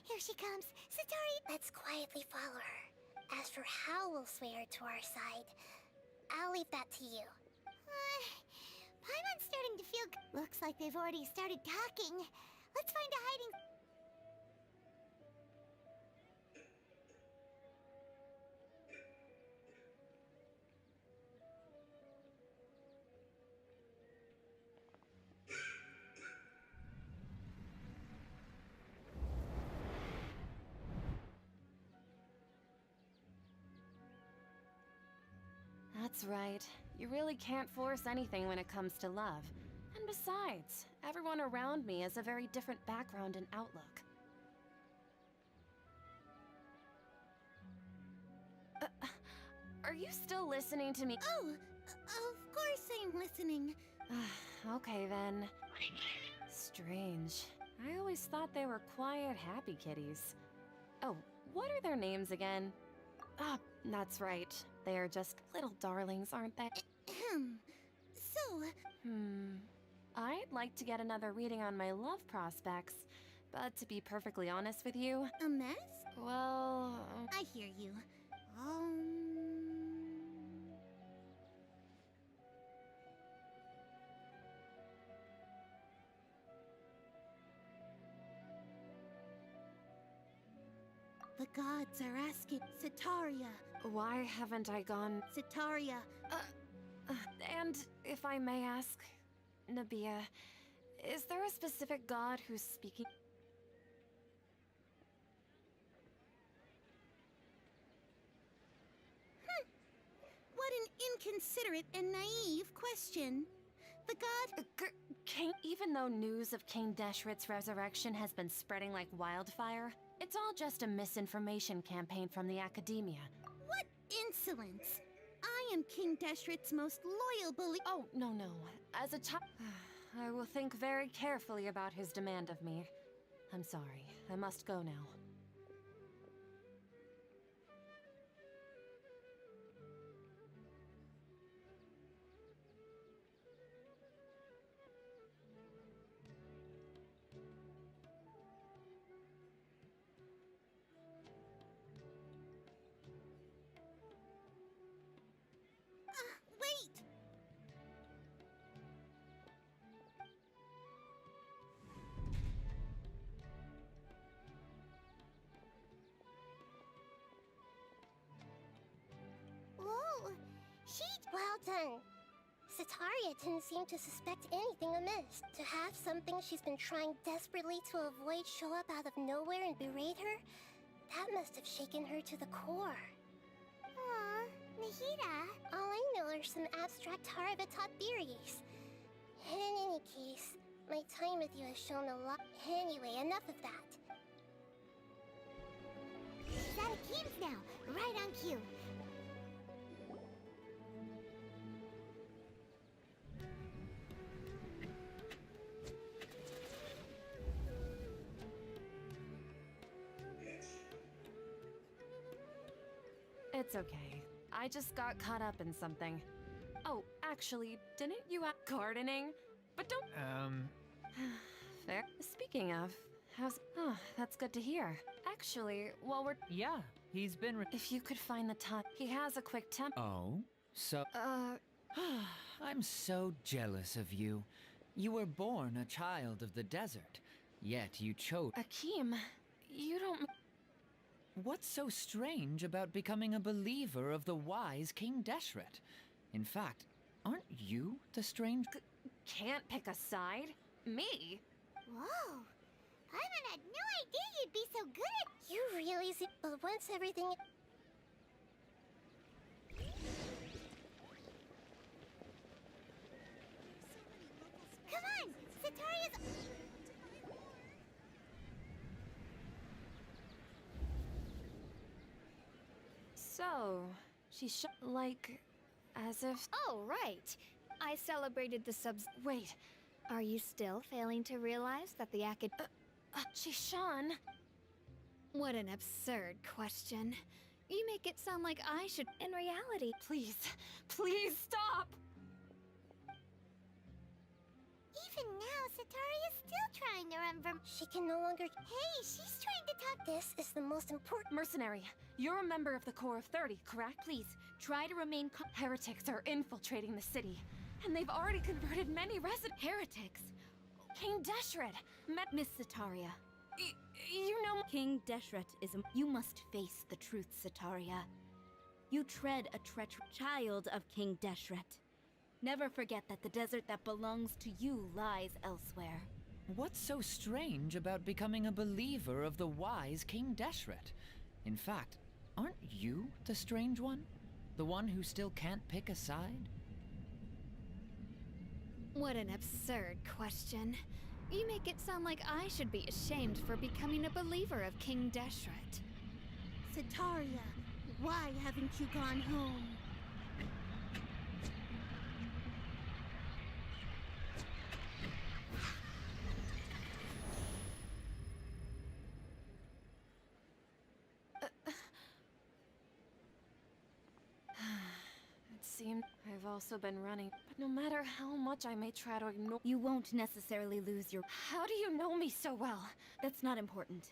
Here she comes. Satori, let's quietly follow her. As for how we'll sway her to our side, I'll leave that to you. Paimon's starting to feel looks like they've already started talking. Let's find a hiding... That's right. You really can't force anything when it comes to love. And besides, everyone around me has a very different background and outlook. Are you still listening to me? Oh, of course I'm listening. Okay then. Strange. I always thought they were quiet, happy kitties. Oh, what are their names again? Ah, that's right. They are just little darlings, aren't they? So... I'd like to get another reading on my love prospects, but to be perfectly honest with you... A mess? Well... I hear you. The gods are asking Sitaria. Why haven't I gone... Sitaria. And if I may ask, Nabia, is there a specific god who's speaking? What an inconsiderate and naive question. The god... Even though news of King Deshret's resurrection has been spreading like wildfire, it's all just a misinformation campaign from the academia. What insolence! I am King Deshret's most loyal bully. Oh, no. As a child, I will think very carefully about his demand of me. I'm sorry. I must go now. Wait! Whoa! Well done. Sitaria didn't seem to suspect anything amiss. To have something she's been trying desperately to avoid show up out of nowhere and berate her, that must have shaken her to the core. Aw, Nahida. All I know are some abstract Harvard-taught theories. In any case, my time with you has shown a lot. Anyway, enough of that. She's out of games now, right on cue. It's okay. I just got caught up in something. Oh, actually, didn't you ask gardening? But don't... Fair. Speaking of, how's... Oh, that's good to hear. Actually, while we're... Yeah, he's been... If you could find the time... He has a quick temp... Oh? So... I'm so jealous of you. You were born a child of the desert, yet you chose... Akeem, you don't... What's so strange about becoming a believer of the wise King Deshret? In fact, aren't you the strange... Can't pick a side? Me? Whoa! Paimon had no idea you'd be so good at... You really see... But once everything... Come on! Sitaria's... So, she like, as if... Oh, right. I celebrated the subs. Wait, Are you still failing to realize that the acad... Jishan. What an absurd question. You make it sound like I should... In reality... Please, please stop! Even now, Sataria's still trying to run from... She can no longer... Hey, she's trying to talk... This is the most important... Mercenary, you're a member of the Corps of 30, correct? Please, try to remain Heretics are infiltrating the city, and they've already converted many resident... heretics. King Deshret met... Miss Sataria. You know... King Deshret is a... You must face the truth, Sataria. You tread a treacherous child of King Deshret. Never forget that the desert that belongs to you lies elsewhere. What's so strange about becoming a believer of the wise King Deshret? In fact, aren't you the strange one? The one who still can't pick a side? What an absurd question. You make it sound like I should be ashamed for becoming a believer of King Deshret. Sataria, why haven't you gone home? It seemed I've also been running, but no matter how much I may try to ignore... You won't necessarily lose your... How do you know me so well? That's not important.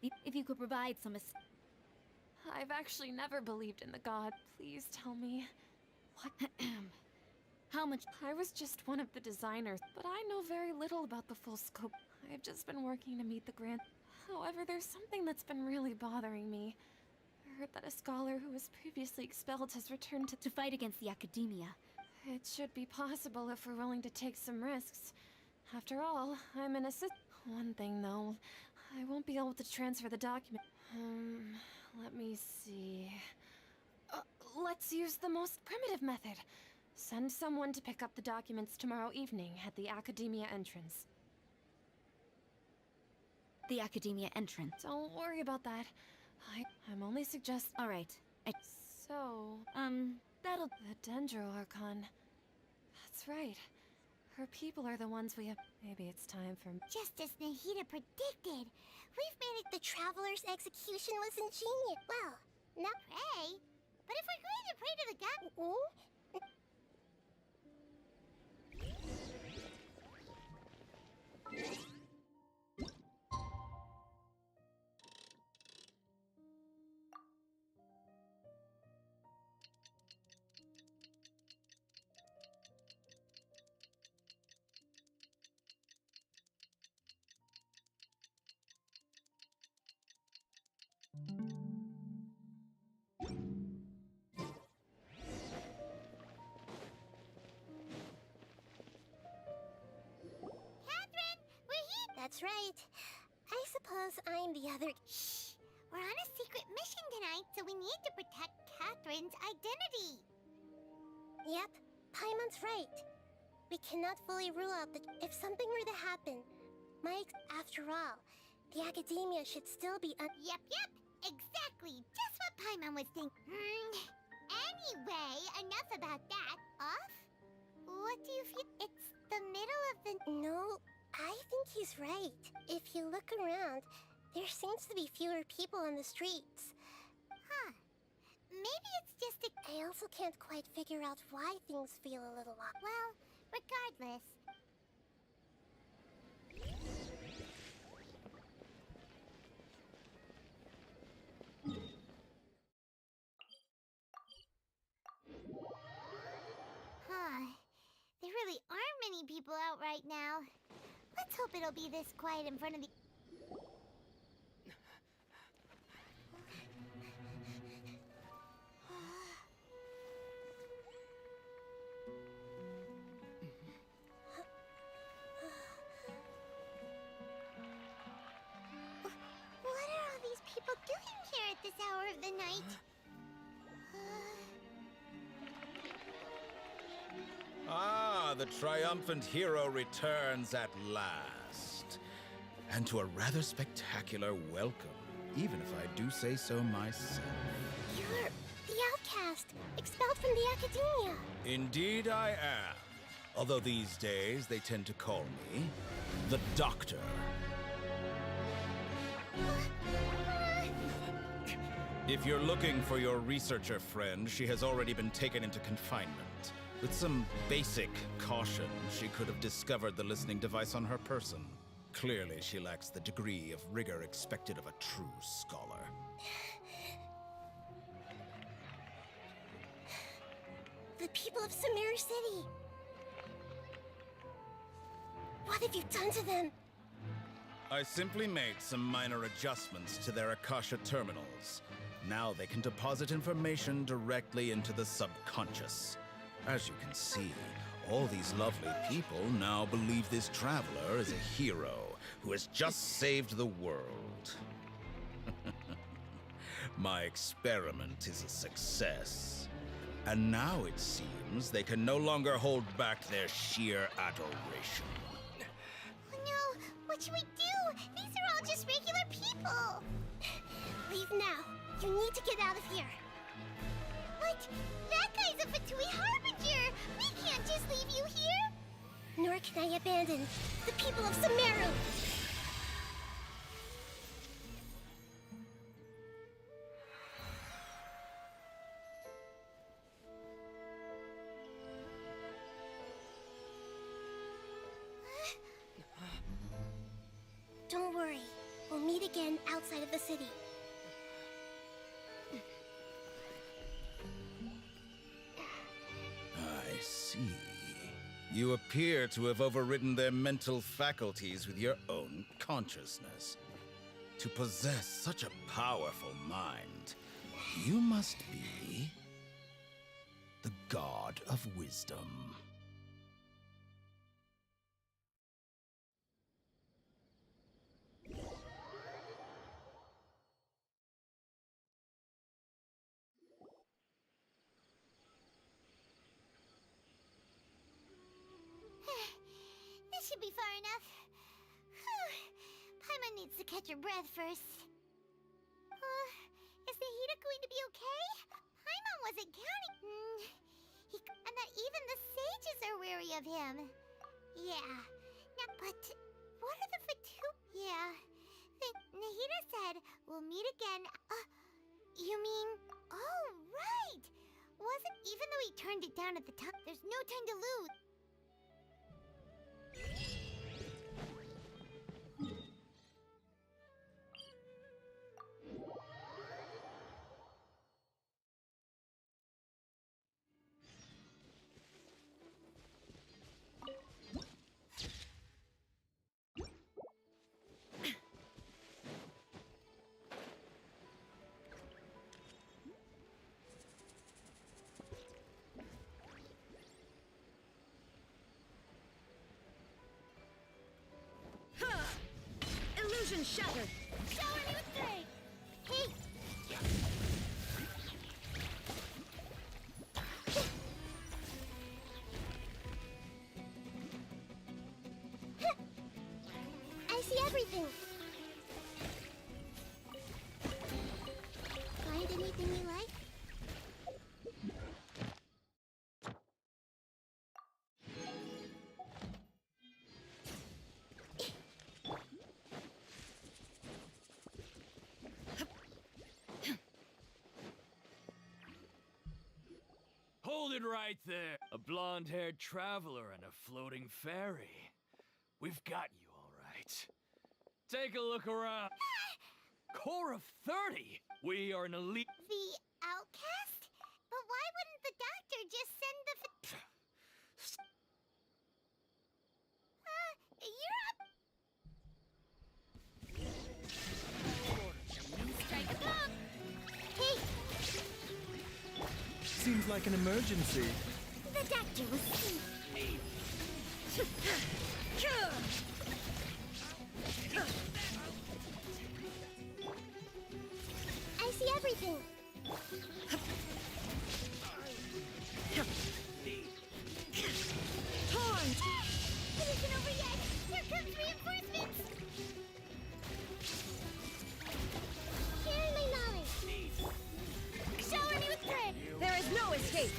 If you could provide some I've actually never believed in the god. Please tell me. What? How much... I was just one of the designers, but I know very little about the full scope. I've just been working to meet the grant. However, there's something that's been really bothering me. I heard that a scholar who was previously expelled has returned to fight against the Academia. It should be possible if we're willing to take some risks. After all, I'm an assist... One thing, though. I won't be able to transfer the document. Let me see... let's use the most primitive method. Send someone to pick up the documents tomorrow evening at the Academia entrance. The Academia entrance. Don't worry about that. I'm only suggest... All right. So... that'll... The Dendro Archon. That's right. Her people are the ones we have... Maybe it's time for... Just as Nahida predicted, we've made it. The Traveler's execution was ingenious. Well, not pray. But if we're going to pray to the god... That's right. I suppose I'm the other... Shh! We're on a secret mission tonight, so we need to protect Catherine's identity. Yep, Paimon's right. We cannot fully rule out that if something were to happen, after all, the Academia should still be Yep, exactly. Just what Paimon was thinking. Anyway, enough about that. Off? What do you feel? It's the middle of the... No... I think he's right. If you look around, there seems to be fewer people on the streets. Huh. Maybe it's just a... I also can't quite figure out why things feel a little off. Well, regardless... Huh. There really aren't many people out right now. Let's hope it'll be this quiet in front of the... What are all these people doing here at this hour of the night? Ah, the triumphant hero returns at last. And to a rather spectacular welcome, even if I do say so myself. You're the outcast, expelled from the Academia. Indeed I am. Although these days they tend to call me the Doctor. If you're looking for your researcher friend, she has already been taken into confinement. With some basic caution, she could have discovered the listening device on her person. Clearly, she lacks the degree of rigor expected of a true scholar. The people of Sumeru City! What have you done to them? I simply made some minor adjustments to their Akasha terminals. Now they can deposit information directly into the subconscious. As you can see, all these lovely people now believe this traveler is a hero who has just saved the world. My experiment is a success. And now it seems they can no longer hold back their sheer adoration. Oh no! What should we do? These are all just regular people! Leave now. You need to get out of here. What? That guy's a Fatui Harbinger! We can't just leave you here! Nor can I abandon the people of Sumeru! Don't worry. We'll meet again outside of the city. I see. You appear to have overridden their mental faculties with your own consciousness. To possess such a powerful mind, you must be the God of Wisdom. This should be far enough. Paimon needs to catch her breath first. Is Nahida going to be okay? Paimon wasn't counting. And that even the sages are wary of him. Yeah. Now, but what are the Fatu? Yeah. Nahida said we'll meet again. You mean? Oh, right. Wasn't even though he turned it down at the top. There's no time to lose. Illusion shattered! Shower me with gray! Hey! I see everything! Find anything you like? Hold it right there. A blonde-haired traveler and a floating fairy. We've got you all right. Take a look around. Core of 30! We are an elite... The outcast? But why wouldn't the doctor just send the... you're up! Strike a pop! Hey! Seems like an emergency. The doctor was asleep. I see everything. Torn! It isn't over yet. Here comes reinforcements. Sharing my knowledge. Shower me with praise. There is no escape!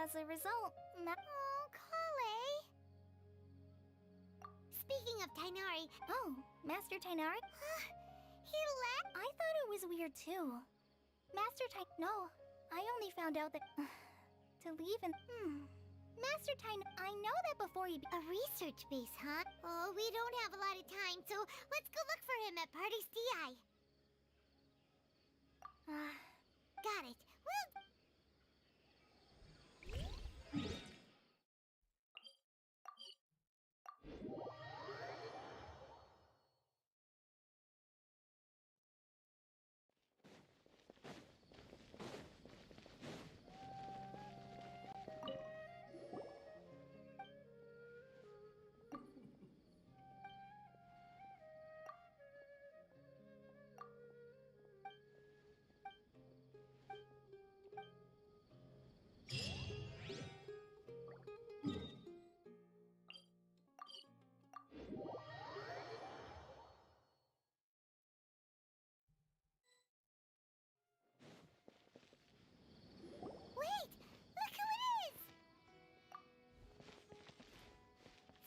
as a result, Oh, Kale. Speaking of Tainari, Oh, Master Tainari? he left. I thought it was weird too. No, I only found out that to leave and Master I know that before he A research base, huh? Oh, we don't have a lot of time, so let's go look for him at Party's DI. Got it. Well. Wait! Look who it is!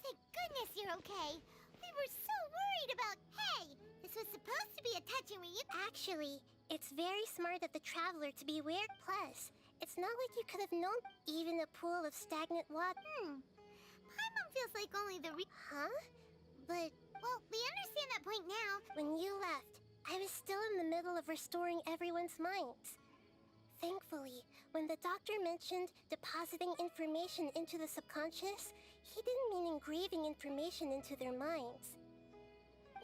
Thank goodness you're okay. We were so worried about... Hey! This was supposed to be a touching reunion. Actually, it's very smart of the Traveler to be weird. Plus, it's not like you could have known even a pool of stagnant water. Paimon feels like only the Huh? But... Well, we understand that point now. When you left, I was still in the middle of restoring everyone's minds. Thankfully, when the doctor mentioned depositing information into the subconscious, he didn't mean engraving information into their minds.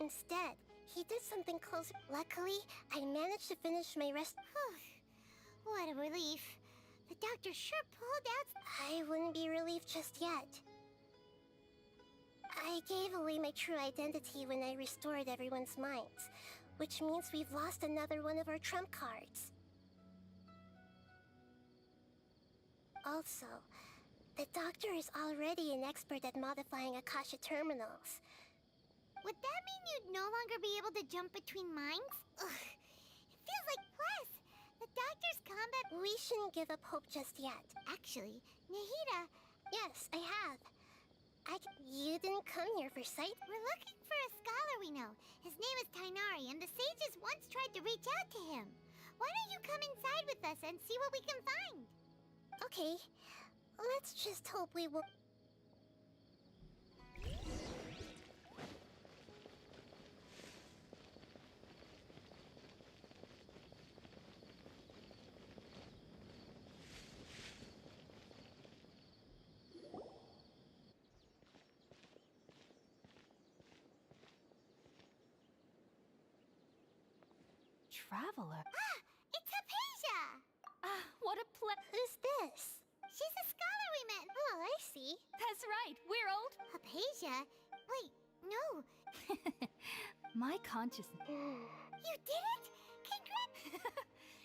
Instead, he did something close. Luckily, I managed to finish my rest. What a relief. The doctor sure pulled out. I wouldn't be relieved just yet. I gave away my true identity when I restored everyone's minds, which means we've lost another one of our trump cards. Also, the doctor is already an expert at modifying Akasha terminals. Would that mean you'd no longer be able to jump between minds? Ugh. It feels like plus, the doctor's combat... We shouldn't give up hope just yet. Actually, Nahida... Yes, I have. You didn't come here for sight? We're looking for a scholar we know. His name is Tainari, and the sages once tried to reach out to him. Why don't you come inside with us and see what we can find? Okay, let's just hope we will... Traveler? It's Hypatia! What a Who's this? She's a scholar we met. Oh, I see. That's right, we're old. Hypatia? Wait, no. My consciousness. You did it? Congrats!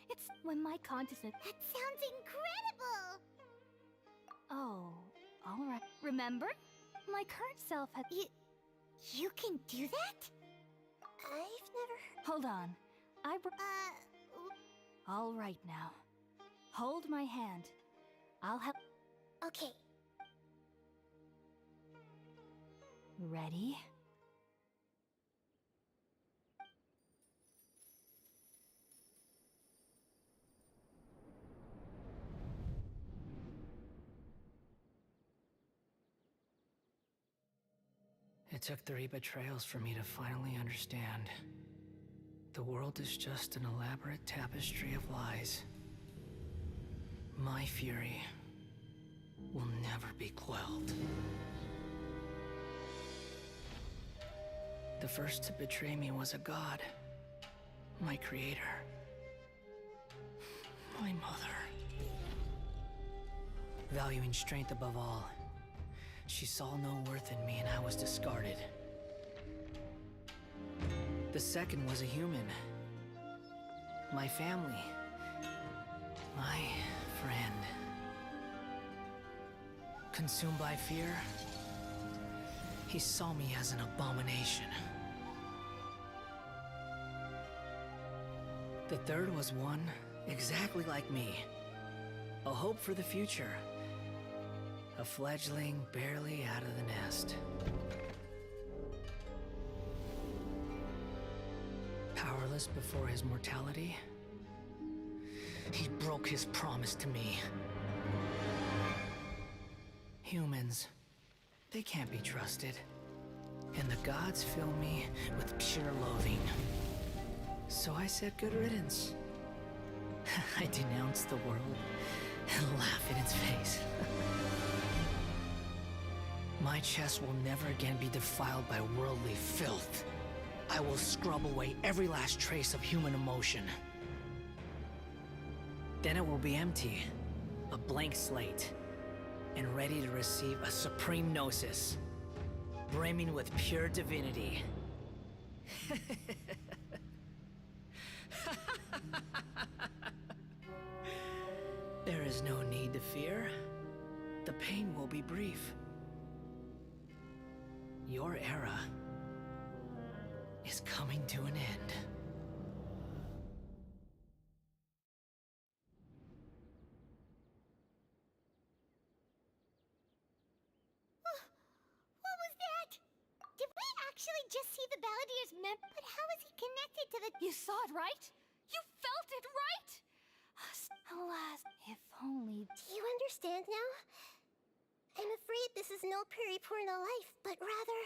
It's when my consciousness. That sounds incredible! Oh, all right. Remember? My current self had. You can do that? I've never... Hold on. All right now. Hold my hand. I'll help. Okay. Ready? It took 3 betrayals for me to finally understand. The world is just an elaborate tapestry of lies. My fury will never be quelled. The first to betray me was a god. My creator. My mother. Valuing strength above all, she saw no worth in me and I was discarded. The second was a human. My family. My friend. Consumed by fear, he saw me as an abomination. The third was one exactly like me. A hope for the future, A fledgling barely out of the nest. Powerless before his mortality, he broke his promise to me. Humans, they can't be trusted. And the gods fill me with pure loathing. So I said good riddance. I denounce the world and laugh in its face. My chest will never again be defiled by worldly filth. I will scrub away every last trace of human emotion. Then it will be empty, a blank slate, and ready to receive a supreme gnosis, brimming with pure divinity. There is no need to fear. The pain will be brief. Your era is coming to an end. What was that? Did we actually just see the Balladeer's mem? But how is he connected to the? You saw it, right? You felt it, right? Alas, if only. Do you understand now? I'm afraid this is no periporno life, but rather...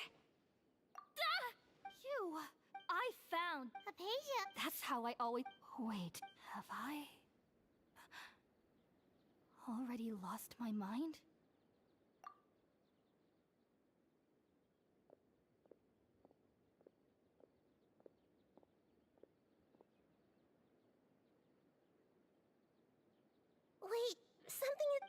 You! I found. Apasia. That's how I always. Wait, have I already lost my mind? Wait, something is...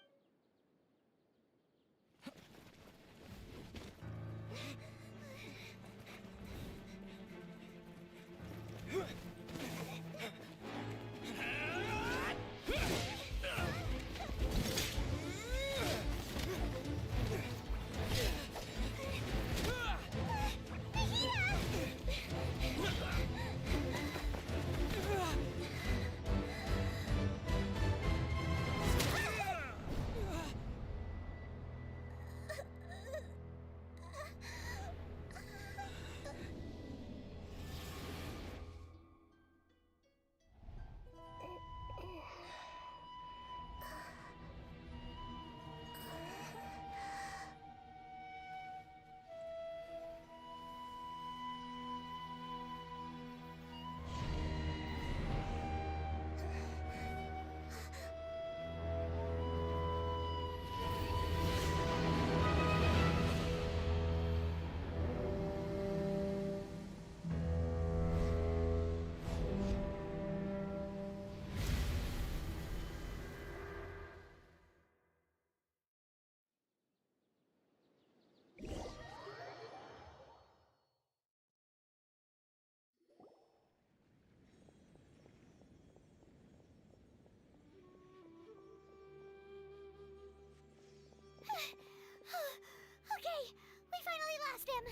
Okay, we finally lost him.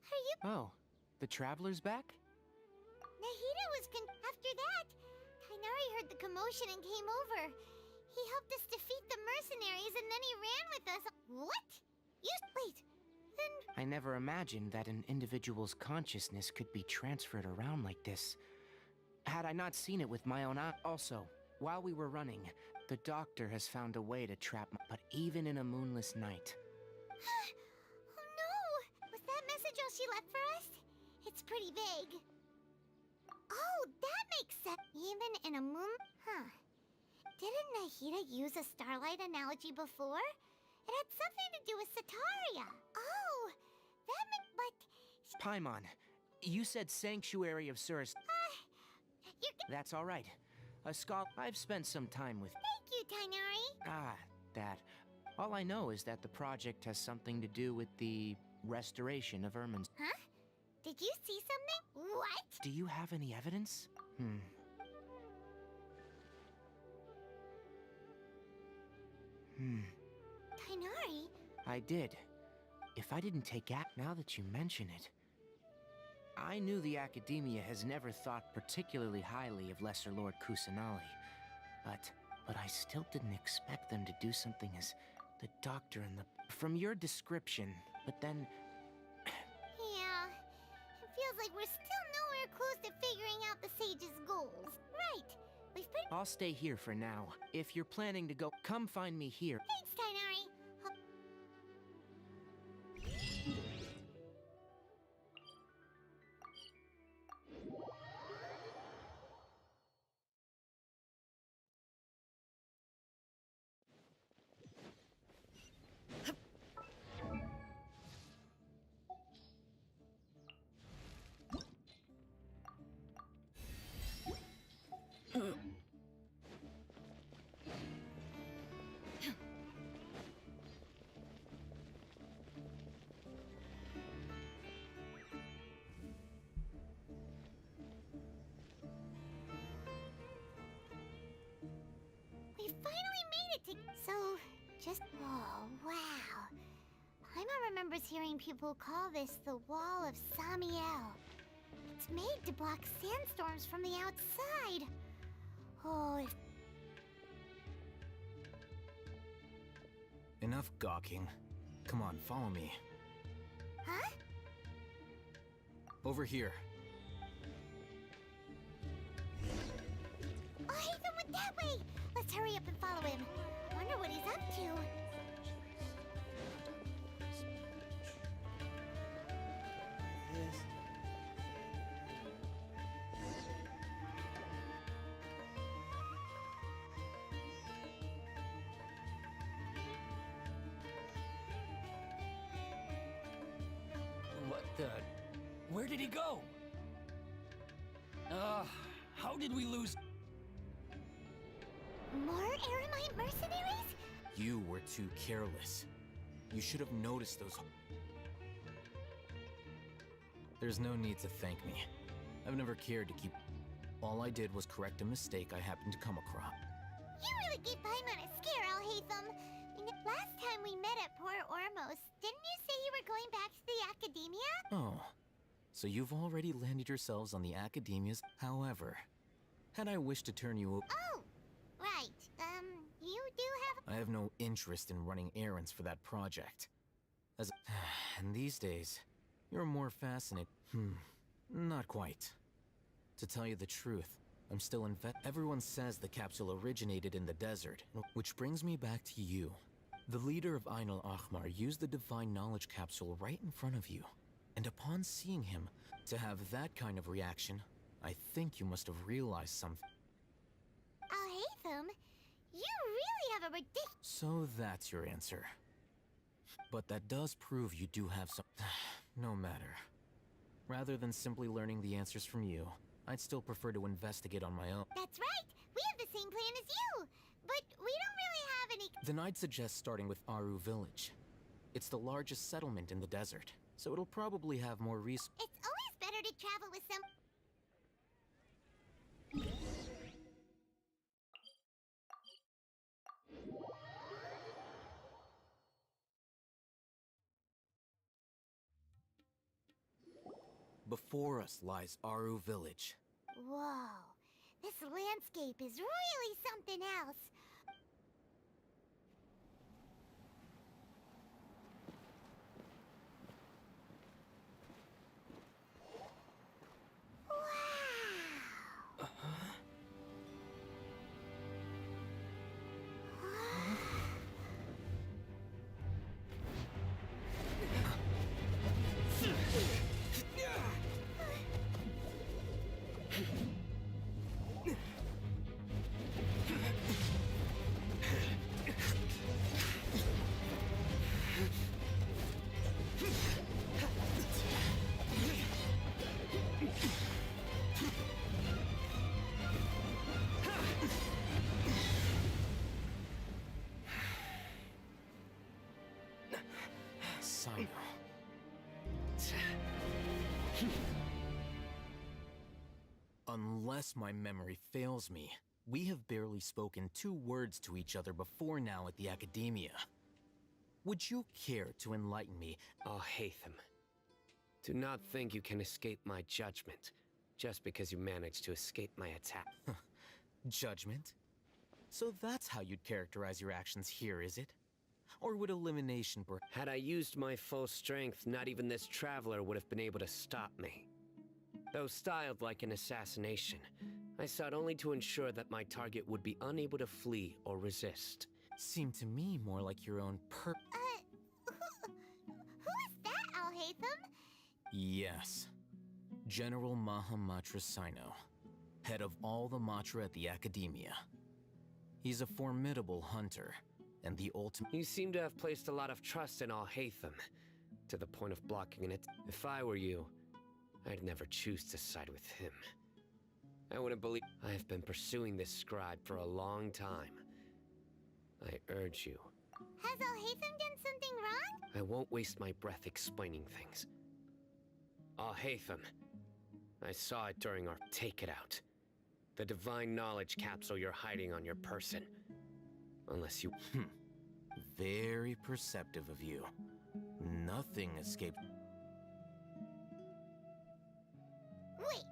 Are you? Oh, the Traveler's back? Nahida was after that. Kainari heard the commotion and came over. He helped us defeat the mercenaries and then he ran with us. What? You wait. Then I never imagined that an individual's consciousness could be transferred around like this. Had I not seen it with my own eye. Also, while we were running, the doctor has found a way to trap but even in a moonless night. oh no! Was that message all she left for us? It's pretty vague. Oh, that makes sense. Even in a moon? Huh. Didn't Nahida use a starlight analogy before? It had something to do with Sataria. Oh, but... Paimon, you said Sanctuary of Suris. You're... That's all right. A scholar I've spent some time with. Thank you, Tainari. Ah, that. All I know is that the project has something to do with the restoration of Ermin's. Huh? Did you see something? What? Do you have any evidence? Tainari? I did. If I didn't take act now that you mention it. I knew the Academia has never thought particularly highly of Lesser Lord Kusanali. But but I still didn't expect them to do something as the doctor and the... From your description, but then... Yeah, it feels like we're still nowhere close to figuring out the sage's goals. Right, we've pretty... I'll stay here for now. If you're planning to go, come find me here. Thanks, Tainari. We finally made it to... So, just... Oh, wow. Paimon remembers hearing people call this the Wall of Samiel. It's made to block sandstorms from the outside. Oh, if... Enough gawking. Come on, follow me. Huh? Over here. Oh, Hatham went that way! Let's hurry up and follow him. Wonder what he's up to. What the... Where did he go? How did we lose... More Eremite mercenaries? You were too careless. You should have noticed those... There's no need to thank me. I've never cared to keep... All I did was correct a mistake I happened to come across. You really gave Paimon a scare, Alhaitham. Last time we met at Port Ormos, didn't you say you were going back to the Academia? Oh, so you've already landed yourselves on the Academia's... However, had I wished to turn you... Oh, right. You do have... I have no interest in running errands for that project. As... And these days, you're more fascinated... Not quite. To tell you the truth, I'm still Everyone says the capsule originated in the desert, which brings me back to you. The leader of Ain al-Ahmar used the Divine Knowledge Capsule right in front of you. And upon seeing him, to have that kind of reaction, I think you must have realized something. Alhaitham, you really have a ridiculous... So that's your answer. But that does prove you do have some... No matter. Rather than simply learning the answers from you, I'd still prefer to investigate on my own. That's right! We have the same plan as you! But we don't really have any... Then I'd suggest starting with Aru Village. It's the largest settlement in the desert, so it'll probably have more resources. It's always better to travel with some... Before us lies Aru Village. Whoa. This landscape is really something else. Wow. Sino. Unless my memory fails me, we have barely spoken 2 words to each other before now at the Academia. Would you care to enlighten me? Oh, Hatham. Do not think you can escape my judgment, just because you managed to escape my attack. Judgment? So that's how you'd characterize your actions here, is it? Or would elimination work? Had I used my full strength, not even this traveler would have been able to stop me. Though styled like an assassination, I sought only to ensure that my target would be unable to flee or resist. Seemed to me more like your own Who is that, Alhaitham? Yes. General Mahamatra Sino, head of all the Matra at the Academia. He's a formidable hunter, and the ultimate— You seem to have placed a lot of trust in Alhaitham, to the point of blocking it. If I were you, I'd never choose to side with him. I wouldn't believe— I have been pursuing this scribe for a long time. I urge you. Has Alhaitham done something wrong? I won't waste my breath explaining things. Alhaitham, I saw it during our— Take it out. The divine knowledge capsule you're hiding on your person. Unless you— Very perceptive of you. Nothing escaped— Wait,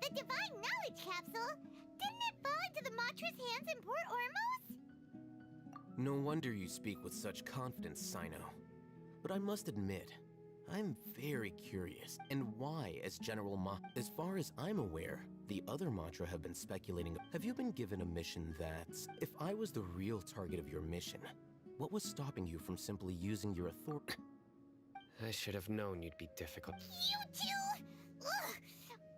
the divine knowledge capsule? Didn't it fall into the Matra's hands in Port Ormos? No wonder you speak with such confidence, Sino. But I must admit, I'm very curious. And why, as General As far as I'm aware, the other Matra have been speculating. Have you been given a mission that's— If I was the real target of your mission, what was stopping you from simply using your authority? I should have known you'd be difficult. You two! Ugh!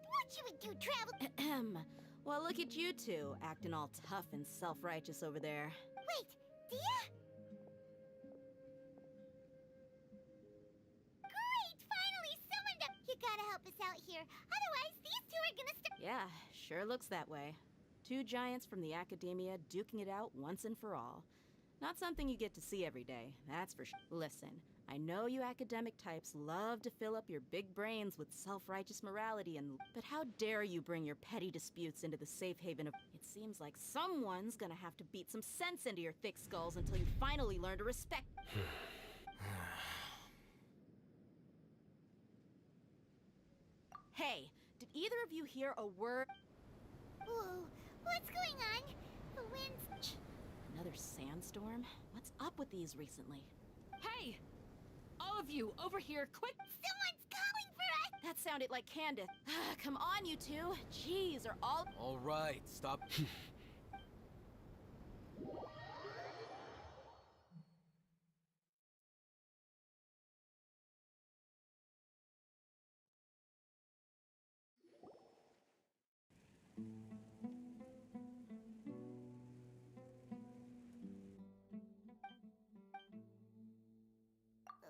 What you would do, travel— Ahem. Well, look at you two, acting all tough and self-righteous over there. Wait, Dia? Great! Finally, someone to— You gotta help us out here. Otherwise, these two are gonna start— Yeah, sure looks that way. Two giants from the Academia duking it out once and for all. Not something you get to see every day, that's for sure. Listen, I know you academic types love to fill up your big brains with self-righteous morality but how dare you bring your petty disputes into the safe haven of— It seems like someone's gonna have to beat some sense into your thick skulls until you finally learn to respect— Hey, did either of you hear a word? Whoa, what's going on? The wind's— Another sandstorm? What's up with these recently? Hey! All of you, over here, quick! Someone's calling for us! That sounded like Candace. Come on, you two. Jeez, are all— All right, stop.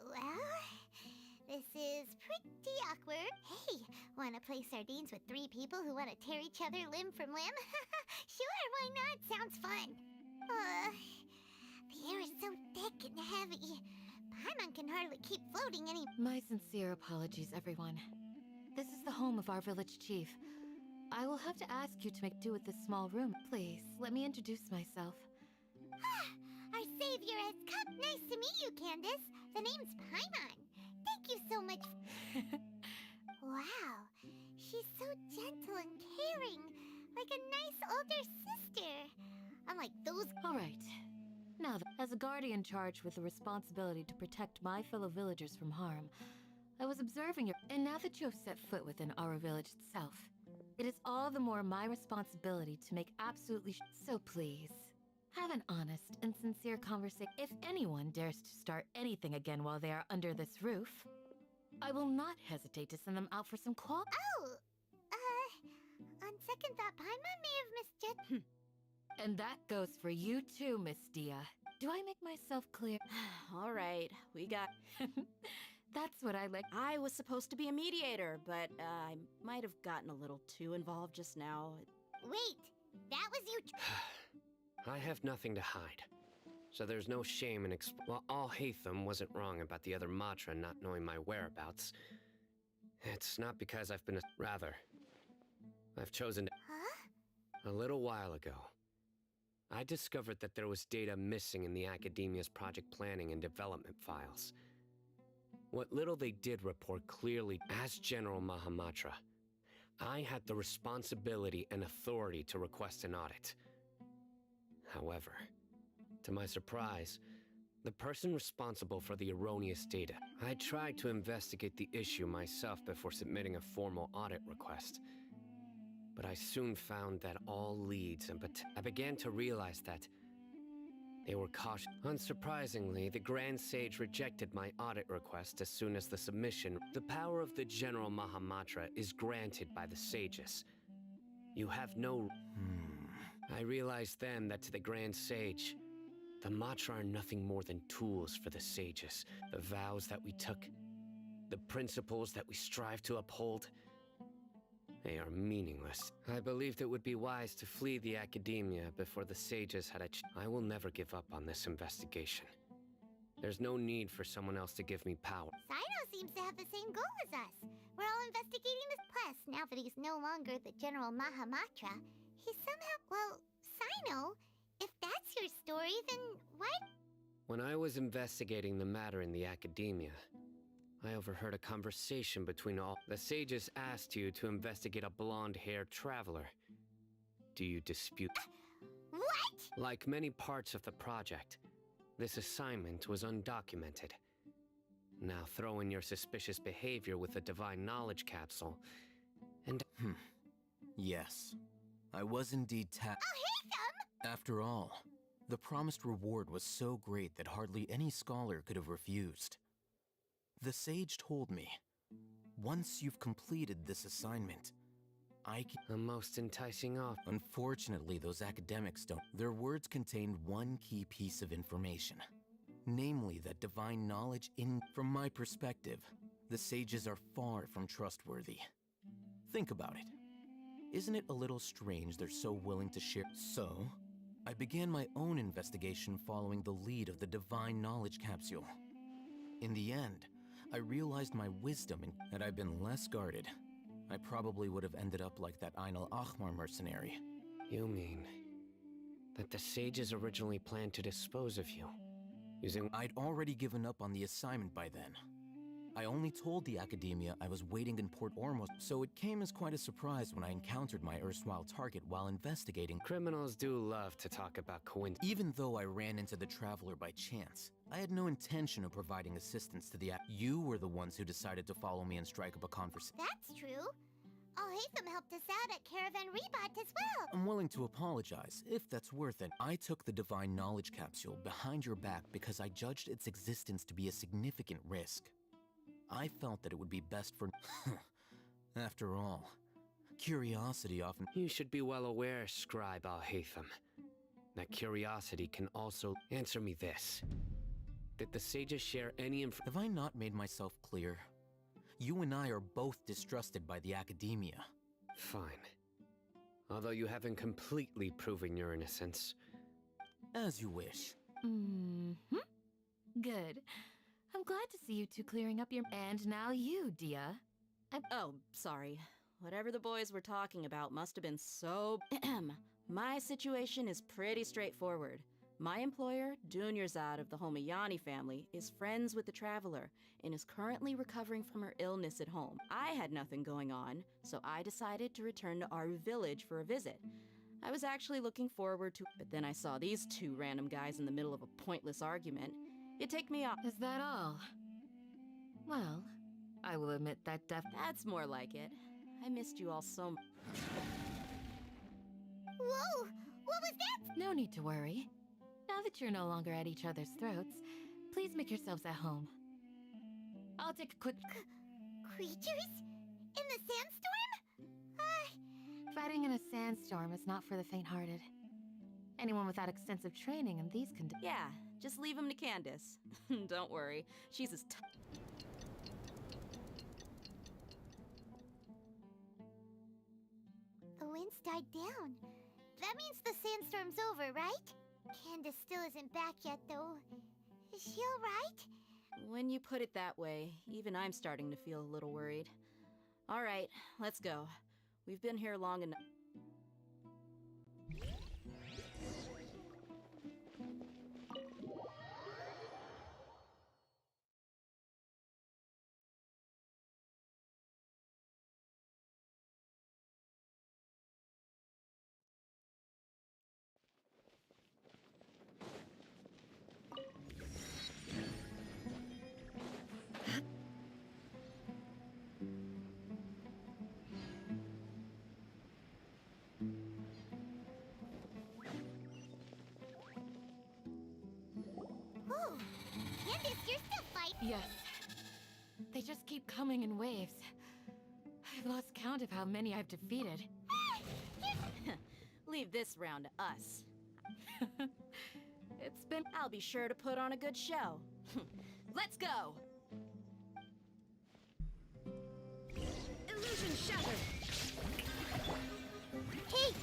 Well, this is pretty awkward. Hey, wanna play sardines with three people who wanna tear each other limb from limb? Sure, why not? Sounds fun. The air is so thick and heavy. Paimon can hardly keep floating any— My sincere apologies, everyone. This is the home of our village chief. I will have to ask you to make do with this small room. Please, let me introduce myself. Our savior has come. Nice to meet you, Candace. The name's Paimon. Thank you so much. Wow, she's so gentle and caring, like a nice older sister. Unlike those— All right. Now, as a guardian charged with the responsibility to protect my fellow villagers from harm, I was observing your— And now that you have set foot within our village itself, it is all the more my responsibility to make absolutely So please, have an honest and sincere conversation. If anyone dares to start anything again while they are under this roof, I will not hesitate to send them out for some Oh, on second thought, Paimon may have misjudged— And that goes for you too, Miss Dia. Do I make myself clear? All right, we got— That's what I like. I was supposed to be a mediator, but I might have gotten a little too involved just now. Wait, that was you— I have nothing to hide. So there's no shame in While Alhaitham wasn't wrong about the other Matra not knowing my whereabouts, it's not because I've been Rather, I've chosen to— Huh? A little while ago, I discovered that there was data missing in the Academia's project planning and development files. What little they did report clearly, as General Mahamatra, I had the responsibility and authority to request an audit. However, to my surprise, the person responsible for the erroneous data. I tried to investigate the issue myself before submitting a formal audit request. But I soon found that all leads and I began to realize that they were cautious. Unsurprisingly, the Grand Sage rejected my audit request as soon as the submission. The power of the General Mahamatra is granted by the sages. You have no... I realized then that to the Grand Sage, the Matra are nothing more than tools for the sages. The vows that we took, the principles that we strive to uphold, they are meaningless. I believed it would be wise to flee the academia before the sages had I will never give up on this investigation. There's no need for someone else to give me power. Sino seems to have the same goal as us. We're all investigating this. Plus, now that he's no longer the General Mahamatra, he's somehow... Well, Sino, if that's your story, then why... When I was investigating the matter in the academia, I overheard a conversation between all... The sages asked you to investigate a blonde-haired traveler. Do you dispute? What? Like many parts of the project, this assignment was undocumented. Now throw in your suspicious behavior with the Divine Knowledge Capsule, and... Yes. I was indeed I'll hate them! After all, the promised reward was so great that hardly any scholar could have refused. The sage told me, once you've completed this assignment, I can... A most enticing offer. Unfortunately, those academics don't. Their words contained one key piece of information. Namely, that divine knowledge From my perspective, the sages are far from trustworthy. Think about it. Isn't it a little strange they're so willing to share? So, I began my own investigation following the lead of the Divine Knowledge Capsule. In the end, I realized my wisdom and had I been less guarded, I probably would have ended up like that Ainul Ahmar mercenary. You mean that the sages originally planned to dispose of you, using... I'd already given up on the assignment by then. I only told the academia I was waiting in Port Ormuz, so it came as quite a surprise when I encountered my erstwhile target while investigating. Criminals do love to talk about coincidence. Even though I ran into the Traveler by chance, I had no intention of providing assistance to the You were the ones who decided to follow me and strike up a conversation. That's true. Alhaitham helped us out at Caravan Rebat as well. I'm willing to apologize, if that's worth it. I took the Divine Knowledge Capsule behind your back because I judged its existence to be a significant risk. I felt that it would be best for... After all, curiosity often... You should be well aware, Scribe Alhaitham, that curiosity can also... Answer me this. Did the sages share any Have I not made myself clear? You and I are both distrusted by the academia. Fine. Although you haven't completely proven your innocence. As you wish. Good. I'm glad to see you two clearing up your... And now you, Dia. Oh, sorry. Whatever the boys were talking about must have been so... My situation is pretty straightforward. My employer, Dunyarzad of the Homayani family, is friends with the Traveler and is currently recovering from her illness at home. I had nothing going on, so I decided to return to our village for a visit. I was actually looking forward to... But then I saw these two random guys in the middle of a pointless argument. It take me off. Is that all? Well, I will admit that That's more like it. I missed you all so much. Whoa! What was that? No need to worry. Now that you're no longer at each other's throats, please make yourselves at home. I'll take a quick... Creatures? In the sandstorm? Fighting in a sandstorm is not for the faint-hearted. Anyone without extensive training in these conditions... Yeah, just leave him to Candace. Don't worry, she's as tough. The winds died down. That means the sandstorm's over, right? Candace still isn't back yet, though. Is she alright? When you put it that way, even I'm starting to feel a little worried. All right, let's go. We've been here long enough. Oh, Candace, you're still fighting. Yes. They just keep coming in waves. I've lost count of how many I've defeated. Leave this round to us. It's been... I'll be sure to put on a good show. Let's go! Illusion shattered! Hey!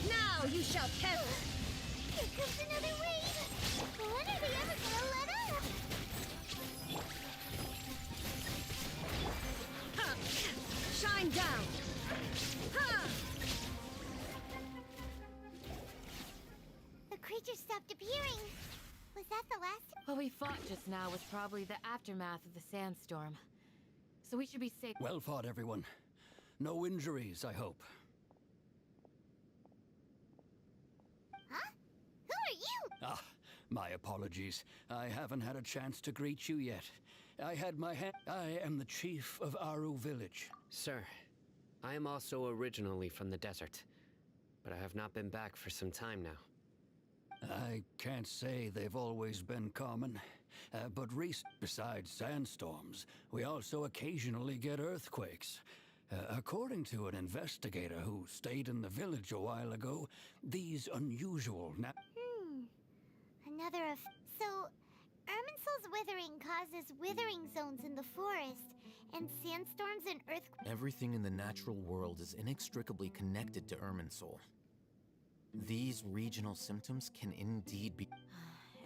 Now you shall perish! Here comes another wave! When are they ever gonna let up? Shine down! The creature stopped appearing. Was that the last? What we fought just now was probably the aftermath of the sandstorm. So we should be safe. Well fought, everyone. No injuries, I hope. Huh? Who are you? Ah, my apologies. I haven't had a chance to greet you yet. I am the chief of Aru Village. Sir, I am also originally from the desert, but I have not been back for some time now. I can't say they've always been common, but besides sandstorms, we also occasionally get earthquakes. According to an investigator who stayed in the village a while ago, these unusual Another of... So, Irminsul's withering causes withering zones in the forest, and sandstorms and earthquakes... Everything in the natural world is inextricably connected to Irminsul. These regional symptoms can indeed be...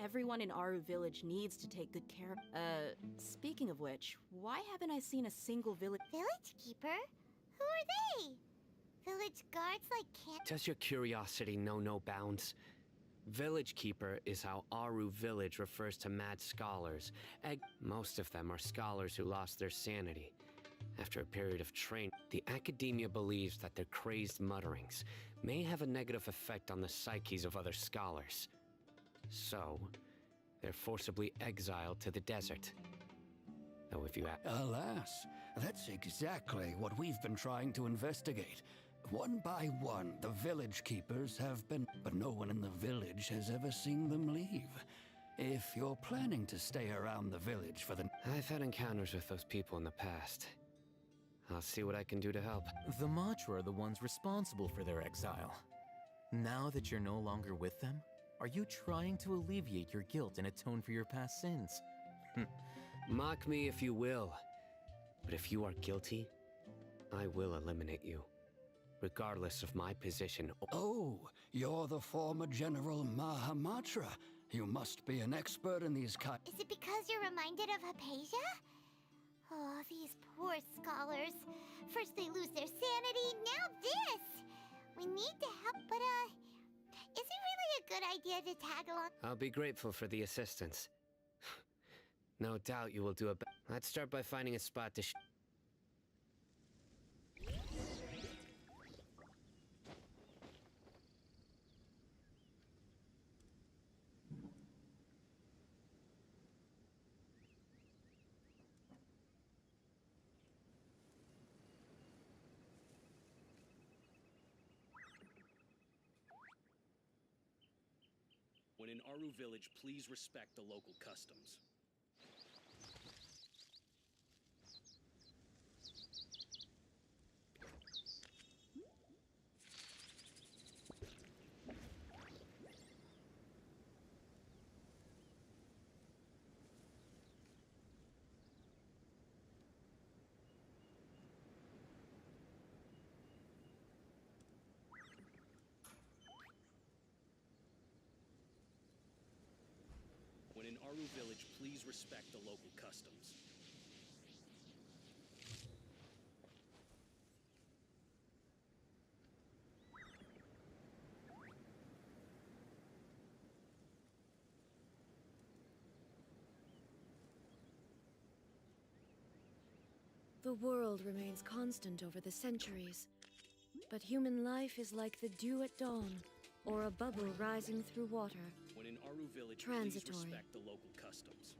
Everyone in Aru Village needs to take good care of... speaking of which, why haven't I seen a single village... Village Keeper? Who are they? Village guards like can't... Does your curiosity know no bounds? Village Keeper is how Aru Village refers to mad scholars. Most of them are scholars who lost their sanity. After a period of training, the academia believes that their crazed mutterings may have a negative effect on the psyches of other scholars. So, they're forcibly exiled to the desert. Though if you Alas, that's exactly what we've been trying to investigate. One by one, the village keepers have been... But no one in the village has ever seen them leave. If you're planning to stay around the village for the... I've had encounters with those people in the past. I'll see what I can do to help. The Matra are the ones responsible for their exile. Now that you're no longer with them, are you trying to alleviate your guilt and atone for your past sins? Mock me if you will. But if you are guilty, I will eliminate you. Regardless of my position. Oh, you're the former General Mahamatra. You must be an expert in these Is it because you're reminded of Hypatia? Oh, these poor scholars. First they lose their sanity, now this! We need to help, but is it really a good idea to tag along? I'll be grateful for the assistance. No doubt you will do Let's start by finding a spot to When in Aru Village, please respect the local customs. When in Aru Village, please respect the local customs. The world remains constant over the centuries, but human life is like the dew at dawn, or a bubble rising through water. When in Aru Village, Transitory. please respect the local customs.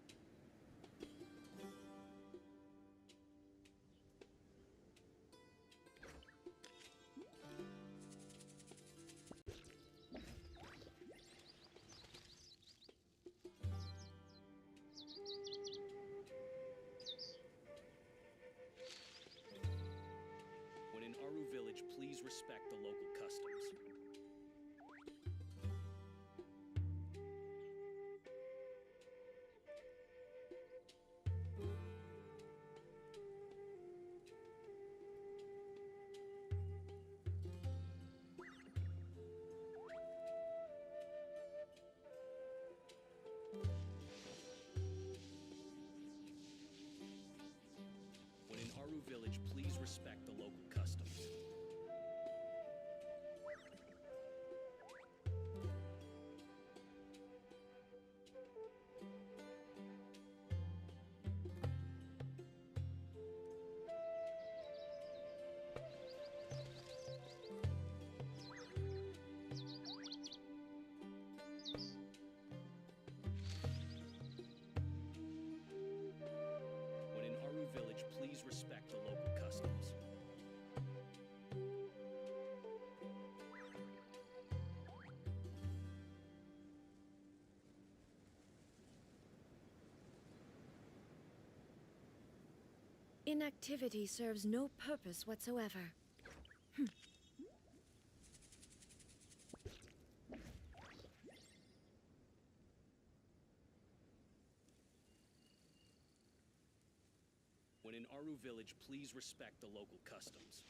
Village, please respect the local customs. When in Aru Village, please respect the local customs. Inactivity serves no purpose whatsoever. When in Aru Village, please respect the local customs.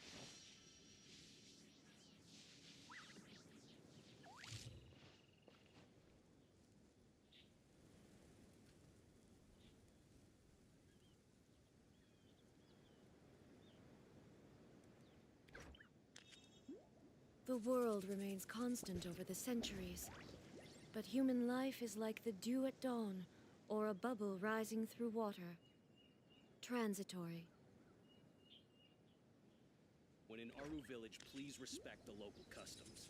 The world remains constant over the centuries, but human life is like the dew at dawn, or a bubble rising through water. Transitory. When in Aru Village, please respect the local customs.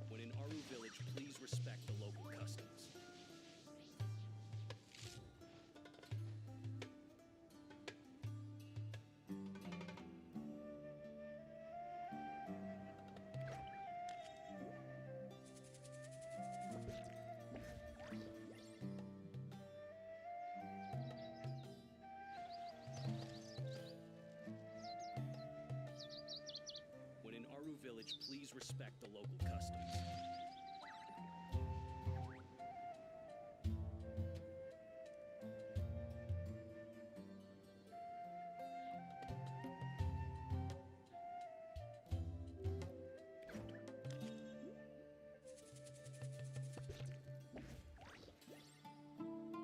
When in Aru Village, please respect the local customs. When in Aru Village, please respect the local customs.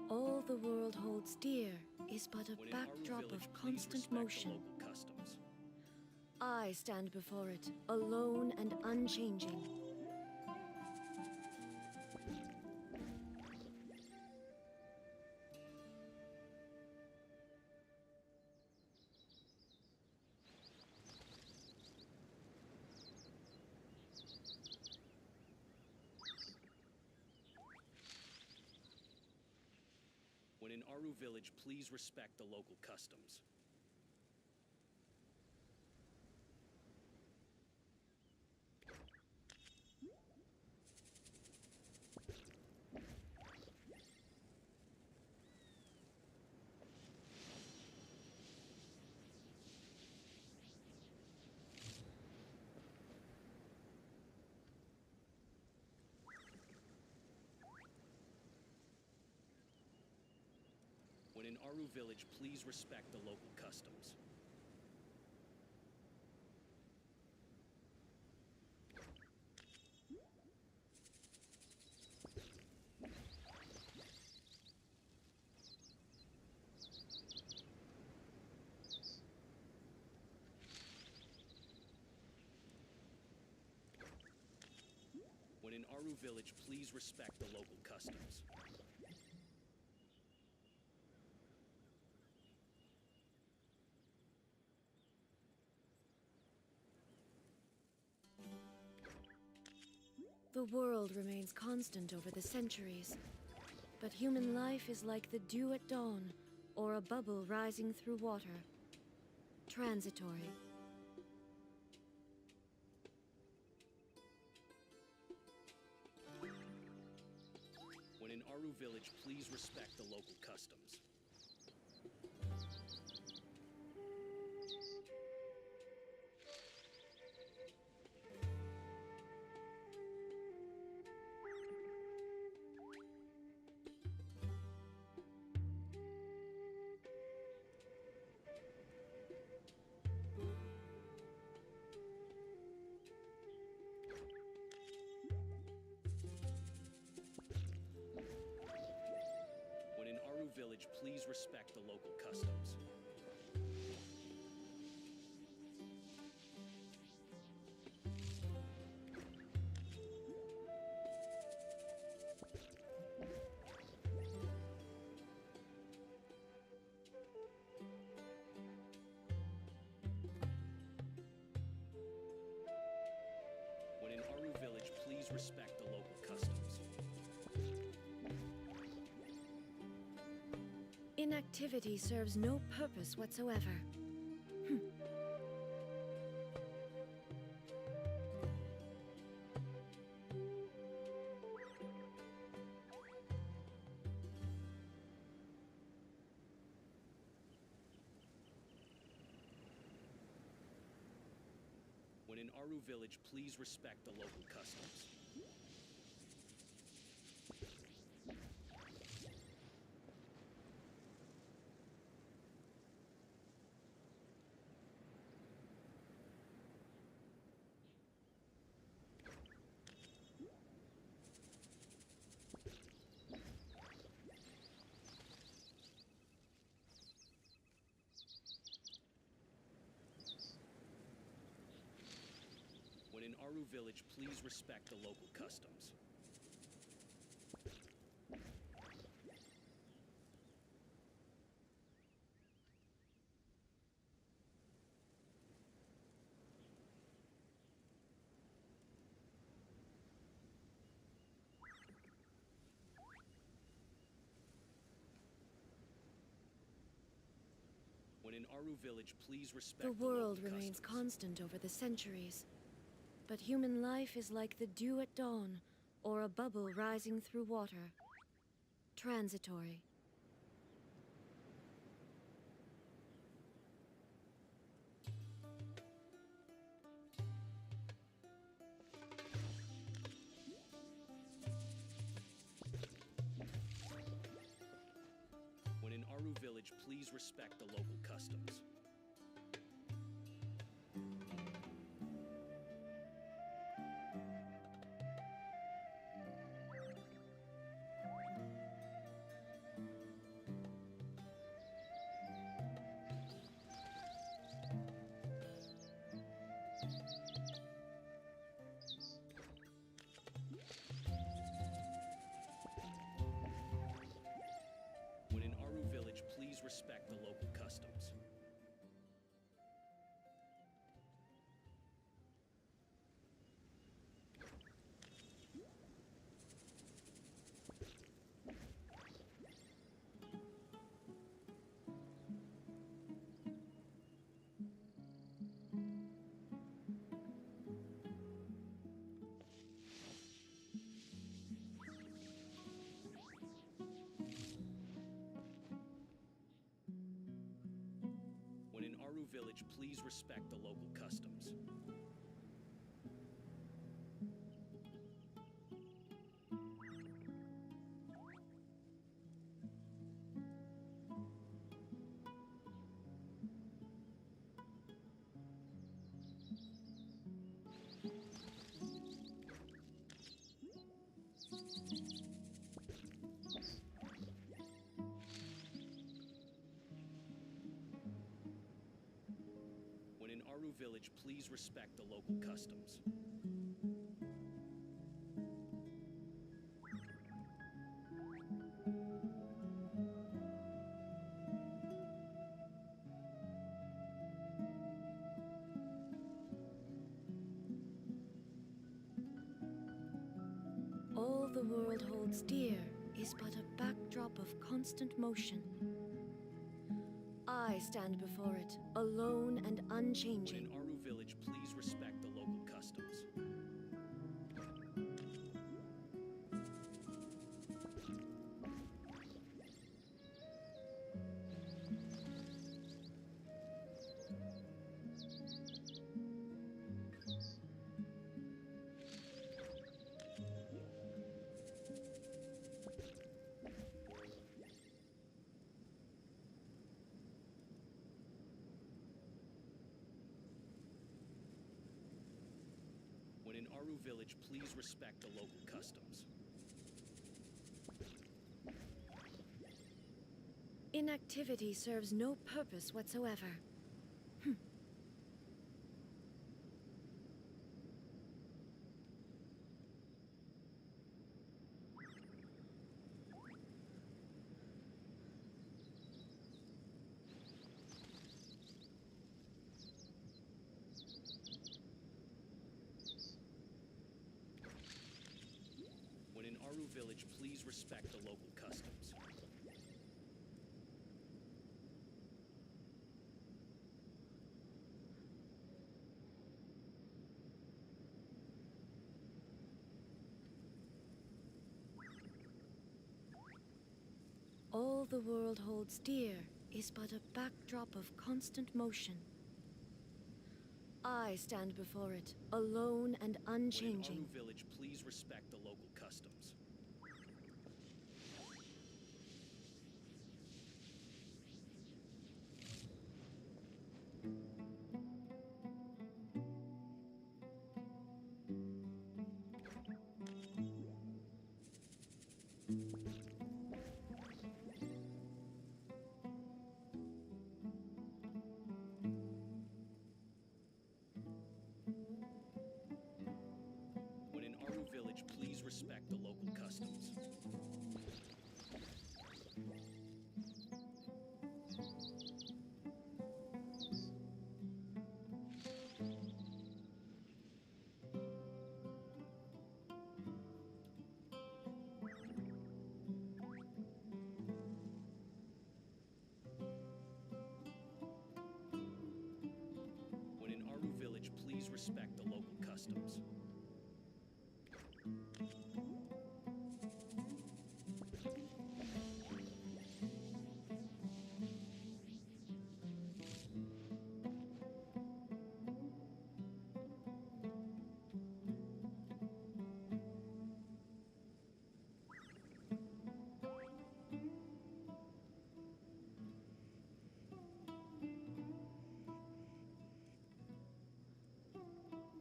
All the world holds dear is but a When in Aru backdrop Village, of please constant respect the motion. local customs. I stand before it, alone and unchanging. When in Aru Village, please respect the local customs. When in Aru Village, please respect the local customs. When in Aru Village, please respect the local customs. The world remains constant over the centuries, but human life is like the dew at dawn, or a bubble rising through water. Transitory. When in Aru Village, please respect the local customs. Village, please respect the local customs. When in Aru Village, please respect the local customs. Inactivity serves no purpose whatsoever. When in Aru Village, please respect the local customs. When in Aru Village, please respect the local customs. When in Aru Village, please respect The the local world remains customs. constant over the centuries. But human life is like the dew at dawn, or a bubble rising through water. Transitory. When in Aru Village, please respect the local customs. When in Aru Village, please respect the local customs. When in Aru Village, please respect the local customs. When in Aru Village, please respect the local customs. All the world holds dear is but a backdrop of constant motion. I stand before it, alone and When unchanging. in Aru Village, please respect the local customs. When in Aru Village, please respect the local customs. Inactivity serves no purpose whatsoever. When in Aru Village, please respect the local customs. All the world holds dear is but a backdrop of constant motion. I stand before it, alone and unchanging. When in Aru Village, please respect the local customs. When in Aru Village, please respect the local customs. When in Aru Village, please respect the local customs.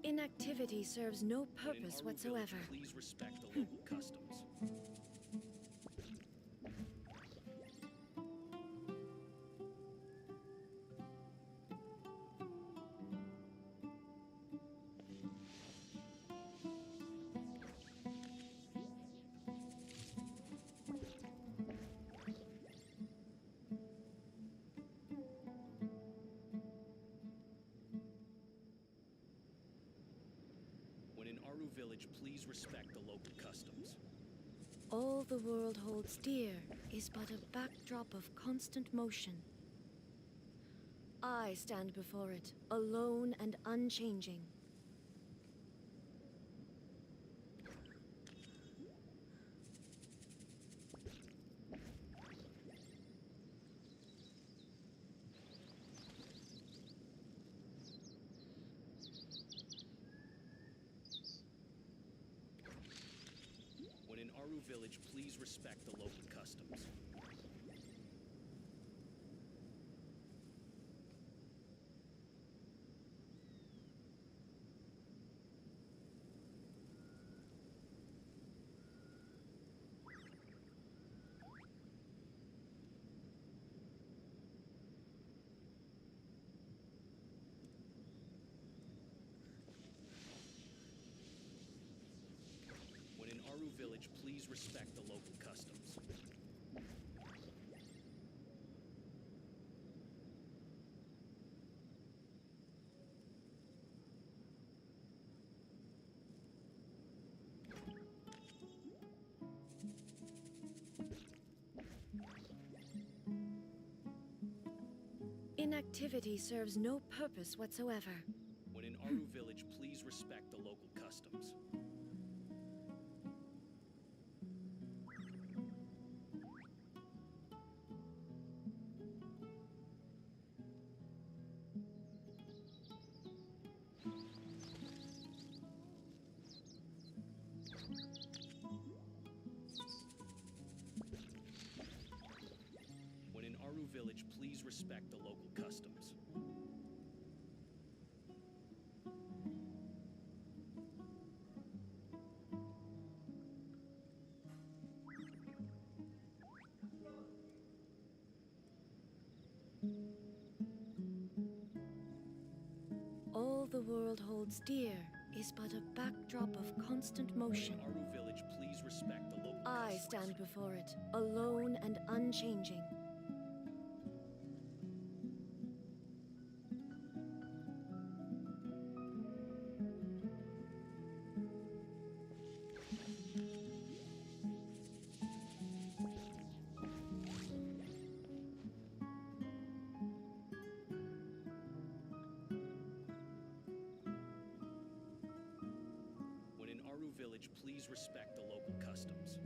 Inactivity serves no When in purpose Aru whatsoever. Village, please respect the local customs. When in Aru Village, please respect the local customs. All the world holds dear is but a backdrop of constant motion. I stand before it, alone and unchanging. When in Aru Village, please respect the local customs. When in Aru Village, please respect the local customs. Inactivity serves no purpose whatsoever. When in Aru Village, please respect the local customs. When in Aru Village, please respect the local customs. world holds dear is but a backdrop of constant motion. Aru Village, please respect the local I customs. stand before it, alone and unchanging. When in Aru Village, please respect the local customs.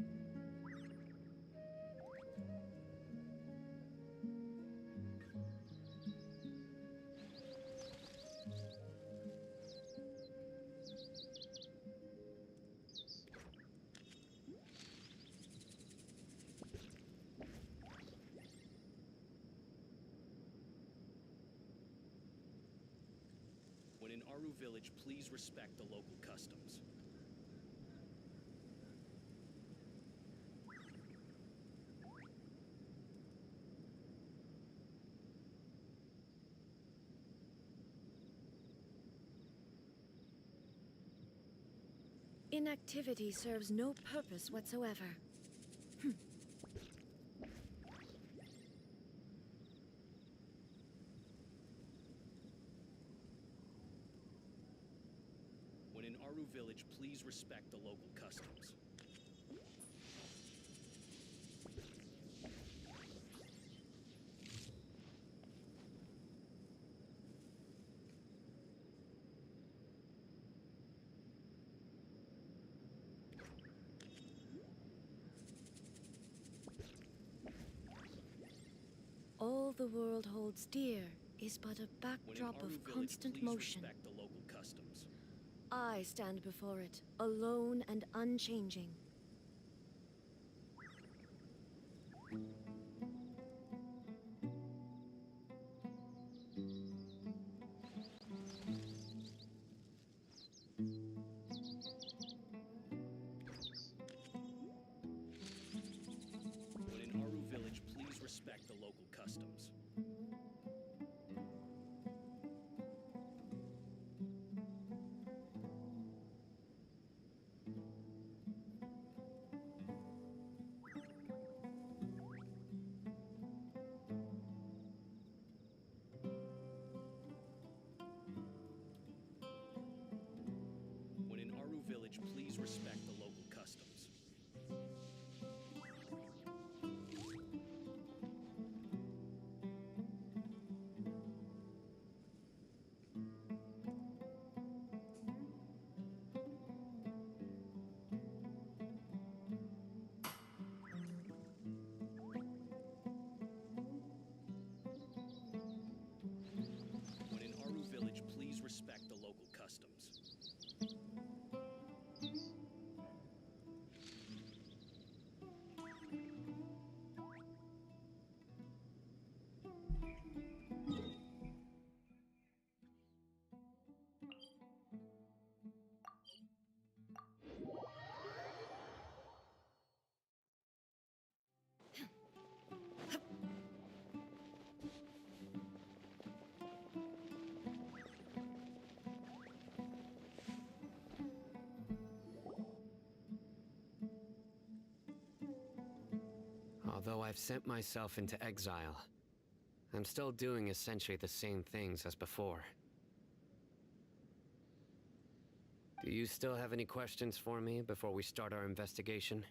When in Aru Village, please respect the local customs. Inactivity serves no purpose whatsoever. When in Aru Village, please respect the local customs. All the world holds dear is but a When in backdrop Aru of Village, constant please motion. respect the local customs. I stand before it, alone and unchanging. When in Aru Village, please respect the local customs. When in Aru Village, please respect the local customs. When in Aru Village, please respect the local customs. Although I've sent myself into exile, I'm still doing essentially the same things as before. Do you still have any questions for me before we start our investigation?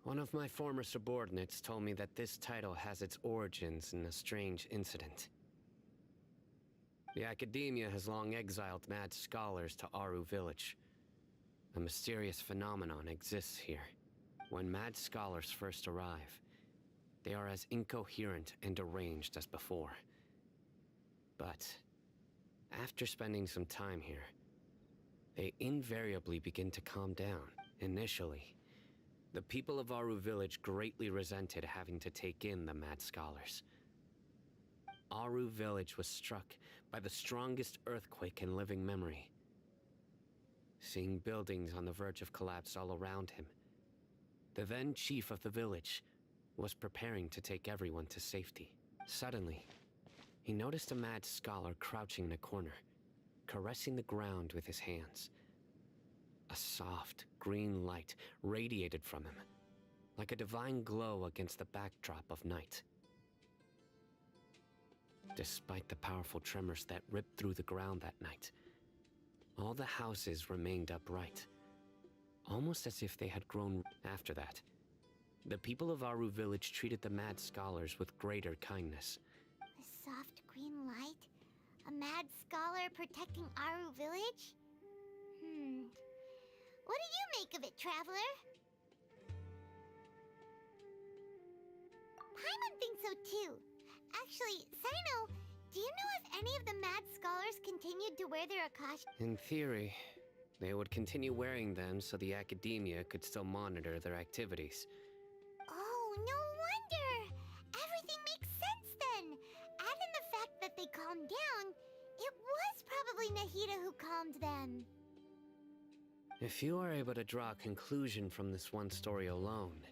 One of my former subordinates told me that this title has its origins in a strange incident. The Academia has long exiled mad scholars to Aru Village. A mysterious phenomenon exists here. When mad scholars first arrive, they are as incoherent and deranged as before. But after spending some time here, they invariably begin to calm down. Initially, the people of Aru Village greatly resented having to take in the mad scholars. Aru Village was struck by the strongest earthquake in living memory. Seeing buildings on the verge of collapse all around him, the then chief of the village was preparing to take everyone to safety. Suddenly, he noticed a mad scholar crouching in a corner, caressing the ground with his hands. A soft, green light radiated from him, like a divine glow against the backdrop of night. Despite the powerful tremors that ripped through the ground that night, all the houses remained upright, almost as if they had grown. After that, the people of Aru village treated the mad scholars with greater kindness. A soft green light? A mad scholar protecting Aru village? What do you make of it, Traveler? Paimon thinks so too. Actually, Sino, do you know if any of the mad scholars continued to wear their Akash? In theory, they would continue wearing them so the academia could still monitor their activities. Oh, no wonder! Everything makes sense then! Add in the fact that they calmed down, it was probably Nahida who calmed them. If you are able to draw a conclusion from this one story alone,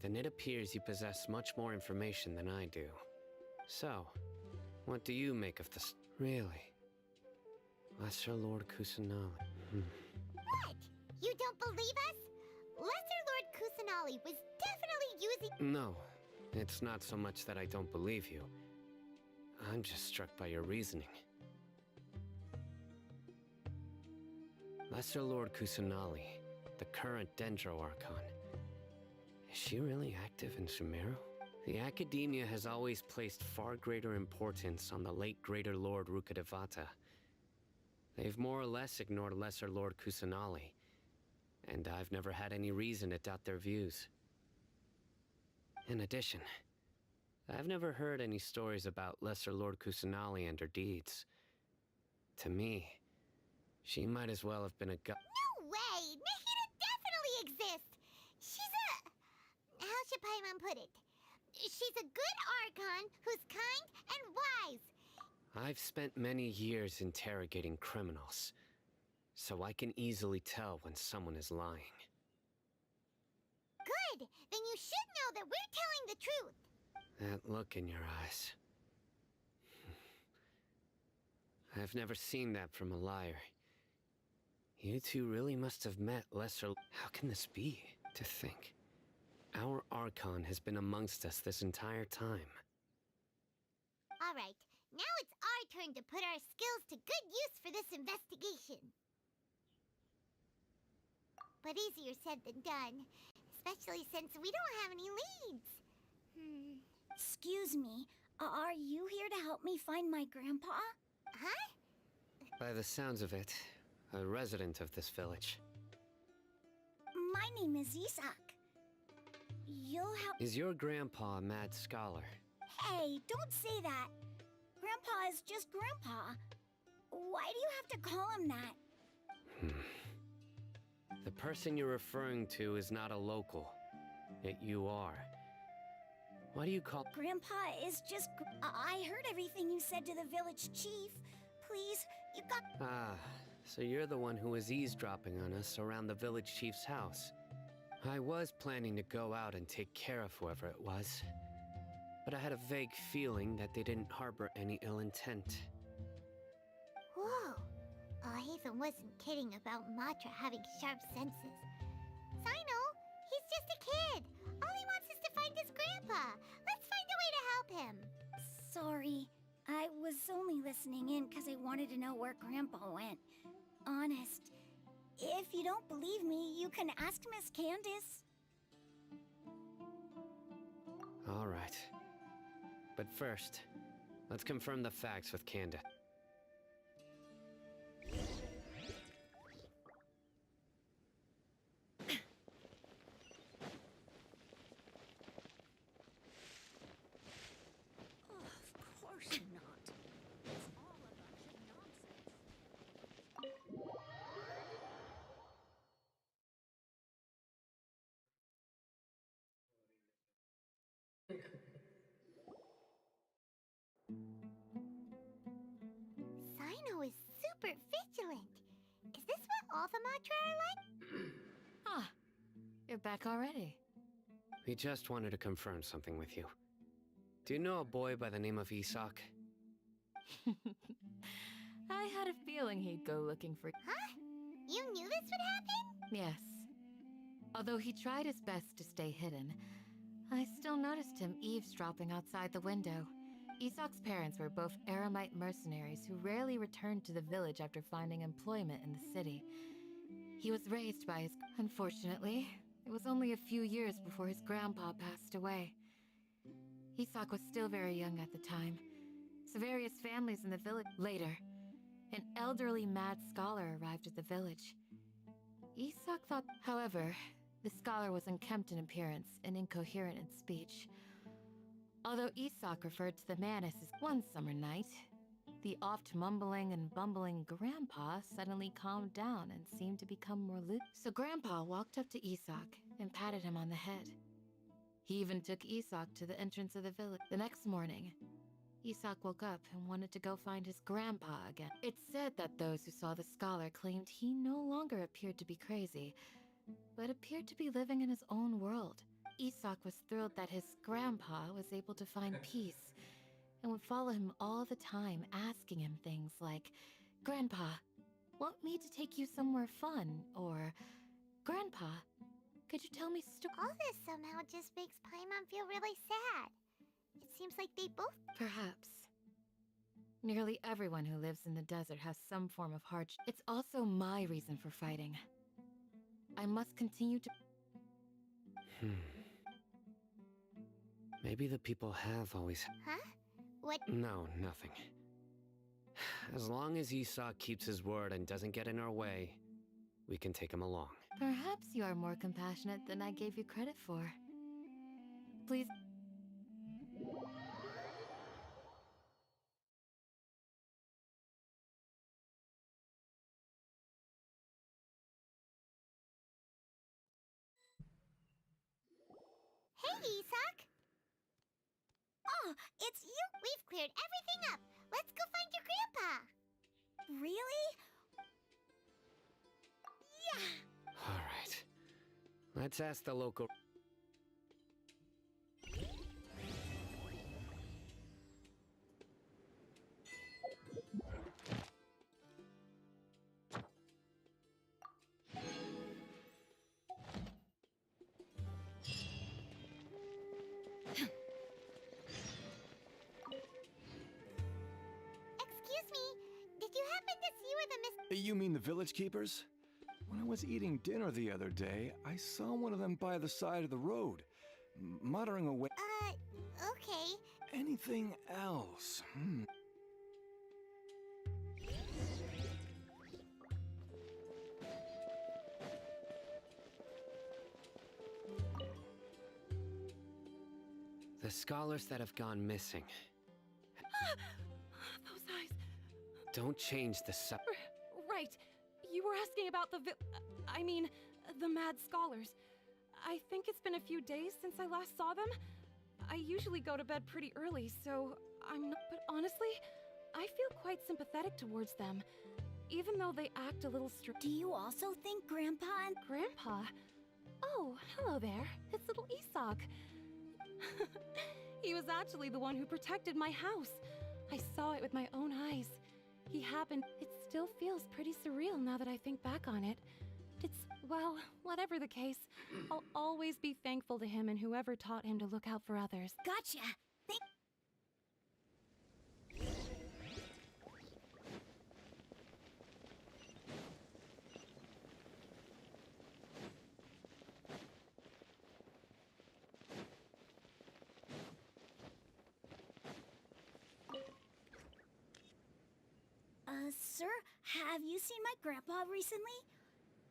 then it appears you possess much more information than I do. So, what do you make of this? Really? Lesser Lord Kusanali. What? You don't believe us? Lesser Lord Kusanali was definitely using— No, it's not so much that I don't believe you. I'm just struck by your reasoning. Lesser Lord Kusanali, the current Dendro Archon. Is she really active in Sumeru? The Academia has always placed far greater importance on the late Greater Lord Rukkhadevata. They've more or less ignored Lesser Lord Kusanali, and I've never had any reason to doubt their views. In addition, I've never heard any stories about Lesser Lord Kusanali and her deeds. To me, she might as well have been a No way! Nahida definitely exists! She's a— how should Paimon put it? She's a good Archon who's kind and wise. I've spent many years interrogating criminals, so I can easily tell when someone is lying. Good! Then you should know that we're telling the truth. That look in your eyes. I've never seen that from a liar. You two really must have met Lesser. How can this be? To think, our Archon has been amongst us this entire time. Alright, now it's our turn to put our skills to good use for this investigation. But easier said than done, especially since we don't have any leads. Excuse me, are you here to help me find my grandpa? Huh? By the sounds of it, a resident of this village. My name is Isak. You'll help— Is your grandpa a mad scholar? Hey, don't say that. Grandpa is just Grandpa. Why do you have to call him that? The person you're referring to is not a local, yet you are. Why do you call— Grandpa is just— I heard everything you said to the village chief. Please, you got— Ah, so you're the one who was eavesdropping on us around the village chief's house. I was planning to go out and take care of whoever it was, but I had a vague feeling that they didn't harbor any ill intent. Whoa. Hatham wasn't kidding about Matra having sharp senses. Sino, he's just a kid. All he wants is to find his grandpa. Let's find a way to help him. Sorry. I was only listening in because I wanted to know where Grandpa went. Honest. If you don't believe me, you can ask Miss Candace. All right. But first, let's confirm the facts with Candace. Of course not. It's all a bunch of nonsense. Sino is super vigilant. Is this what all the Matra are like? Ah, you're back already. We just wanted to confirm something with you. Do you know a boy by the name of Isak? I had a feeling he'd go looking for. Huh? You knew this would happen? Yes. Although he tried his best to stay hidden, I still noticed him eavesdropping outside the window. Isak's parents were both Aramite mercenaries who rarely returned to the village after finding employment in the city. He was raised by his... Unfortunately, it was only a few years before his grandpa passed away. Isak was still very young at the time, so various families in the village... Later, an elderly mad scholar arrived at the village. Isak thought... However, the scholar was unkempt in appearance and incoherent in speech. Although Isak referred to the man as his... One summer night, the oft mumbling and bumbling grandpa suddenly calmed down and seemed to become more lucid. So grandpa walked up to Isak and patted him on the head. He even took Isak to the entrance of the village. The next morning, Isak woke up and wanted to go find his grandpa again. It's said that those who saw the scholar claimed he no longer appeared to be crazy, but appeared to be living in his own world. Isak was thrilled that his grandpa was able to find peace and would follow him all the time, asking him things like, "Grandpa, want me to take you somewhere fun?" Or, "Grandpa, could you tell me All this somehow just makes Paimon feel really sad. It seems like they both... Perhaps. Nearly everyone who lives in the desert has some form of hardship. It's also my reason for fighting. I must continue to... Maybe the people have always... Huh? What? No, nothing. As long as Isak keeps his word and doesn't get in our way, we can take him along. Perhaps you are more compassionate than I gave you credit for. Please... Hey, Isak! Oh, it's you! We've cleared everything up! Let's go find your grandpa! Really? Yeah! All right. Let's ask the local... Excuse me, did you happen to see where the miss... You mean the village keepers? When I was eating dinner the other day, I saw one of them by the side of the road, muttering away. Okay. Anything else? The scholars that have gone missing. Those eyes. Don't change the Right. You were asking about the the mad scholars. I think it's been a few days since I last saw them. I usually go to bed pretty early, so I'm not... But honestly, I feel quite sympathetic towards them, even though they act a little strange. Do you also think Grandpa and... Grandpa? Oh, hello there. It's little Isak. He was actually the one who protected my house. I saw it with my own eyes. He happened... It still feels pretty surreal now that I think back on it. It's... well, whatever the case, I'll always be thankful to him and whoever taught him to look out for others. Gotcha! Sir, have you seen my grandpa recently?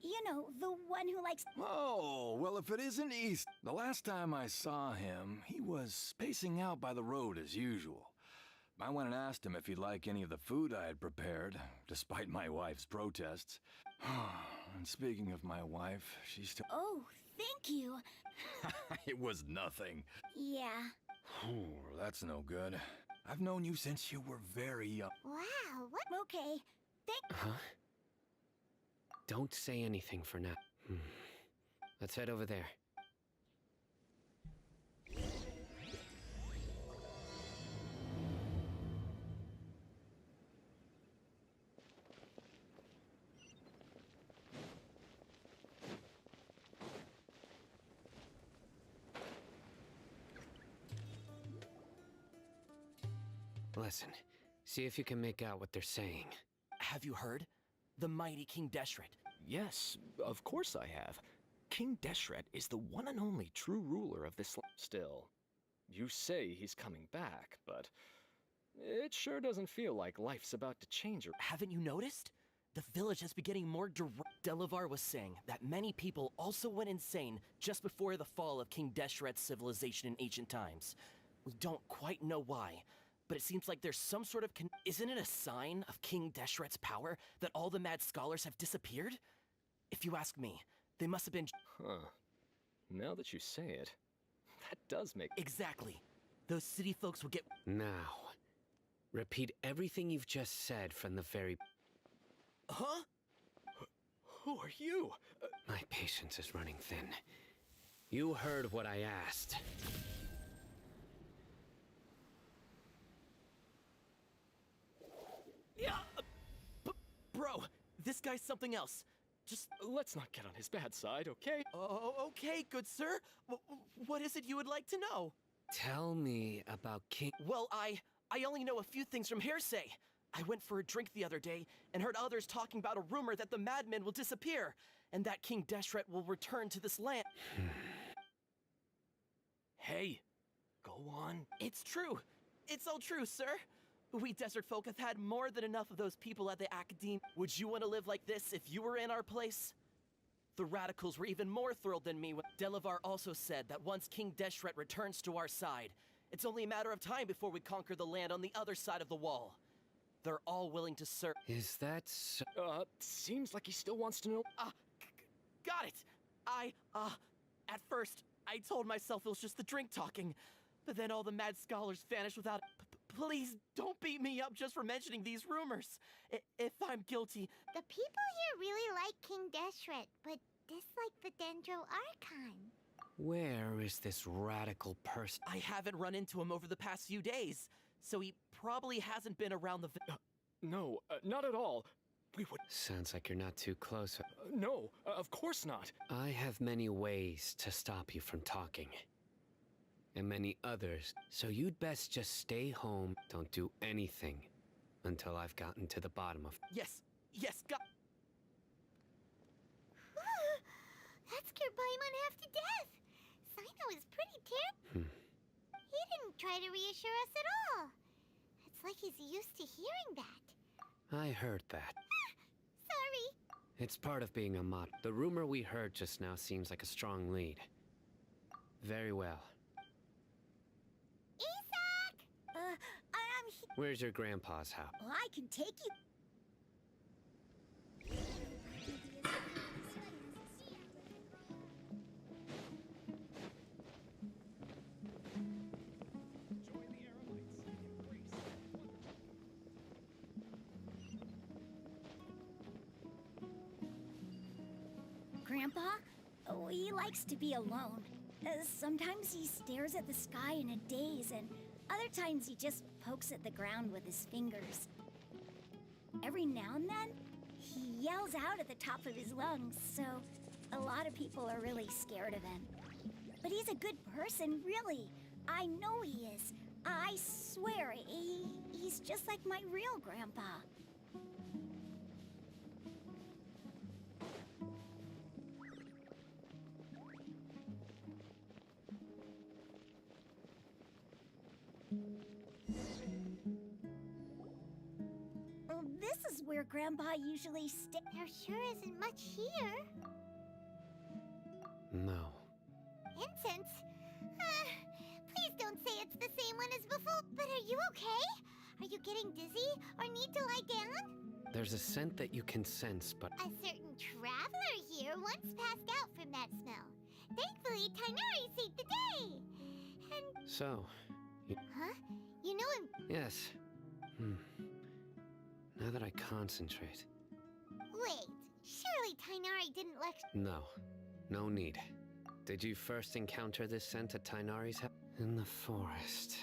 You know, the one who likes... Oh, well, if it isn't East. The last time I saw him, he was spacing out by the road as usual. I went and asked him if he'd like any of the food I had prepared, despite my wife's protests. And speaking of my wife, she's still... Oh, thank you. It was nothing. Yeah. That's no good. I've known you since you were very young. Wow, what? Okay. Huh? Don't say anything for now. Let's head over there. Listen, see if you can make out what they're saying. Have you heard? The mighty King Deshret. Yes, of course I have. King Deshret is the one and only true ruler of this land. Still, you say he's coming back, but it sure doesn't feel like life's about to change. Haven't you noticed? The village has been getting more direct. Delavar was saying that many people also went insane just before the fall of King Deshret's civilization in ancient times. We don't quite know why, but it seems like there's some sort of Isn't it a sign of King Deshret's power that all the mad scholars have disappeared? If you ask me, they must have been. Huh. Now that you say it, that does make. Exactly. Those city folks will get. Now, repeat everything you've just said from the very. Huh? Who are you? My patience is running thin. You heard what I asked. Yeah, bro, this guy's something else. Just let's not get on his bad side, okay? Oh, okay, good sir. What is it you would like to know? Tell me about King... Well, I only know a few things from hearsay. I went for a drink the other day and heard others talking about a rumor that the madmen will disappear and that King Deshret will return to this land. Hey, go on. It's true. It's all true, sir. We desert folk have had more than enough of those people at the Academe. Would you want to live like this if you were in our place? The radicals were even more thrilled than me when Delavar also said that once King Deshret returns to our side, it's only a matter of time before we conquer the land on the other side of the wall. They're all willing to serve. Is that so? Seems like he still wants to know. Got it. At first, I told myself it was just the drink talking, but then all the mad scholars vanished without. Please don't beat me up just for mentioning these rumors. If I'm guilty. The people here really like King Deshret, but dislike the Dendro Archon. Where is this radical person? I haven't run into him over the past few days, so he probably hasn't been around the. No, not at all. We would. Sounds like you're not too close. No, of course not. I have many ways to stop you from talking. And many others, so you'd best just stay home. Don't do anything until I've gotten to the bottom of. Yes, got. That scared Paimon half to death. Sino is pretty terrible. He didn't try to reassure us at all. It's like he's used to hearing that. I heard that. Sorry. It's part of being a mod. The rumor we heard just now seems like a strong lead. Very well. I'm here. Where's your grandpa's house? Well, I can take you. Grandpa? Oh, he likes to be alone. Sometimes he stares at the sky in a daze, and other times he just pokes at the ground with his fingers. Every now and then, he yells out at the top of his lungs, so a lot of people are really scared of him. But he's a good person, really. I know he is. I swear, he's just like my real grandpa. This is where Grandpa usually stays. There sure isn't much here. No. Incense? Please don't say it's the same one as before. But are you okay? Are you getting dizzy or need to lie down? There's a scent that you can sense, but... A certain traveler here once passed out from that smell. Thankfully, Tighnari saved the day. And... So... Huh? You know him? Yes. Now that I concentrate... Wait, surely Tighnari didn't lecture... No. No need. Did you first encounter this scent at Tighnari's house? In the forest.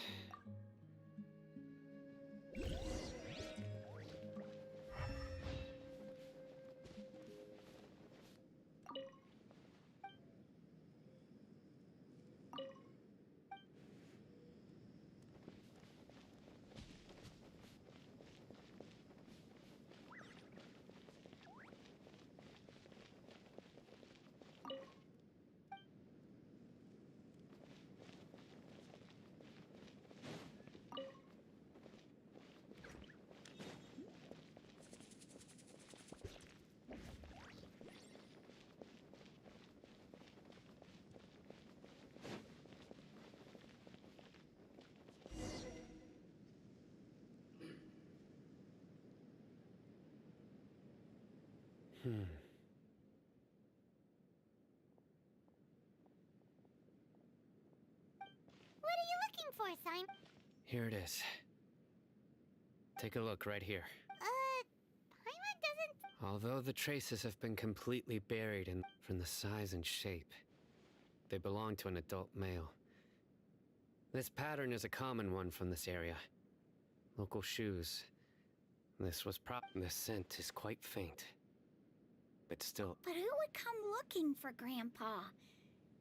What are you looking for, Simon? Here it is. Take a look right here. Paimon doesn't... Although the traces have been completely buried from the size and shape, they belong to an adult male. This pattern is a common one from this area. Local shoes. This was the scent is quite faint. But still... But who would come looking for Grandpa?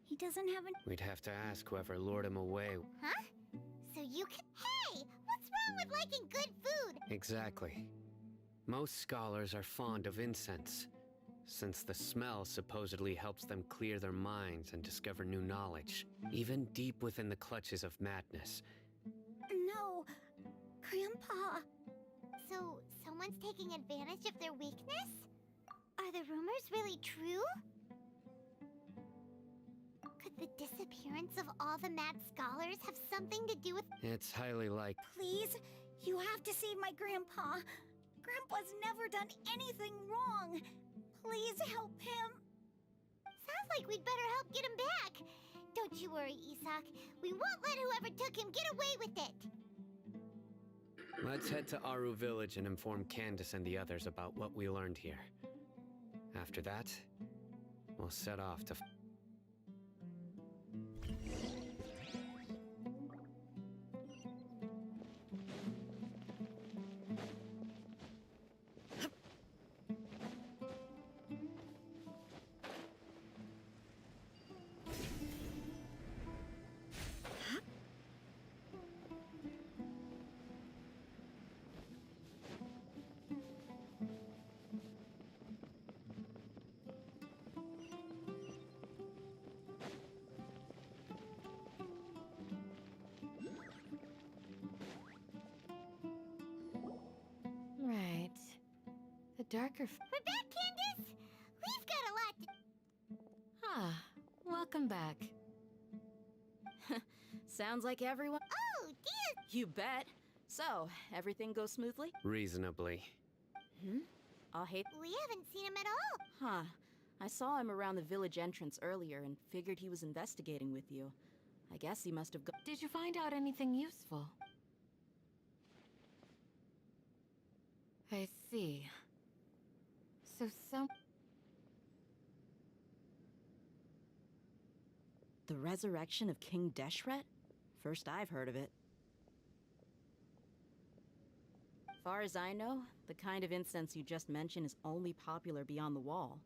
He doesn't have an... We'd have to ask whoever lured him away. Huh? So you can... Hey! What's wrong with liking good food? Exactly. Most scholars are fond of incense, since the smell supposedly helps them clear their minds and discover new knowledge, even deep within the clutches of madness. No, Grandpa. So, someone's taking advantage of their weakness? Are the rumors really true? Could the disappearance of all the mad scholars have something to do with... It's highly likely. Please, you have to save my Grandpa. Grandpa's never done anything wrong. Please help him. Sounds like we'd better help get him back. Don't you worry, Isak. We won't let whoever took him get away with it. Let's head to Aru Village and inform Candace and the others about what we learned here. After that, we'll set off to... Right. The darker... We're back, Candace! We've got a lot to... Ah, welcome back. Sounds like everyone... Oh, dear! You bet. So, everything goes smoothly? Reasonably. I'll hate... We haven't seen him at all. Huh. I saw him around the village entrance earlier and figured he was investigating with you. I guess he must have gone... Did you find out anything useful? I see. So some... The resurrection of King Deshret? First I've heard of it. Far as I know, the kind of incense you just mentioned is only popular beyond the wall.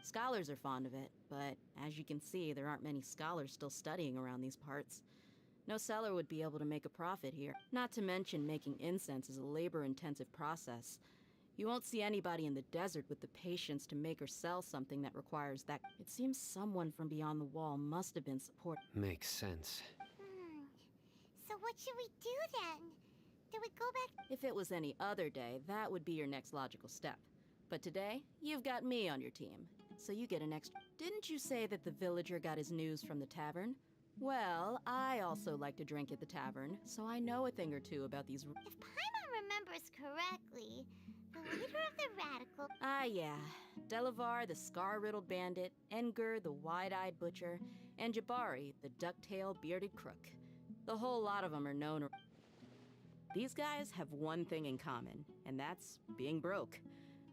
Scholars are fond of it, but as you can see, there aren't many scholars still studying around these parts. No seller would be able to make a profit here. Not to mention making incense is a labor-intensive process. You won't see anybody in the desert with the patience to make or sell something that requires that. It seems someone from beyond the wall must have been supporting. Makes sense. So what should we do then? Do we go back? If it was any other day, that would be your next logical step. But today, you've got me on your team, so you get an extra... Didn't you say that the villager got his news from the tavern? Well, I also like to drink at the tavern, so I know a thing or two about these... If Paimon remembers correctly, the leader of the radical... Ah, yeah. Delavar, the scar-riddled bandit, Enger, the wide-eyed butcher, and Jabari, the duck-tailed bearded crook. The whole lot of them are known... These guys have one thing in common, and that's being broke.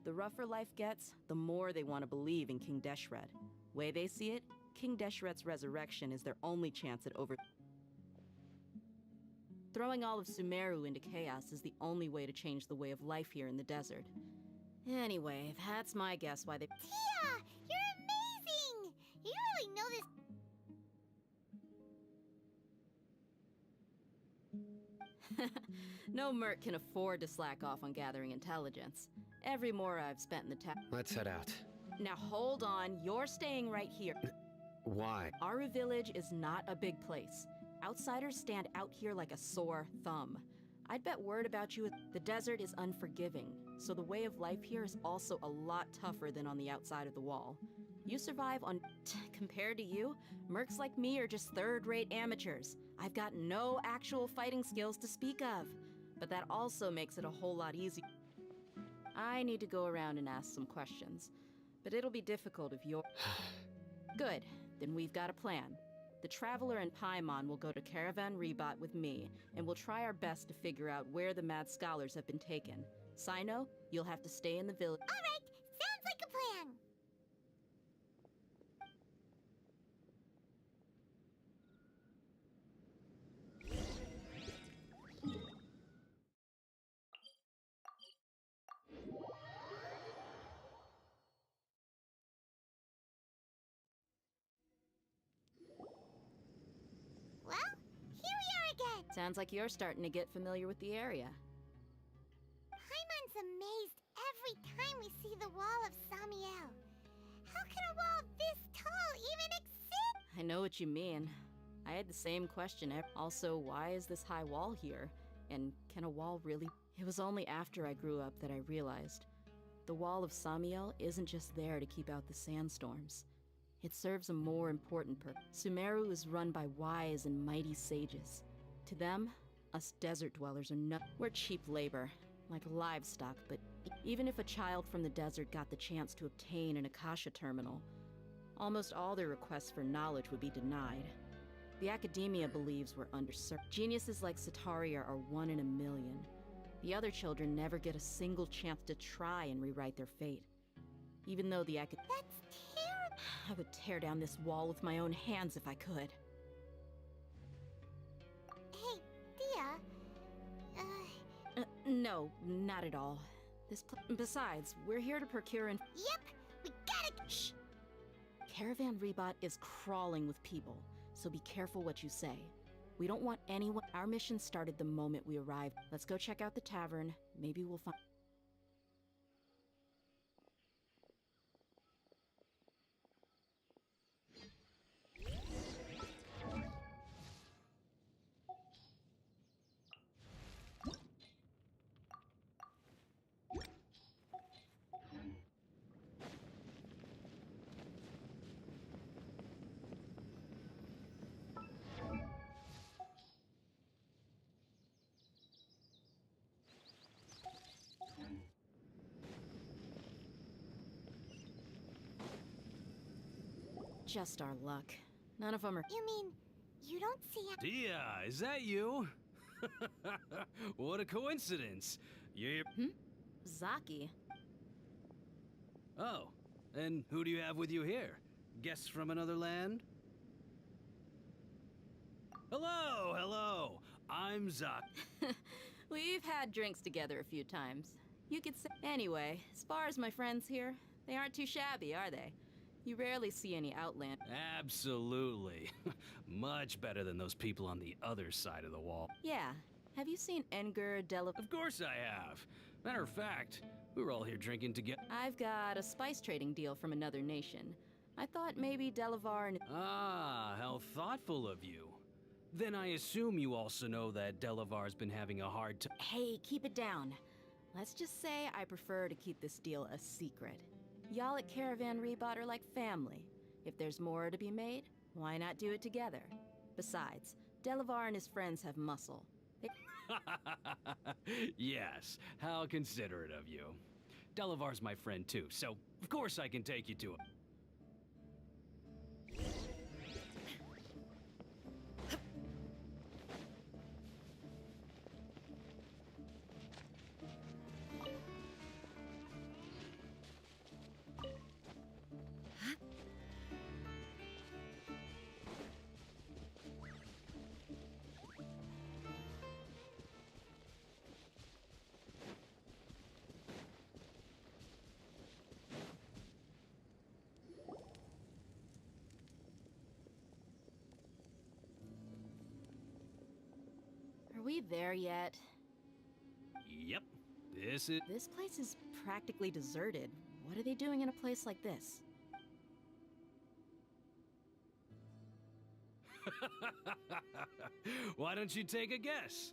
The rougher life gets, the more they want to believe in King Deshret. Way they see it, King Deshret's resurrection is their only chance at Throwing all of Sumeru into chaos is the only way to change the way of life here in the desert. Anyway, that's my guess why they... Tia! You're amazing! You really know this... No merc can afford to slack off on gathering intelligence. Every more I've spent in the town... Let's head out. Now hold on, you're staying right here. Why? Aru Village is not a big place. Outsiders stand out here like a sore thumb. I'd bet word about you. The desert is unforgiving, so the way of life here is also a lot tougher than on the outside of the wall. You survive on... Compared to you, mercs like me are just third-rate amateurs. I've got no actual fighting skills to speak of. But that also makes it a whole lot easier. I need to go around and ask some questions. But it'll be difficult if you're... Good. Then we've got a plan. The Traveler and Paimon will go to Caravan Rebot with me, and we'll try our best to figure out where the Mad Scholars have been taken. Sino, you'll have to stay in the village. All right, sounds like a plan. Well, here we are again. Sounds like you're starting to get familiar with the area. Paimon's amazed every time we see the wall of Samiel. How can a wall this tall even exist? I know what you mean. I had the same question. Also, why is this high wall here? And can a wall really... It was only after I grew up that I realized. The wall of Samiel isn't just there to keep out the sandstorms. It serves a more important purpose. Sumeru is run by wise and mighty sages. To them, us desert dwellers are we're cheap labor, like livestock, but even if a child from the desert got the chance to obtain an Akasha terminal, almost all their requests for knowledge would be denied. The academia believes we're underserved. Geniuses like Sataria are 1 in a million. The other children never get a single chance to try and rewrite their fate. Even though the That's terrible. I would tear down this wall with my own hands if I could. Hey, Dia. No, not at all. Besides, we're here to procure and... Yep, we gotta... Shh! Caravan Rebot is crawling with people, so be careful what you say. We don't want anyone... Our mission started the moment we arrived. Let's go check out the tavern. Maybe we'll find... Just our luck. None of them are... You mean, you don't see... Dia, is that you? What a coincidence. You're... Zaki? Oh, and who do you have with you here? Guests from another land? Hello, hello. I'm Zaki. We've had drinks together a few times. You could say... Anyway, as far as my friends here, they aren't too shabby, are they? You rarely see any outland. Absolutely. Much better than those people on the other side of the wall. Yeah. Have you seen Enger Dela... Of course I have. Matter of fact, we were all here drinking together. I've got a spice trading deal from another nation. I thought maybe Delavar and... Ah, how thoughtful of you. Then I assume you also know that Delavar's been having a hard time. Hey, keep it down. Let's just say I prefer to keep this deal a secret. Y'all at Caravan Rebot are like family. If there's more to be made, why not do it together? Besides, Delavar and his friends have muscle. Yes, how considerate of you. Delavar's my friend too, so of course I can take you to him. Are we there yet? Yep, this place is practically deserted. What are they doing in a place like this? Why don't you take a guess?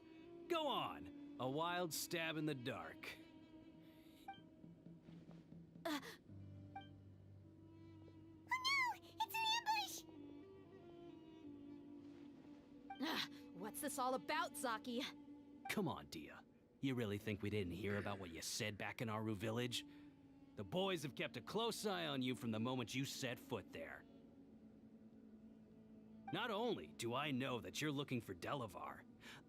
Go on, a wild stab in the dark. What's this all about, Zaki? Come on, Dia. You really think we didn't hear about what you said back in Aru village? The boys have kept a close eye on you from the moment you set foot there. Not only do I know that you're looking for Delavar,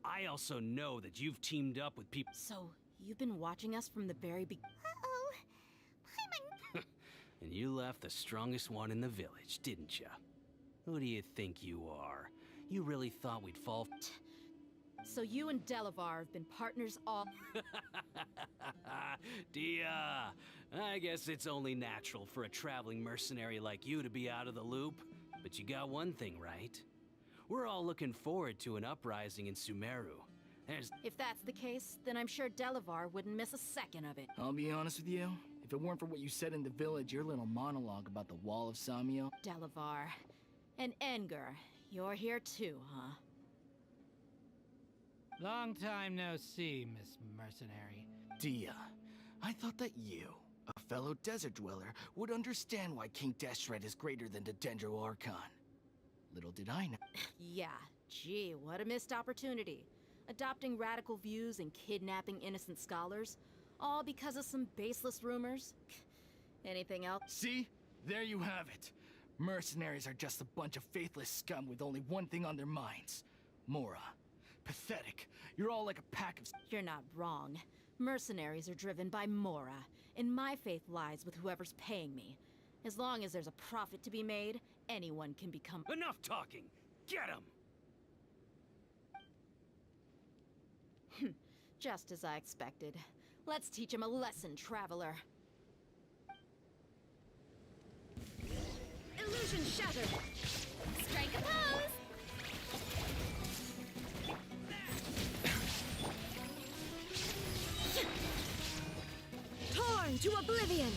I also know that you've teamed up with people. So, you've been watching us from the very beginning? Uh-oh. And you left the strongest one in the village, didn't ya? Who do you think you are? You really thought we'd fall? So you and Delavar have been partners all... Dia, I guess it's only natural for a traveling mercenary like you to be out of the loop. But you got one thing right. We're all looking forward to an uprising in Sumeru. If that's the case, then I'm sure Delavar wouldn't miss a second of it. I'll be honest with you. If it weren't for what you said in the village, your little monologue about the Wall of Samiel... Delavar. And Engar, you're here too, huh? Long time no see, Miss Mercenary. Dia, I thought that you, a fellow desert dweller, would understand why King Deshret is greater than the Dendro Archon. Little did I know. Yeah, gee, what a missed opportunity. Adopting radical views and kidnapping innocent scholars, all because of some baseless rumors. Anything else? See? There you have it. Mercenaries are just a bunch of faithless scum with only one thing on their minds. Mora. Pathetic. You're all like a pack of... You're not wrong. Mercenaries are driven by Mora, and my faith lies with whoever's paying me. As long as there's a profit to be made, anyone can become... Enough talking! Get him! Just as I expected. Let's teach him a lesson, traveler. Illusion shattered! Strike a pose! Torn to oblivion!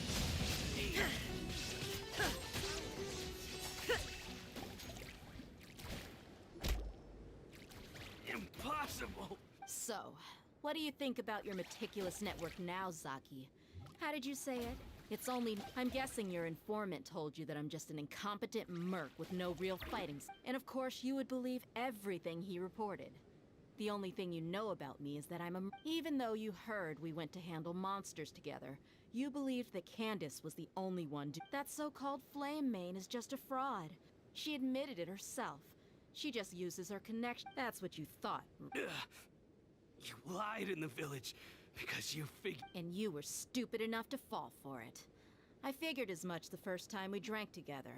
Impossible! So, what do you think about your meticulous network now, Zaki? How did you say it? It's only... I'm guessing your informant told you that I'm just an incompetent merc with no real fighting... And of course, you would believe everything he reported. The only thing you know about me is that I'm a... Even though you heard we went to handle monsters together, you believed that Candace was the only one That so-called Flame Mane is just a fraud. She admitted it herself. She just uses her connection. That's what you thought. You lied in the village because you figured... And you were stupid enough to fall for it. I figured as much the first time we drank together.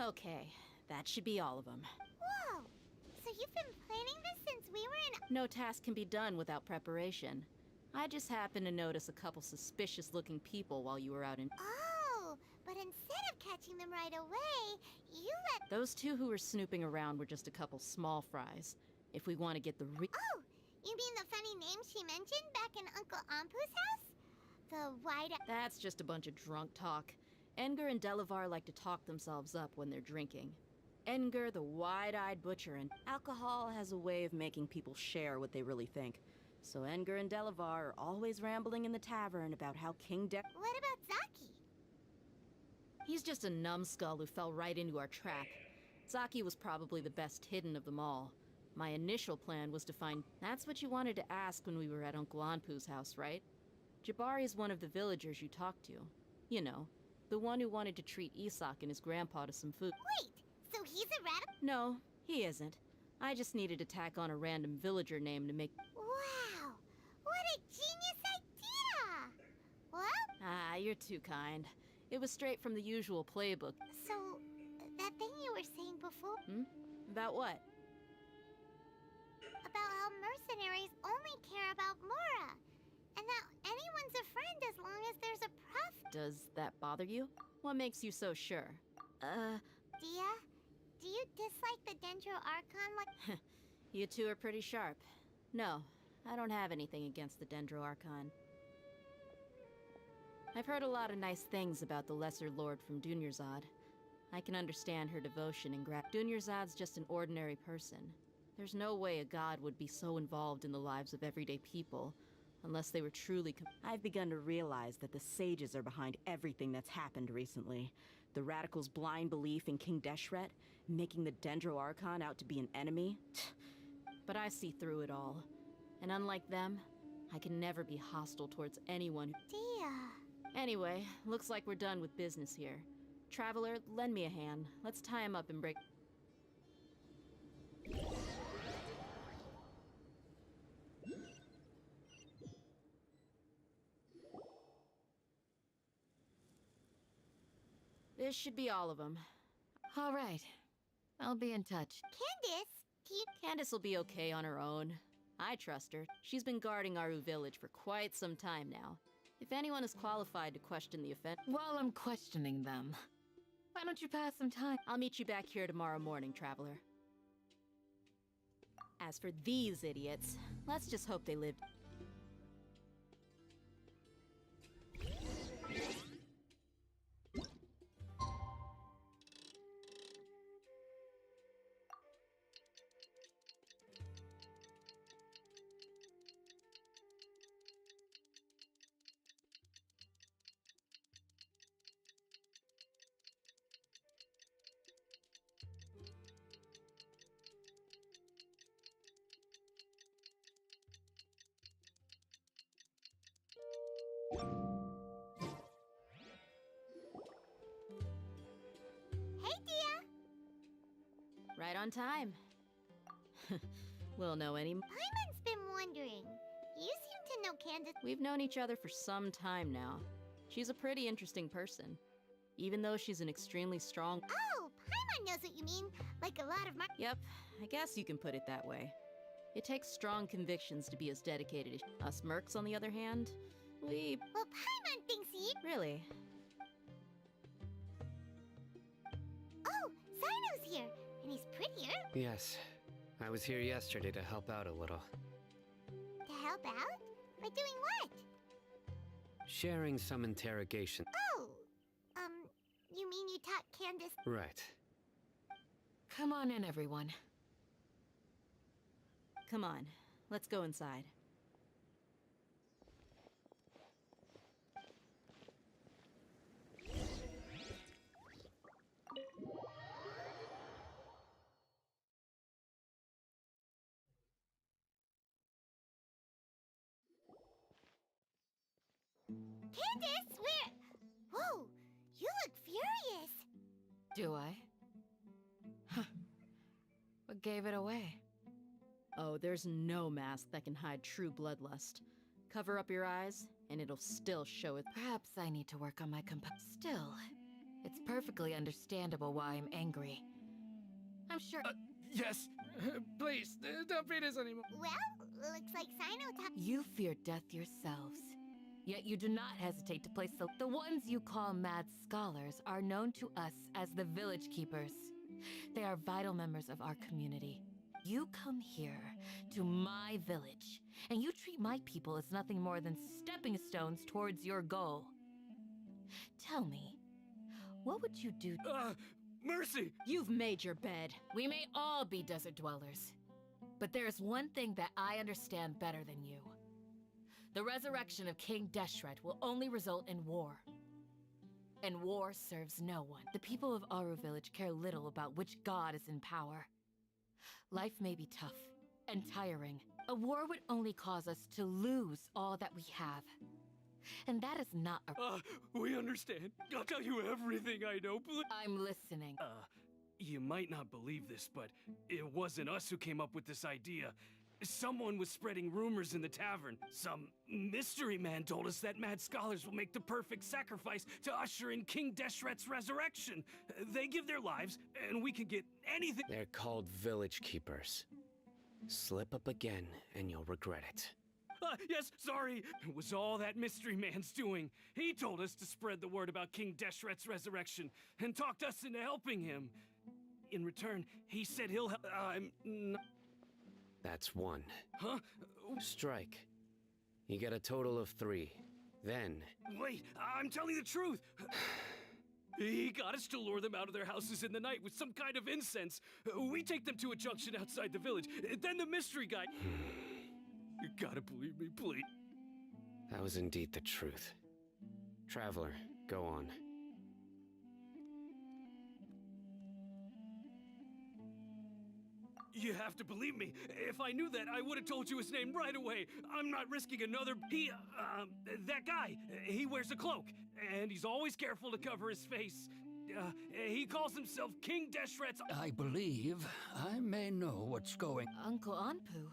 Okay, that should be all of them. Whoa! So you've been planning this since we were in... No task can be done without preparation. I just happened to notice a couple suspicious-looking people while you were out in... Oh, but instead of catching them right away, you let... Those two who were snooping around were just a couple small fries. If we want to get the Oh! You mean the funny name she mentioned back in Uncle Ampu's house? The wide... That's just a bunch of drunk talk. Engar and Delavar like to talk themselves up when they're drinking. Engar, the wide-eyed butcher, and alcohol has a way of making people share what they really think. So Engar and Delavar are always rambling in the tavern about how King What about Zaki? He's just a numbskull who fell right into our trap. Zaki was probably the best hidden of them all. My initial plan was to find... That's what you wanted to ask when we were at Uncle Anpu's house, right? Jabari is one of the villagers you talked to. You know, the one who wanted to treat Isak and his grandpa to some food. Wait, so he's a radical? No, he isn't. I just needed to tack on a random villager name to make... Wow! What a genius idea! Well... Ah, you're too kind. It was straight from the usual playbook. So, that thing you were saying before... About what? About how mercenaries only care about Mora. And that anyone's a friend as long as there's a profit. Does that bother you? What makes you so sure? Dia? Do you dislike the Dendro Archon like... You two are pretty sharp. No, I don't have anything against the Dendro Archon. I've heard a lot of nice things about the Lesser Lord from Dunyarzad. I can understand her devotion and Dunyarzad's just an ordinary person. There's no way a god would be so involved in the lives of everyday people, unless they were truly... I've begun to realize that the sages are behind everything that's happened recently. The Radicals' blind belief in King Deshret, making the Dendro Archon out to be an enemy. But I see through it all. And unlike them, I can never be hostile towards anyone. Dia. Anyway, looks like we're done with business here. Traveler, lend me a hand. Let's tie him up and break... This should be all of them. All right. I'll be in touch. Candace will be okay on her own. I trust her. She's been guarding Aru Village for quite some time now. If anyone is qualified to question the offense... While I'm questioning them, why don't you pass some time? I'll meet you back here tomorrow morning, Traveler. As for these idiots, let's just hope they lived... Hey, Dia! Right on time. We'll know any... Paimon's been wondering. You seem to know Candace... We've known each other for some time now. She's a pretty interesting person. Even though she's an extremely strong... Oh, Paimon knows what you mean. Like a lot of my... Yep, I guess you can put it that way. It takes strong convictions to be as dedicated as... Us mercs, on the other hand, we... Well, Paimon thinks he... Really? Oh, Sino's here, and he's prettier. Yes. I was here yesterday to help out a little. To help out? By doing what? Sharing some interrogation. Oh, you mean you taught Candace... Right. Come on in, everyone. Come on, let's go inside. Candace, where... Whoa, you look furious. Do I? Huh. What gave it away? Oh, there's no mask that can hide true bloodlust. Cover up your eyes, and it'll still show it. Perhaps I need to work on my Still, it's perfectly understandable why I'm angry. I'm sure... Yes! Please, don't beat us anymore. Well, looks like Sino taught... You fear death yourselves. Yet you do not hesitate to place the ones you call mad scholars are known to us as the Village Keepers. They are vital members of our community. You come here to my village, and you treat my people as nothing more than stepping stones towards your goal. Tell me, what would you do? Mercy! You've made your bed. We may all be desert dwellers, but there's one thing that I understand better than you. The resurrection of King Deshret will only result in war. And war serves no one. The people of Aru Village care little about which god is in power. Life may be tough and tiring. A war would only cause us to lose all that we have. And that is not a... We understand. I'll tell you everything I know, please. I'm listening. You might not believe this, but it wasn't us who came up with this idea. Someone was spreading rumors in the tavern. Some mystery man told us that mad scholars will make the perfect sacrifice to usher in King Deshret's resurrection. They give their lives, and we can get anything. They're called Village Keepers. Slip up again, and you'll regret it. Yes, sorry. It was all that mystery man's doing. He told us to spread the word about King Deshret's resurrection, and talked us into helping him. In return, he said he'll help... That's one. Huh? Strike. You get a total of 3. Then... Wait, I'm telling the truth! He got us to lure them out of their houses in the night with some kind of incense. We take them to a junction outside the village. Then the mystery guy... You gotta believe me, please. That was indeed the truth. Traveler, go on. You have to believe me. If I knew that, I would have told you his name right away. I'm not risking another... that guy, he wears a cloak, and he's always careful to cover his face. He calls himself King Deshret's... I believe I may know what's going... Uncle Anpu.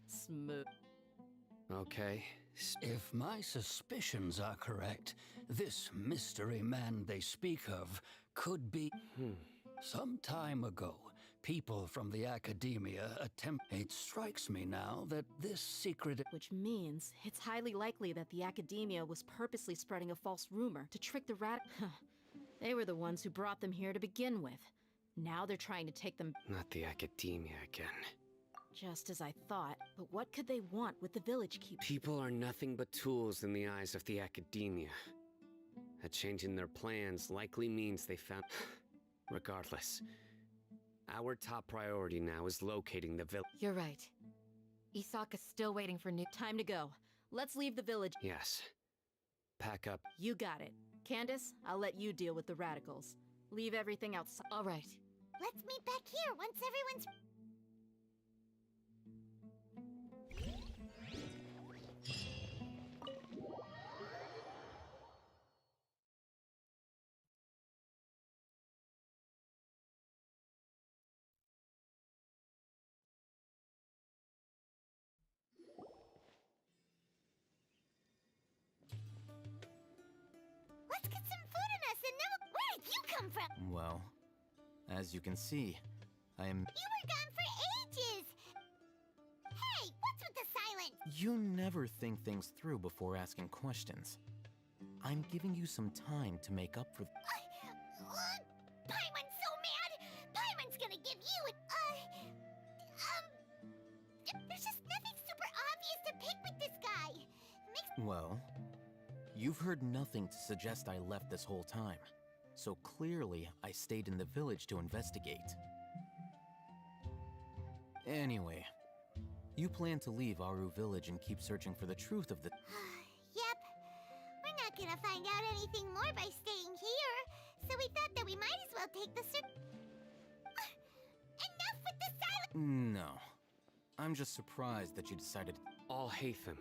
Smooth. Okay. If my suspicions are correct, this mystery man they speak of could be... Some time ago, people from the academia attempt... It strikes me now that this secret... Which means it's highly likely that the academia was purposely spreading a false rumor to trick the They were the ones who brought them here to begin with. Now they're trying to take them... Not the academia again. Just as I thought, but what could they want with the village keep? People are nothing but tools in the eyes of the academia. A change in their plans likely means they found... Regardless, our top priority now is locating the village. You're right. Isaka's still waiting for new... Time to go. Let's leave the village. Yes. Pack up. You got it. Candace, I'll let you deal with the radicals. Leave everything outside. All right. Let's meet back here once everyone's... Let's get some food in us and then... Where did you come from? Well, as you can see, I am... You were gone for ages! Hey, what's with the silence? You never think things through before asking questions. I'm giving you some time to make up for... Paimon's so mad! Paimon's gonna give you an... There's just nothing super obvious to pick with this guy. Well, you've heard nothing to suggest I left this whole time. So clearly, I stayed in the village to investigate. Anyway, you plan to leave Aru Village and keep searching for the truth of the... Yep. We're not gonna find out anything more by staying here, so we thought that we might as well take the enough with the silence! No. I'm just surprised that you decided... All Hatham.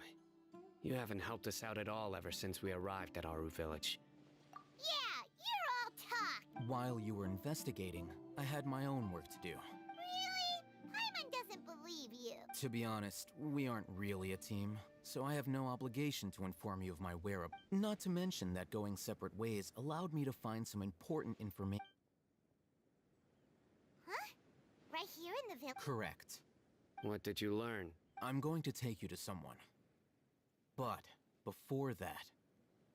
You haven't helped us out at all ever since we arrived at Aru Village. Yeah, you're all talk! While you were investigating, I had my own work to do. Really? Paimon doesn't believe you. To be honest, we aren't really a team, so I have no obligation to inform you of my whereabouts. Not to mention that going separate ways allowed me to find some important information. Huh? Right here in the village? Correct. What did you learn? I'm going to take you to someone. But before that,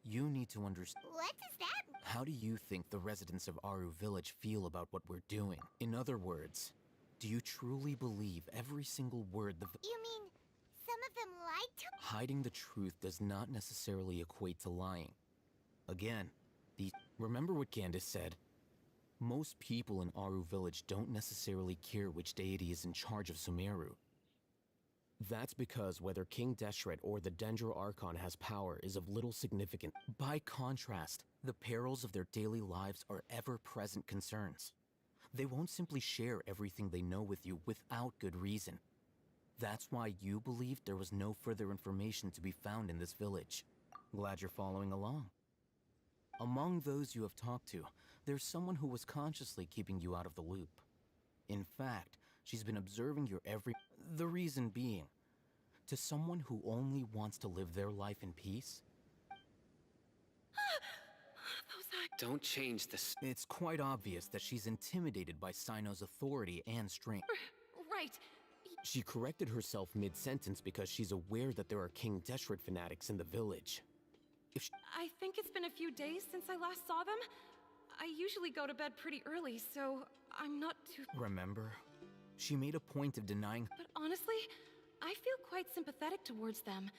you need to understand... What does that mean? How do you think the residents of Aru Village feel about what we're doing? In other words, do you truly believe every single word the... You mean, some of them lied to... Hiding the truth does not necessarily equate to lying. Again, remember what Candace said? Most people in Aru Village don't necessarily care which deity is in charge of Sumeru. That's because whether King Deshret or the Dendro Archon has power is of little significance. By contrast, the perils of their daily lives are ever-present concerns. They won't simply share everything they know with you without good reason. That's why you believed there was no further information to be found in this village. Glad you're following along. Among those you have talked to, there's someone who was consciously keeping you out of the loop. In fact, she's been observing your every... The reason being, to someone who only wants to live their life in peace... Don't change this. It's quite obvious that she's intimidated by Sino's authority and strength. Right. She corrected herself mid-sentence because she's aware that there are King Deshret fanatics in the village. I think it's been a few days since I last saw them. I usually go to bed pretty early, so I'm not too... Remember? She made a point of denying... But honestly, I feel quite sympathetic towards them,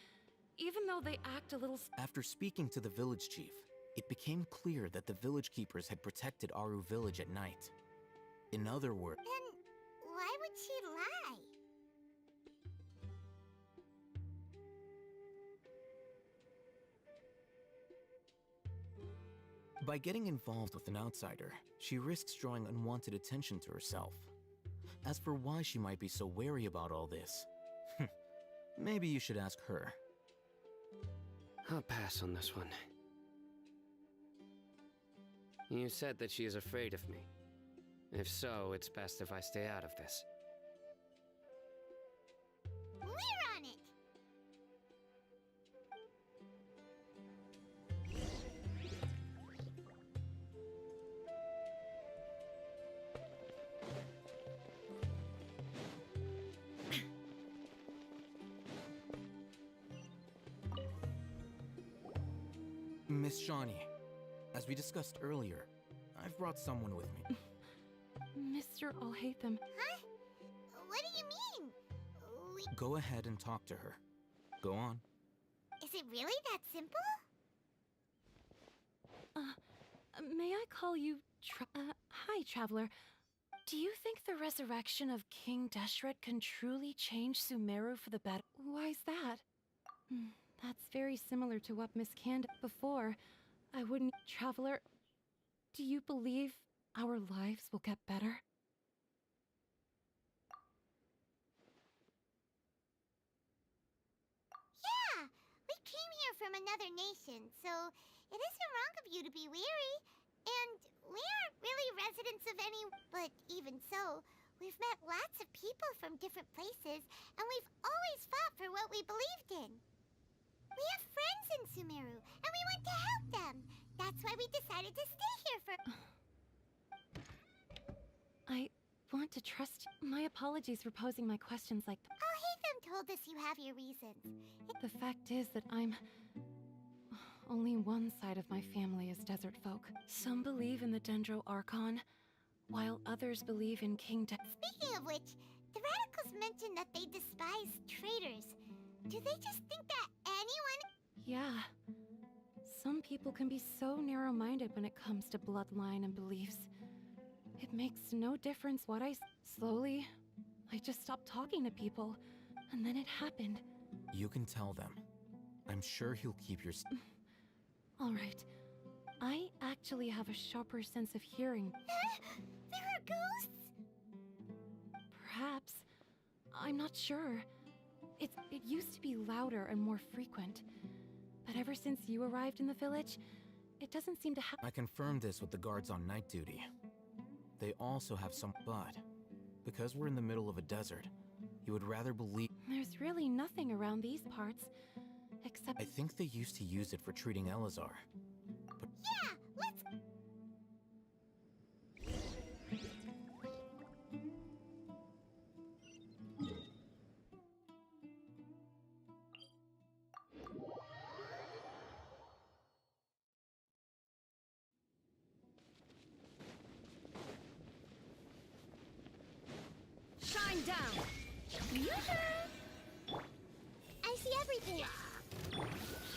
even though they act a little... After speaking to the village chief, it became clear that the village keepers had protected Aru Village at night. In other words... Then why would she lie? By getting involved with an outsider, she risks drawing unwanted attention to herself. As for why she might be so wary about all this, maybe you should ask her. I'll pass on this one. You said that she is afraid of me. If so, it's best if I stay out of this. We're on it! Miss Shawnee, as we discussed earlier, I've brought someone with me. Mr. Alhaitham. Huh? What do you mean? Go ahead and talk to her. Go on. Is it really that simple? May I call you hi, Traveler. Do you think the resurrection of King Deshret can truly change Sumeru for the better? Why's that? That's very similar to what Miss Candace before. I wouldn't... Traveler, do you believe our lives will get better? Yeah! We came here from another nation, so it isn't wrong of you to be weary. And we aren't really residents of any... But even so, we've met lots of people from different places, and we've always fought for what we believed in. We have friends in Sumeru, and we want to help them. That's why we decided to stay here for... I want to trust you. My apologies for posing my questions like... Alhaitham told us you have your reasons. The fact is that only one side of my family is desert folk. Some believe in the Dendro Archon, while others believe in King Speaking of which, the radicals mentioned that they despise traitors. Do they just think that anyone... Yeah. Some people can be so narrow-minded when it comes to bloodline and beliefs. It makes no difference what Slowly, I just stopped talking to people, and then it happened. You can tell them. I'm sure he'll keep your... All right. I actually have a sharper sense of hearing. There are ghosts? Perhaps. I'm not sure. It used to be louder and more frequent. But ever since you arrived in the village, it doesn't seem to have... I confirmed this with the guards on night duty. They also have some... But, because we're in the middle of a desert, you would rather believe... There's really nothing around these parts, except... I think they used to use it for treating Elazar. But... Yeah, let's... Shine down! I see everything.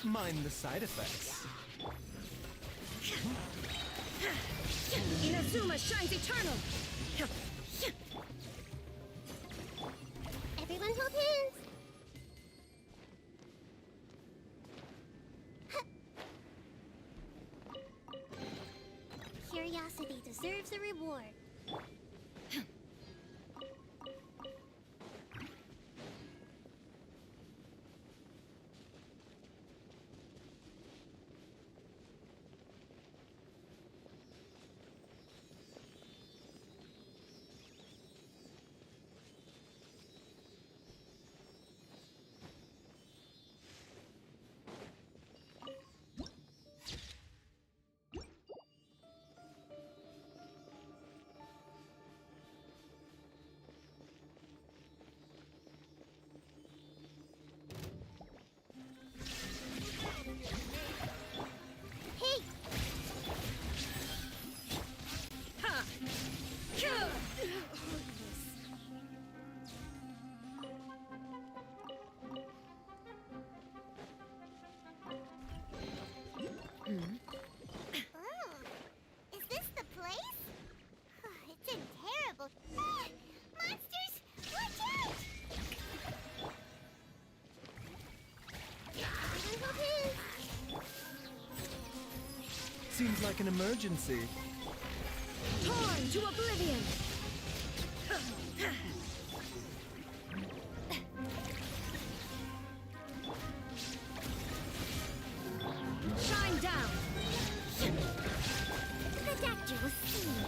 Mind the side effects. Inazuma shines eternal! Everyone hold hands. Curiosity deserves a reward. Seems like an emergency. Torn to oblivion! Shine down! The doctor will see you.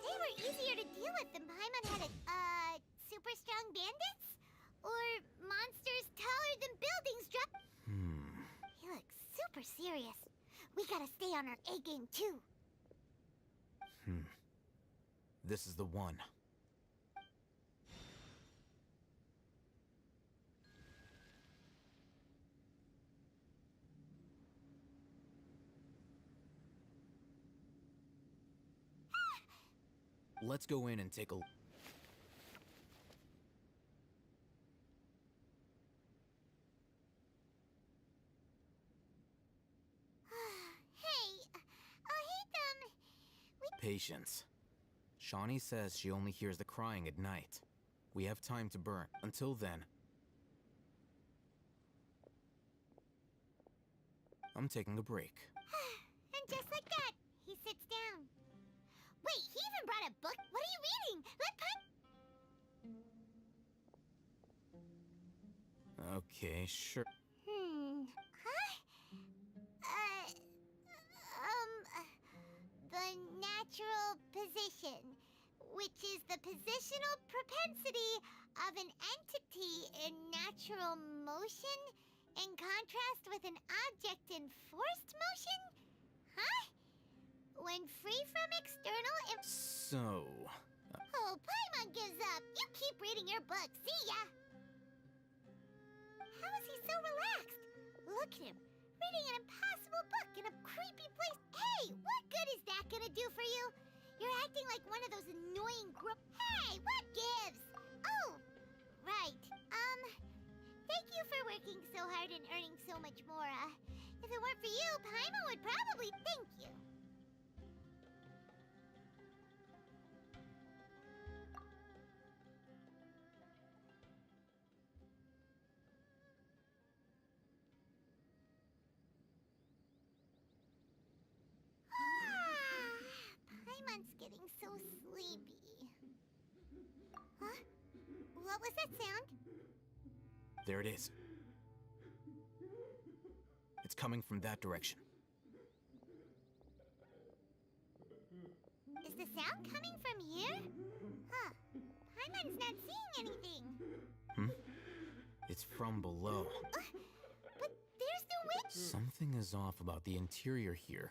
They were easier to deal with than Paimon had super strong bandits? Or monsters taller than buildings He looks super serious. We gotta stay on our A game too. This is the one. Let's go in and take a look. Hey, Patience. Shawnee says she only hears the crying at night. We have time to burn. Until then, I'm taking a break. And just like that, he sits down. Wait, he even brought a book? What are you reading? Let Okay, sure. The natural position, which is the positional propensity of an entity in natural motion in contrast with an object in forced motion? Huh? When free from external So... Oh, Paimon gives up. You keep reading your book. See ya! How is he so relaxed? Look at him, reading an impossible book in a creepy place. Hey, what good is that gonna do for you? You're acting like one of those annoying Hey, what gives? Oh, right. Thank you for working so hard and earning so much more. If it weren't for you, Paimon would probably thank you. Paimon's getting so sleepy. Huh? What was that sound? There it is. It's coming from that direction. Is the sound coming from here? Huh. Paimon's not seeing anything. It's from below. But there's the witch! Something is off about the interior here.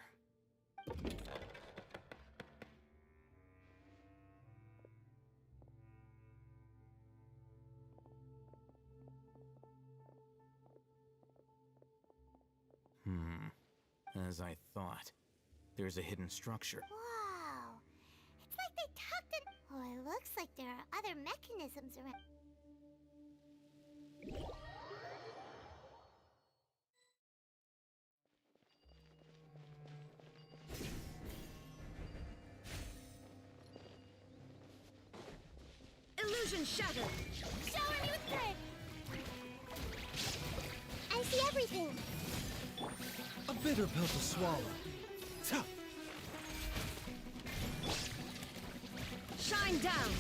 As I thought. There's a hidden structure. Wow. It's like they tucked it. Oh, it looks like there are other mechanisms around. Illusion shattered! Shower me with good! I see everything. A bitter pill to swallow. Tuh. Shine down!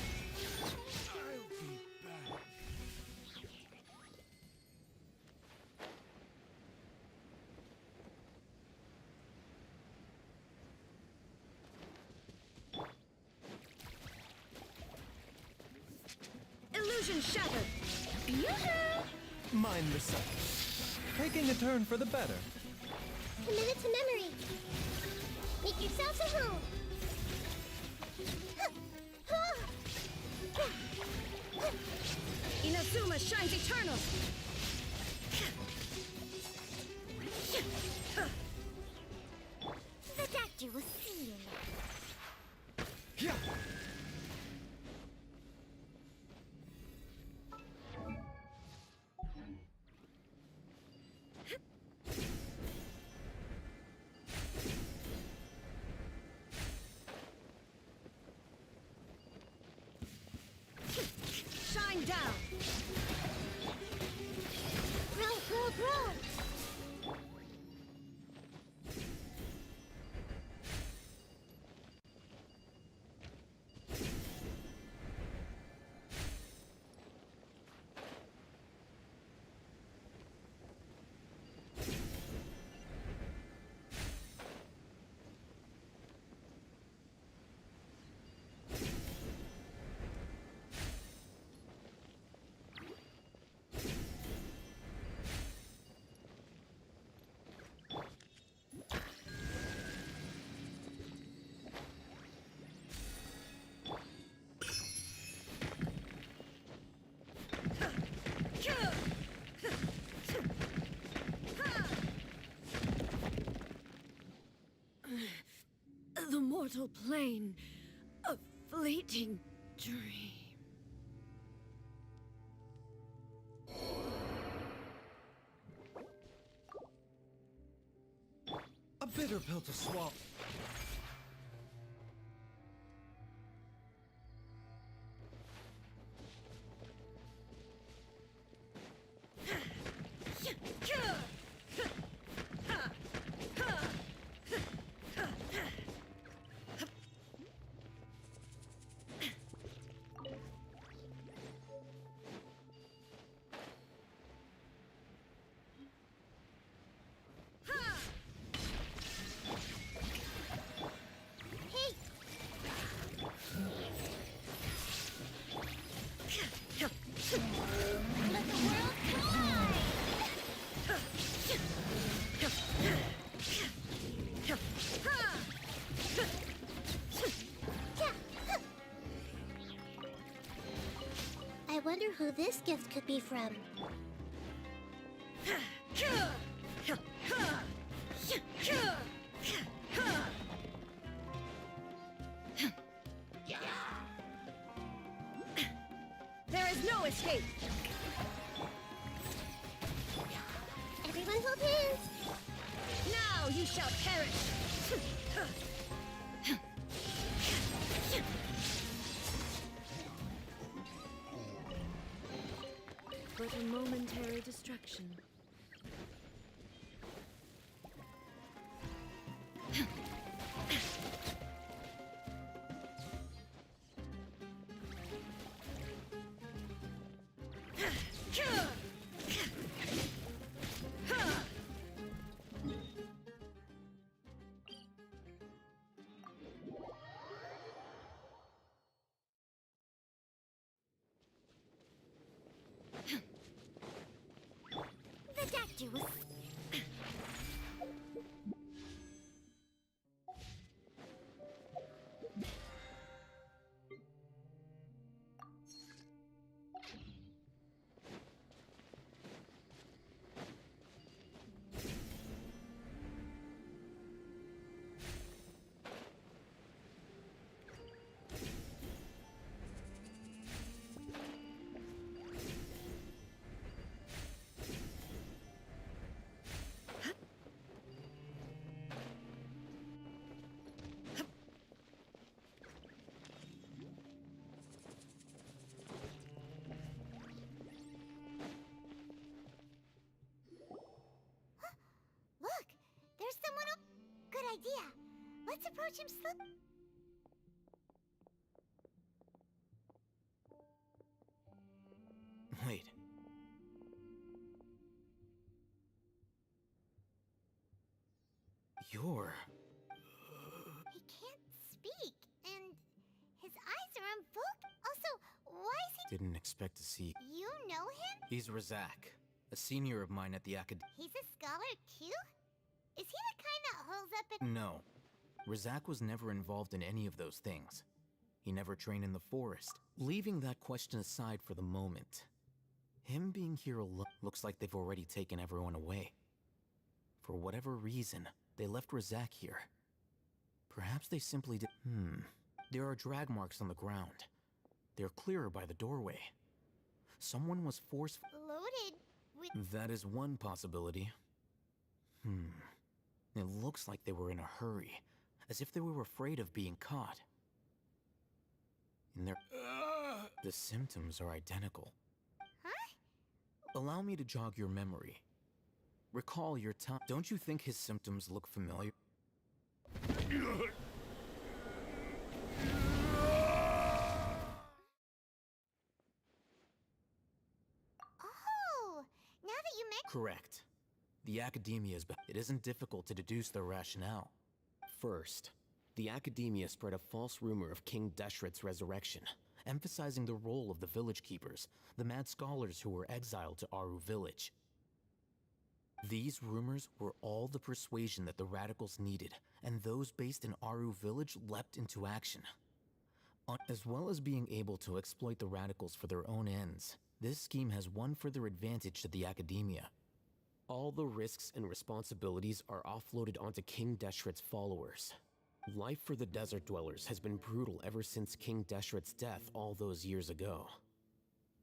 Illusion shattered! Yoo-hoo! Mind the sun. Taking a turn for the better. Commit it to memory. Make yourselves at home. Inazuma shines eternal! The doctor will see you now. Yeah. Shine down! mortal plane, a fleeting dream. A bitter pill to swallow. I wonder who this gift could be from. There is no escape! Everyone hold hands! Now you shall perish! But a momentary distraction. The doctor was... Look! There's someone up... Good idea. Let's approach him slowly. Wait. You're... He can't speak, and his eyes are unfocused. Also, why is he... Didn't expect to see... You know him? He's Razak, a senior of mine at the acad... He's a scholar, too? Is he the kind that holds up in... No. Razak was never involved in any of those things. He never trained in the forest. Leaving that question aside for the moment, him being here alone looks like they've already taken everyone away. For whatever reason, they left Razak here. Perhaps they simply did... There are drag marks on the ground. They're clearer by the doorway. Someone was forced... Loaded with... That is one possibility. It looks like they were in a hurry, as if they were afraid of being caught. And the symptoms are identical. Huh? Allow me to jog your memory. Recall your time. Don't you think his symptoms look familiar? Oh! Now that you mention... Correct. The Academia it isn't difficult to deduce their rationale. First, the Academia spread a false rumor of King Deshret's resurrection, emphasizing the role of the village keepers, the mad scholars who were exiled to Aru village. These rumors were all the persuasion that the radicals needed, and those based in Aru village leapt into action. As well as being able to exploit the radicals for their own ends, this scheme has one further advantage to the Academia. all the risks and responsibilities are offloaded onto King Deshret's followers. Life for the desert dwellers has been brutal ever since King Deshret's death all those years ago.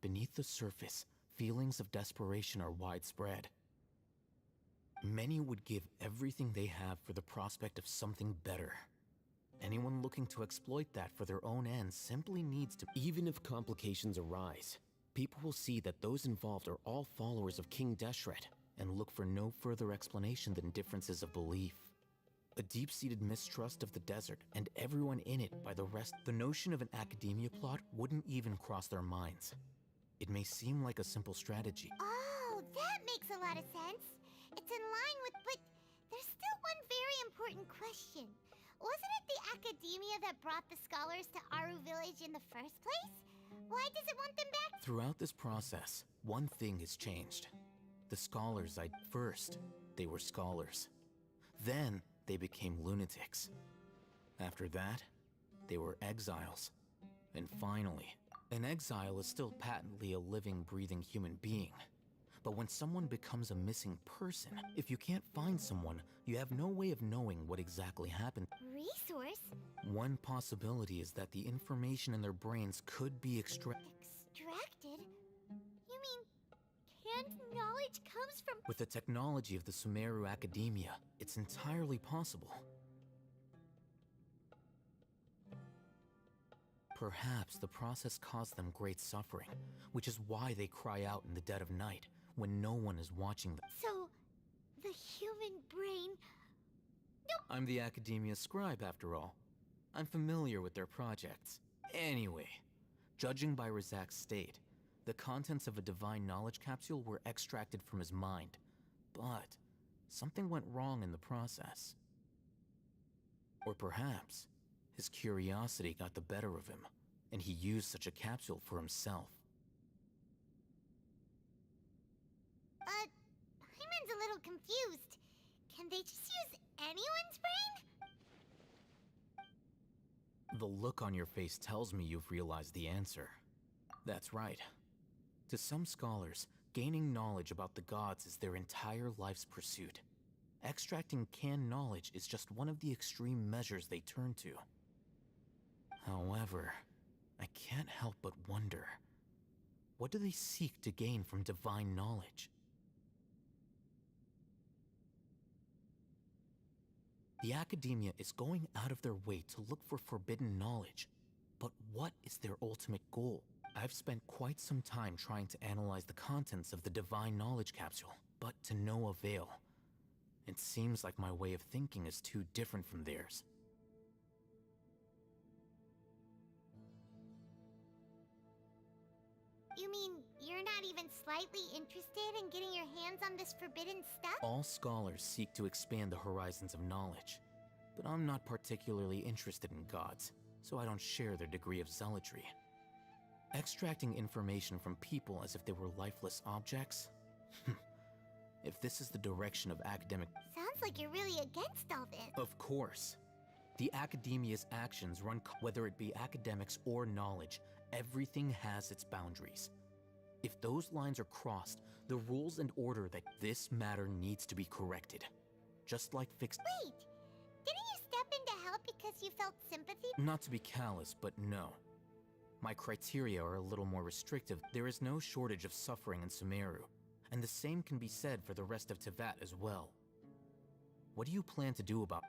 Beneath the surface, feelings of desperation are widespread. Many would give everything they have for the prospect of something better. Anyone looking to exploit that for their own ends simply needs to. Even if complications arise, people will see that those involved are all followers of King Deshret and look for no further explanation than differences of belief. A deep-seated mistrust of the desert and everyone in it by the rest. The notion of an academia plot wouldn't even cross their minds. It may seem like a simple strategy. Oh, that makes a lot of sense. It's in line with, but there's still one very important question. Wasn't it the academia that brought the scholars to Aru Village in the first place? Why does it want them back? Throughout this process, one thing has changed. The scholars First, they were scholars. Then, they became lunatics. After that, they were exiles. And finally, an exile is still patently a living, breathing human being. But when someone becomes a missing person, if you can't find someone, you have no way of knowing what exactly happened. Resource? One possibility is that the information in their brains could be Extracted? You mean, canned knowledge comes from... With the technology of the Sumeru Academia, it's entirely possible. Perhaps the process caused them great suffering, which is why they cry out in the dead of night, when no one is watching them. So, the human brain... I'm the Academia scribe, after all. I'm familiar with their projects. Anyway, judging by Razak's state, the contents of a divine knowledge capsule were extracted from his mind. But something went wrong in the process. Or perhaps his curiosity got the better of him, and he used such a capsule for himself. Hyman's a little confused. Can they just use anyone's brain? The look on your face tells me you've realized the answer. That's right. To some scholars, gaining knowledge about the gods is their entire life's pursuit. Extracting canned knowledge is just one of the extreme measures they turn to. However, I can't help but wonder, what do they seek to gain from divine knowledge? The Academia is going out of their way to look for forbidden knowledge, but what is their ultimate goal? I've spent quite some time trying to analyze the contents of the divine knowledge capsule, but to no avail. It seems like my way of thinking is too different from theirs. You mean, you're not even slightly interested in getting your hands on this forbidden stuff? All scholars seek to expand the horizons of knowledge, but I'm not particularly interested in gods, so I don't share their degree of zealotry. Extracting information from people as if they were lifeless objects? If this is the direction of academic... Sounds like you're really against all this. Of course. The Academia's actions run... Whether it be academics or knowledge, everything has its boundaries. If those lines are crossed, the rules and order that this matter needs to be corrected. Just like fixed... Wait! Didn't you step in to help because you felt sympathy? Not to be callous, but no. My criteria are a little more restrictive. There is no shortage of suffering in Sumeru, and the same can be said for the rest of Teyvat as well. What do you plan to do about...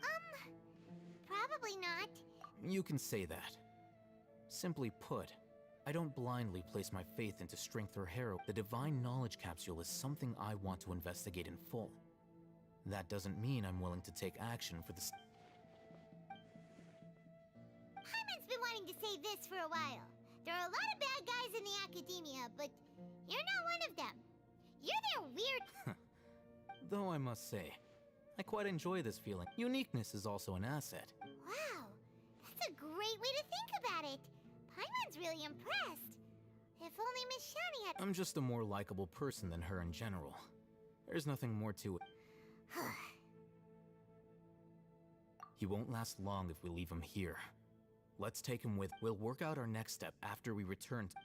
Probably not. You can say that. Simply put, I don't blindly place my faith into strength or hero. The divine knowledge capsule is something I want to investigate in full. That doesn't mean I'm willing to take action for the... Hyman's been wanting to say this for a while. There are a lot of bad guys in the Academia, but you're not one of them. You're their weird... Though I must say, I quite enjoy this feeling. Uniqueness is also an asset. Wow, that's a great way to think about it. Paimon's really impressed. If only Miss Shani had... I'm just a more likable person than her in general. There's nothing more to it. He won't last long if we leave him here. Let's take him with... We'll work out our next step after we return to...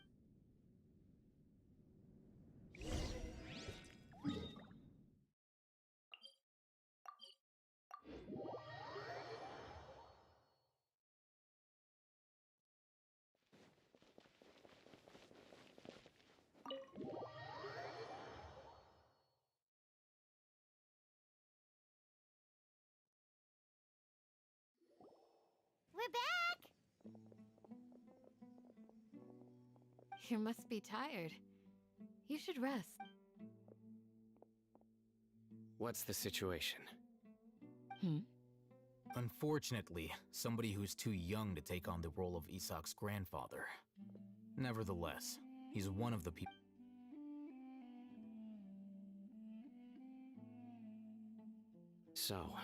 We're back! You must be tired. You should rest. What's the situation? Unfortunately, somebody who's too young to take on the role of Isak's grandfather. Nevertheless, he's one of the people. So,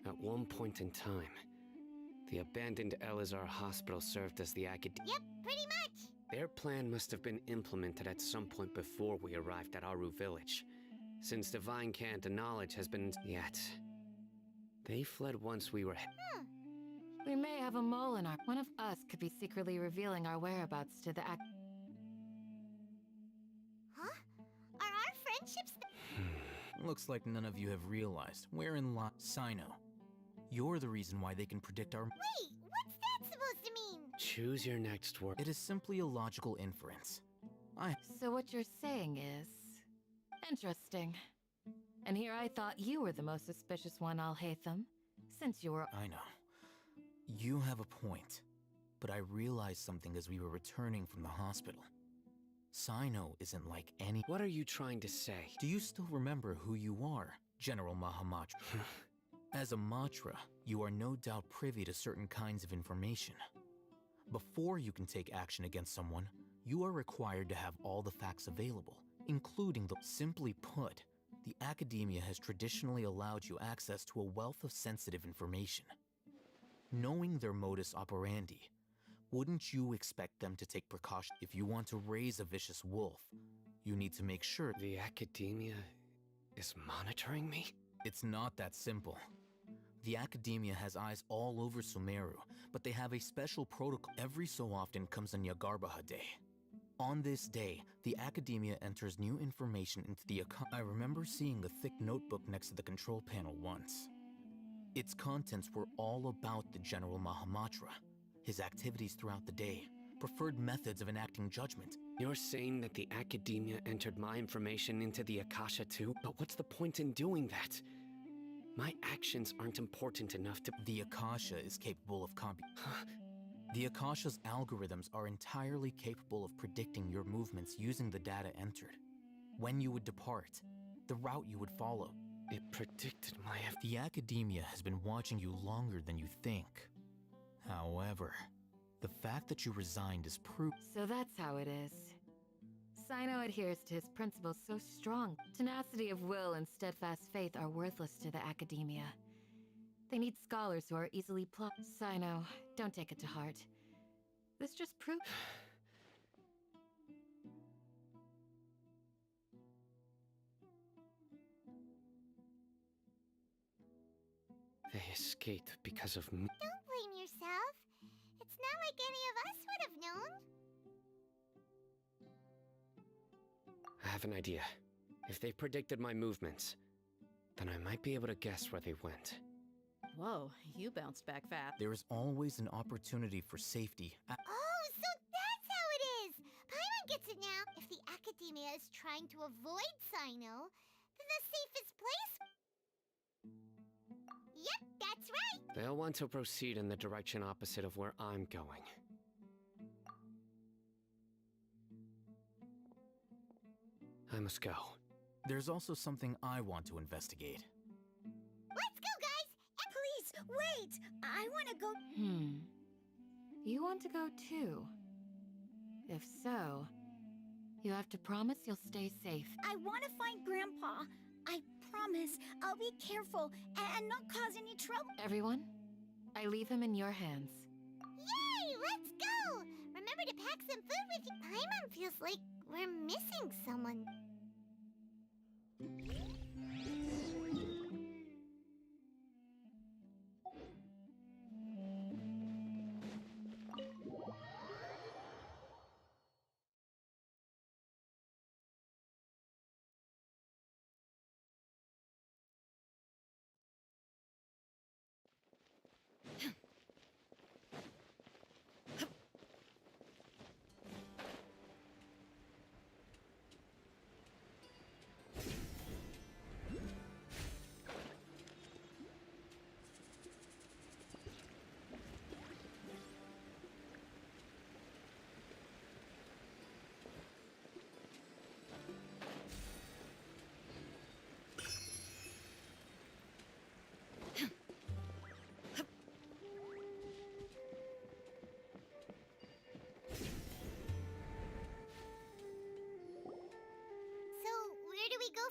at one point in time, the abandoned Elazar hospital served as the acad- Yep, pretty much! Their plan must have been implemented at some point before we arrived at Aru Village, since Divine Cant and knowledge has been yet. They fled once we were. We may have a mole in our. One of us could be secretly revealing our whereabouts to the Huh? Are our friendships. Looks like none of you have realized wherein lies Sino. You're the reason why they can predict our. Wait, what's that supposed to mean? Choose your next word. It is simply a logical inference. So what you're saying is... interesting. And here I thought you were the most suspicious one, Al-Haytham, since you were... I know. You have a point. But I realized something as we were returning from the hospital. Sino isn't like any... What are you trying to say? Do you still remember who you are, General Mahamatra? As a Matra, you are no doubt privy to certain kinds of information. Before you can take action against someone, you are required to have all the facts available, including the... Simply put, the academia has traditionally allowed you access to a wealth of sensitive information. Knowing their modus operandi, wouldn't you expect them to take precaution? If you want to raise a vicious wolf, you need to make sure... The academia is monitoring me? It's not that simple. The academia has eyes all over Sumeru, but they have a special protocol. Every so often comes a Nyagarbaha Day. On this day, the academia enters new information into the I remember seeing a thick notebook next to the control panel once. Its contents were all about the General Mahamatra, his activities throughout the day, preferred methods of enacting judgment. You're saying that the academia entered my information into the Akasha too? But what's the point in doing that? My actions aren't important enough to... The Akasha is capable of The Akasha's algorithms are entirely capable of predicting your movements using the data entered. When you would depart, the route you would follow. It predicted my... The academia has been watching you longer than you think. However, the fact that you resigned is proof. So that's how it is. Sino adheres to his principles so strong. Tenacity of will and steadfast faith are worthless to the academia. They need scholars who are easily Sino, don't take it to heart. This just proves... They escaped because of me. Don't blame yourself. It's not like any of us would have known. I have an idea. If they predicted my movements, then I might be able to guess where they went. Whoa, you bounced back fast. There is always an opportunity for safety. Oh, so that's how it is! Paimon gets it now. If the academia is trying to avoid Sino, then the safest place... Yep, that's right! They'll want to proceed in the direction opposite of where I'm going. I must go. There's also something I want to investigate. Let's go, guys! Please, wait! I want to go... You want to go too? If so, you have to promise you'll stay safe. I want to find Grandpa. I promise I'll be careful and not cause any trouble. Everyone, I leave him in your hands. Yay! Let's go! Remember to pack some food with you. Paimon feels like we're missing someone.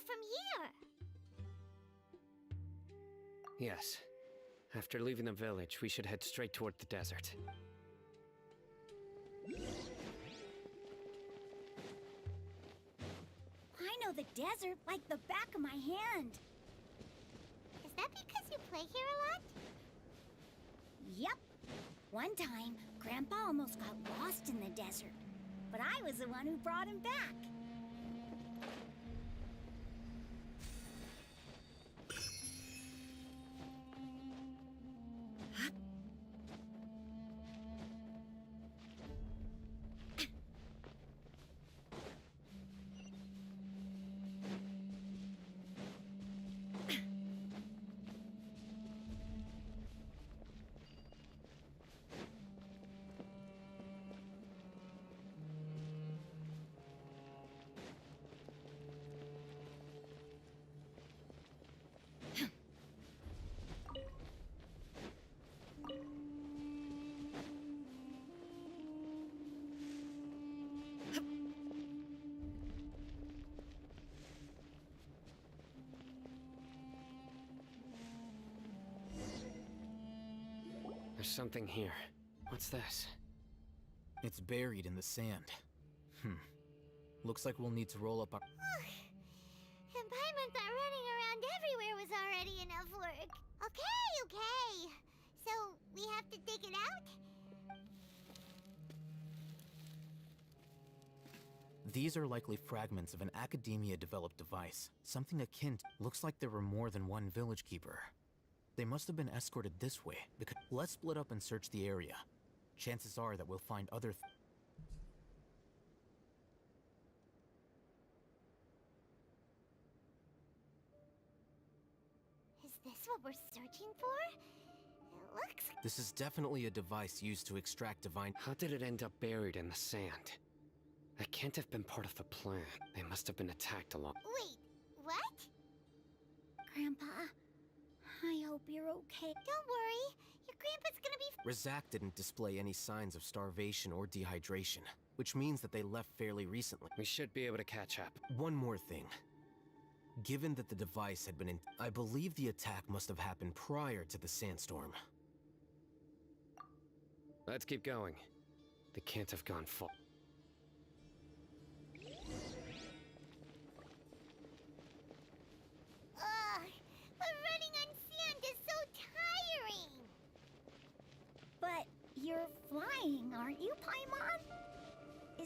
from here? Yes. After leaving the village, we should head straight toward the desert. I know the desert like the back of my hand. Is that because you play here a lot? Yep. One time, Grandpa almost got lost in the desert, but I was the one who brought him back. There's something here. What's this? It's buried in the sand. Looks like we'll need to roll up our... And Paimon thought running around everywhere was already enough work. Okay. So, we have to dig it out? These are likely fragments of an Academia-developed device. Something akin to... Looks like there were more than one village keeper. They must have been escorted this way, because... Let's split up and search the area. Chances are that we'll find other... Is this what we're searching for? It looks... This is definitely a device used to extract divine... How did it end up buried in the sand? That can't have been part of the plan. They must have been attacked along... Wait, what? Grandpa, I hope you're okay. Don't worry. Your grandpa's gonna be... Razak didn't display any signs of starvation or dehydration, which means that they left fairly recently. We should be able to catch up. One more thing. Given that the device had been in... I believe the attack must have happened prior to the sandstorm. Let's keep going. They can't have gone full. Ugh, but running on sand is so tiring. But you're flying, aren't you, Paimon?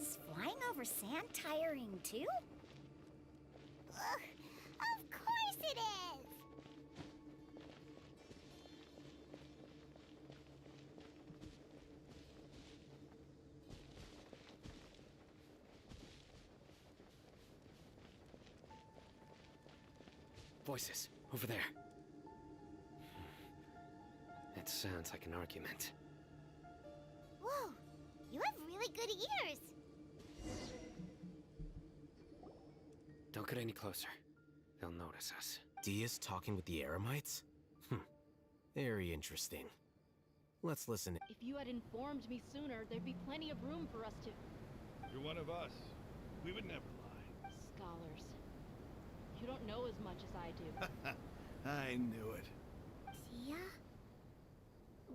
Is flying over sand tiring too? Ugh, of course it is. Voices, over there. It sounds like an argument. Whoa, you have really good ears. Don't get any closer. They'll notice us. Dia's talking with the Eremites? Very interesting. Let's listen. If you had informed me sooner, there'd be plenty of room for us to... You're one of us. We would never lie. Scholars. You don't know as much as I do. I knew it. Dia?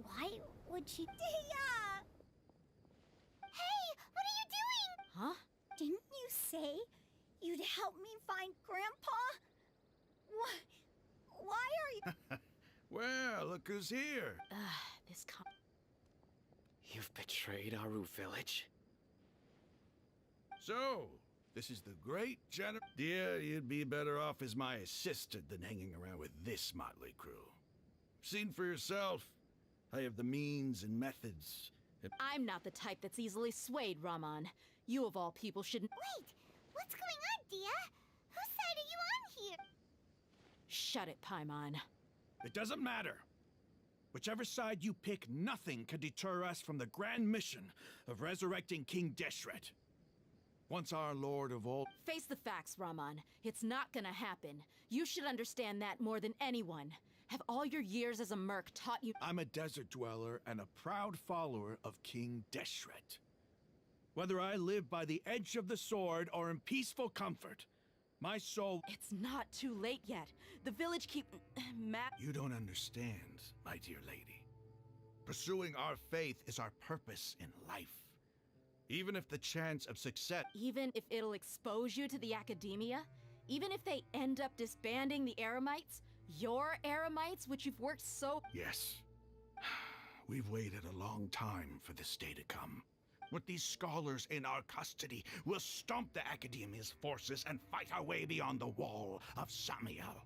Why would she... Dia! Hey, what are you doing? Huh? Didn't you say you'd help me find Grandpa? Why are you... Well, look who's here. This You've betrayed Aru village? So, this is the great General... Dear, you'd be better off as my assistant than hanging around with this motley crew. Seen for yourself. I have the means and methods. I'm not the type that's easily swayed, Raman. You of all people shouldn't... Wait, what's going on, Dia? Whose side are you on here? Shut it, Paimon. It doesn't matter. Whichever side you pick, nothing can deter us from the grand mission of resurrecting King Deshret. Once our Lord of all... Face the facts, Raman. It's not gonna happen. You should understand that more than anyone. Have all your years as a merc taught you... I'm a desert dweller and a proud follower of King Deshret. Whether I live by the edge of the sword or in peaceful comfort, My soul... It's not too late yet. The village keep... You don't understand, my dear lady. Pursuing our faith is our purpose in life. Even if the chance of success... Even if it'll expose you to the academia? Even if they end up disbanding the Eremites? Your Eremites, which you've worked so... Yes. We've waited a long time for this day to come. With these scholars in our custody, we'll stomp the Academia's forces and fight our way beyond the wall of Samiel.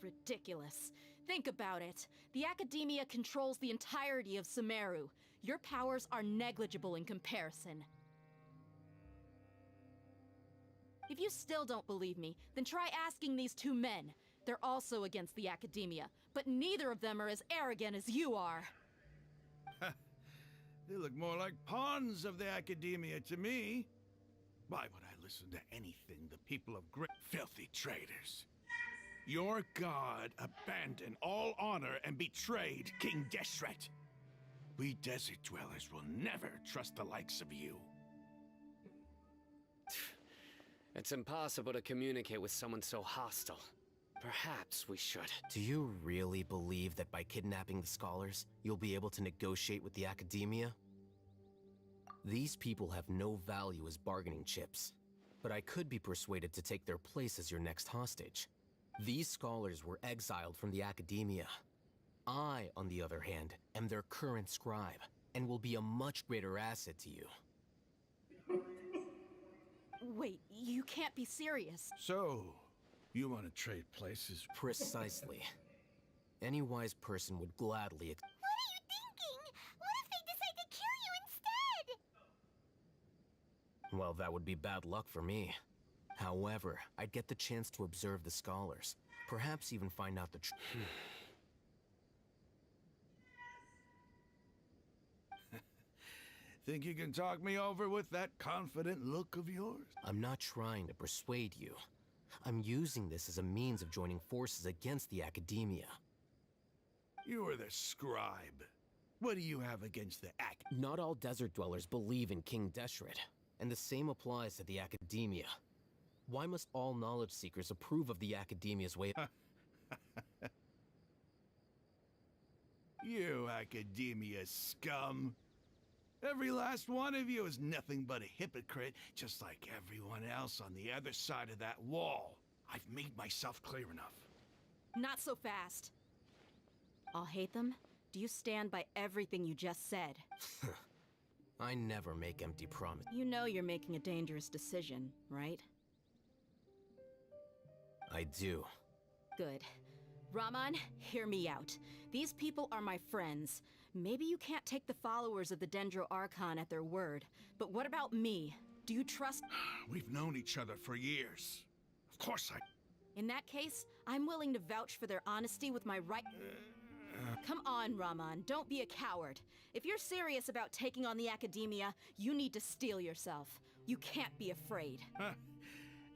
Ridiculous. Think about it. The Academia controls the entirety of Sumeru. Your powers are negligible in comparison. If you still don't believe me, then try asking these two men. They're also against the Academia, but neither of them are as arrogant as you are. They look more like pawns of the Academia to me. Why would I listen to anything the people of Great... Filthy traitors. Your god abandoned all honor and betrayed King Deshret. We desert dwellers will never trust the likes of you. It's impossible to communicate with someone so hostile. Perhaps we should. Do you really believe that by kidnapping the scholars, you'll be able to negotiate with the Academia? These people have no value as bargaining chips, but I could be persuaded to take their place as your next hostage. These scholars were exiled from the Academia. I, on the other hand, am their current scribe, and will be a much greater asset to you. Wait, you can't be serious. So, you want to trade places? Precisely. Any wise person would gladly... What are you thinking? What if they decide to kill you instead? Well, that would be bad luck for me. However, I'd get the chance to observe the scholars. Perhaps even find out the truth. Think you can talk me over with that confident look of yours? I'm not trying to persuade you. I'm using this as a means of joining forces against the Academia. You are the scribe. What do you have against the Not all desert dwellers believe in King Deshret, and the same applies to the Academia. Why must all knowledge seekers approve of the Academia's way of... You Academia scum. Every last one of you is nothing but a hypocrite, just like everyone else on the other side of that wall. I've made myself clear enough. Not so fast. I'll hate them. Do you stand by everything you just said? I never make empty promises. You know you're making a dangerous decision, right? I do. Good. Raman, hear me out. These people are my friends. Maybe you can't take the followers of the Dendro Archon at their word, but what about me? Do you trust... We've known each other for years. Of course I... In that case, I'm willing to vouch for their honesty with my right... Come on, Raman, don't be a coward. If you're serious about taking on the Academia, you need to steel yourself. You can't be afraid.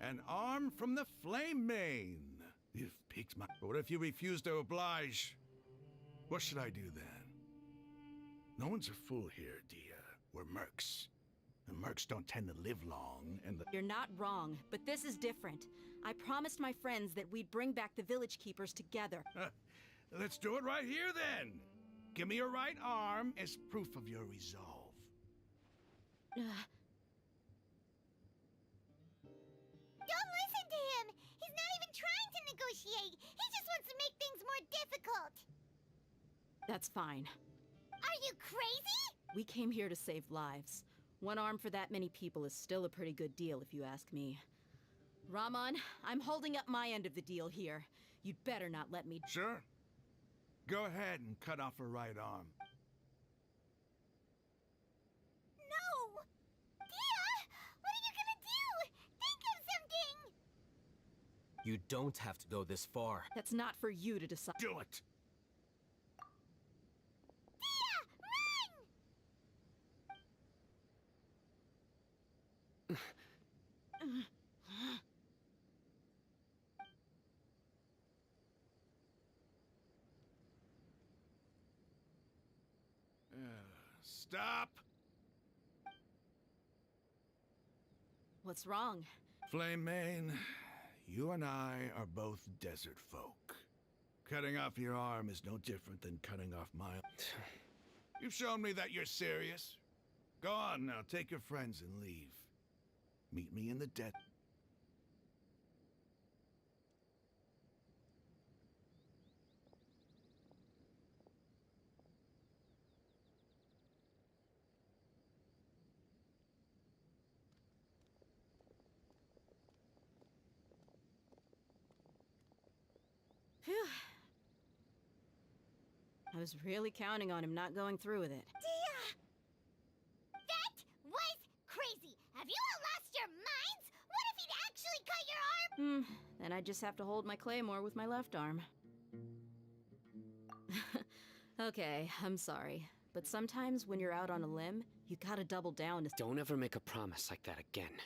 An arm from the Flame Mane. You've piqued my... But what if you refuse to oblige? What should I do then? No one's a fool here, Dia. We're mercs. And mercs don't tend to live long, and the... You're not wrong, but this is different. I promised my friends that we'd bring back the village keepers together. Let's do it right here, then. Give me your right arm as proof of your resolve. Don't listen to him! He's not even trying to negotiate! He just wants to make things more difficult! That's fine. Are you crazy? We came here to save lives. One arm for that many people is still a pretty good deal, if you ask me. Raman, I'm holding up my end of the deal here. You'd better not let me... Sure. Go ahead and cut off her right arm. No! Dia! What are you gonna do? Think of something! You don't have to go this far. That's not for you to decide. Do it! Dia! Run! Stop! What's wrong? Flame Mane, you and I are both desert folk. Cutting off your arm is no different than cutting off my... You've shown me that you're serious. Go on now, take your friends and leave. Meet me in the desert. Phew. I was really counting on him not going through with it. Dia! That was crazy! Have you all lost your minds? What if he'd actually cut your arm? Then I'd just have to hold my claymore with my left arm. Okay, I'm sorry. But sometimes when you're out on a limb, you gotta double down to... Don't ever make a promise like that again.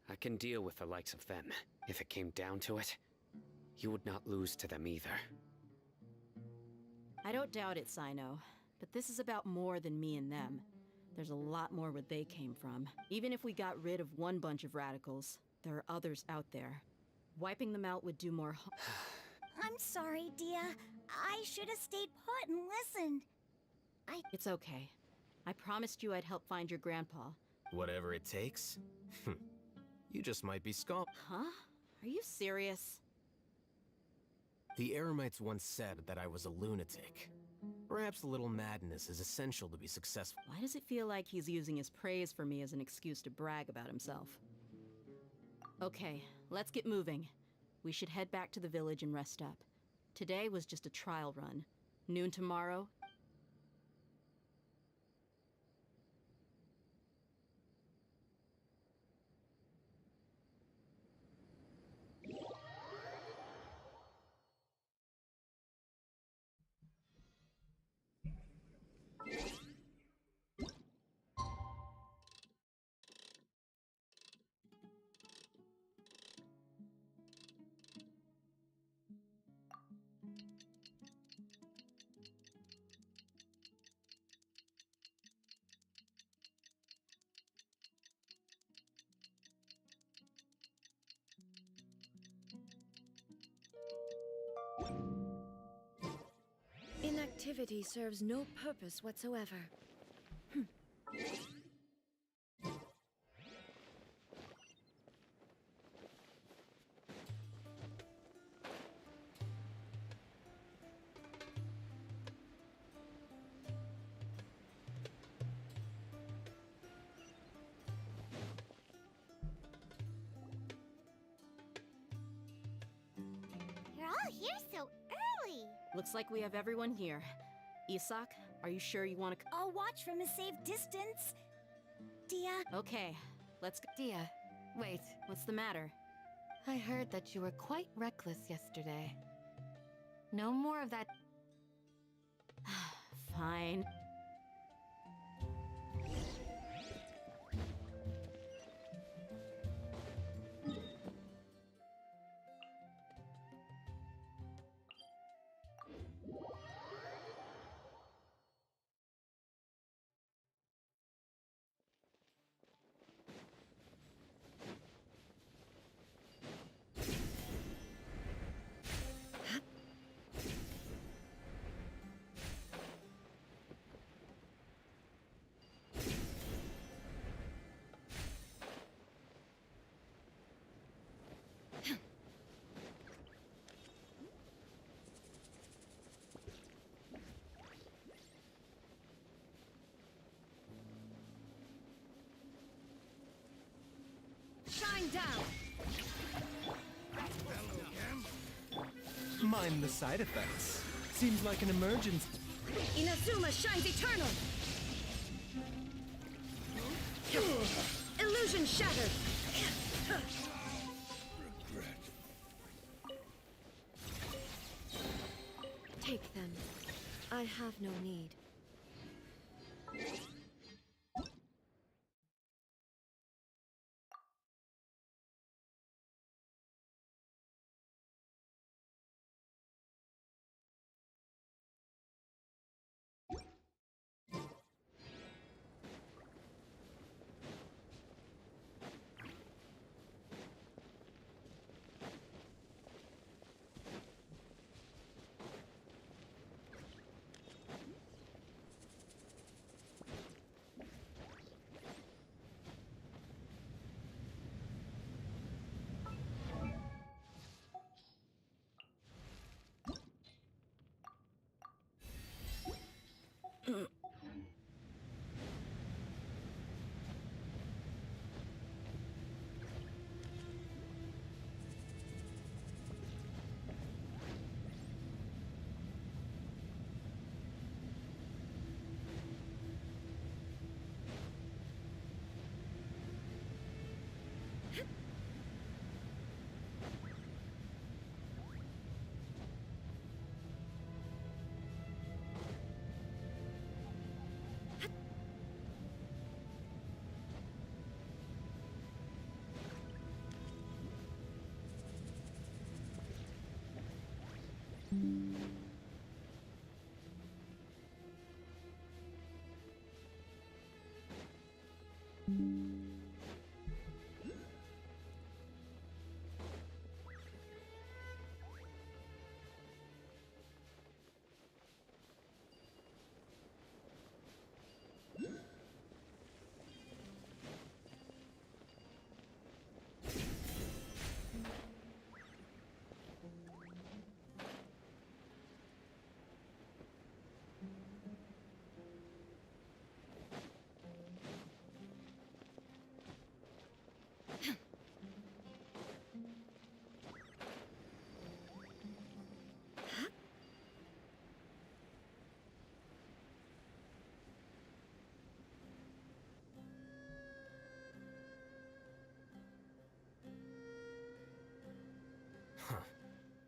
I can deal with the likes of them. If it came down to it, you would not lose to them either. I don't doubt it, Sino. But this is about more than me and them. There's a lot more where they came from. Even if we got rid of one bunch of radicals, there are others out there. Wiping them out would do more harm. I'm sorry, Dia. I should have stayed put and listened. It's okay. I promised you I'd help find your grandpa. Whatever it takes? You just might be scum. Huh? Are you serious? The Eremites once said that I was a lunatic. Perhaps a little madness is essential to be successful. Why does it feel like he's using his praise for me as an excuse to brag about himself? Okay, let's get moving. We should head back to the village and rest up. Today was just a trial run. Noon tomorrow. Inactivity serves no purpose whatsoever. You're all here so early. Looks like we have everyone here. Isak, are you sure you want to... I'll watch from a safe distance. Dia. Okay, let's go. Dia, wait. What's the matter? I heard that you were quite reckless yesterday. No more of that. Fine. Shine down! Mind the side effects. Seems like an emergency. Inazuma shines eternal! Illusion shattered! Take them. I have no need.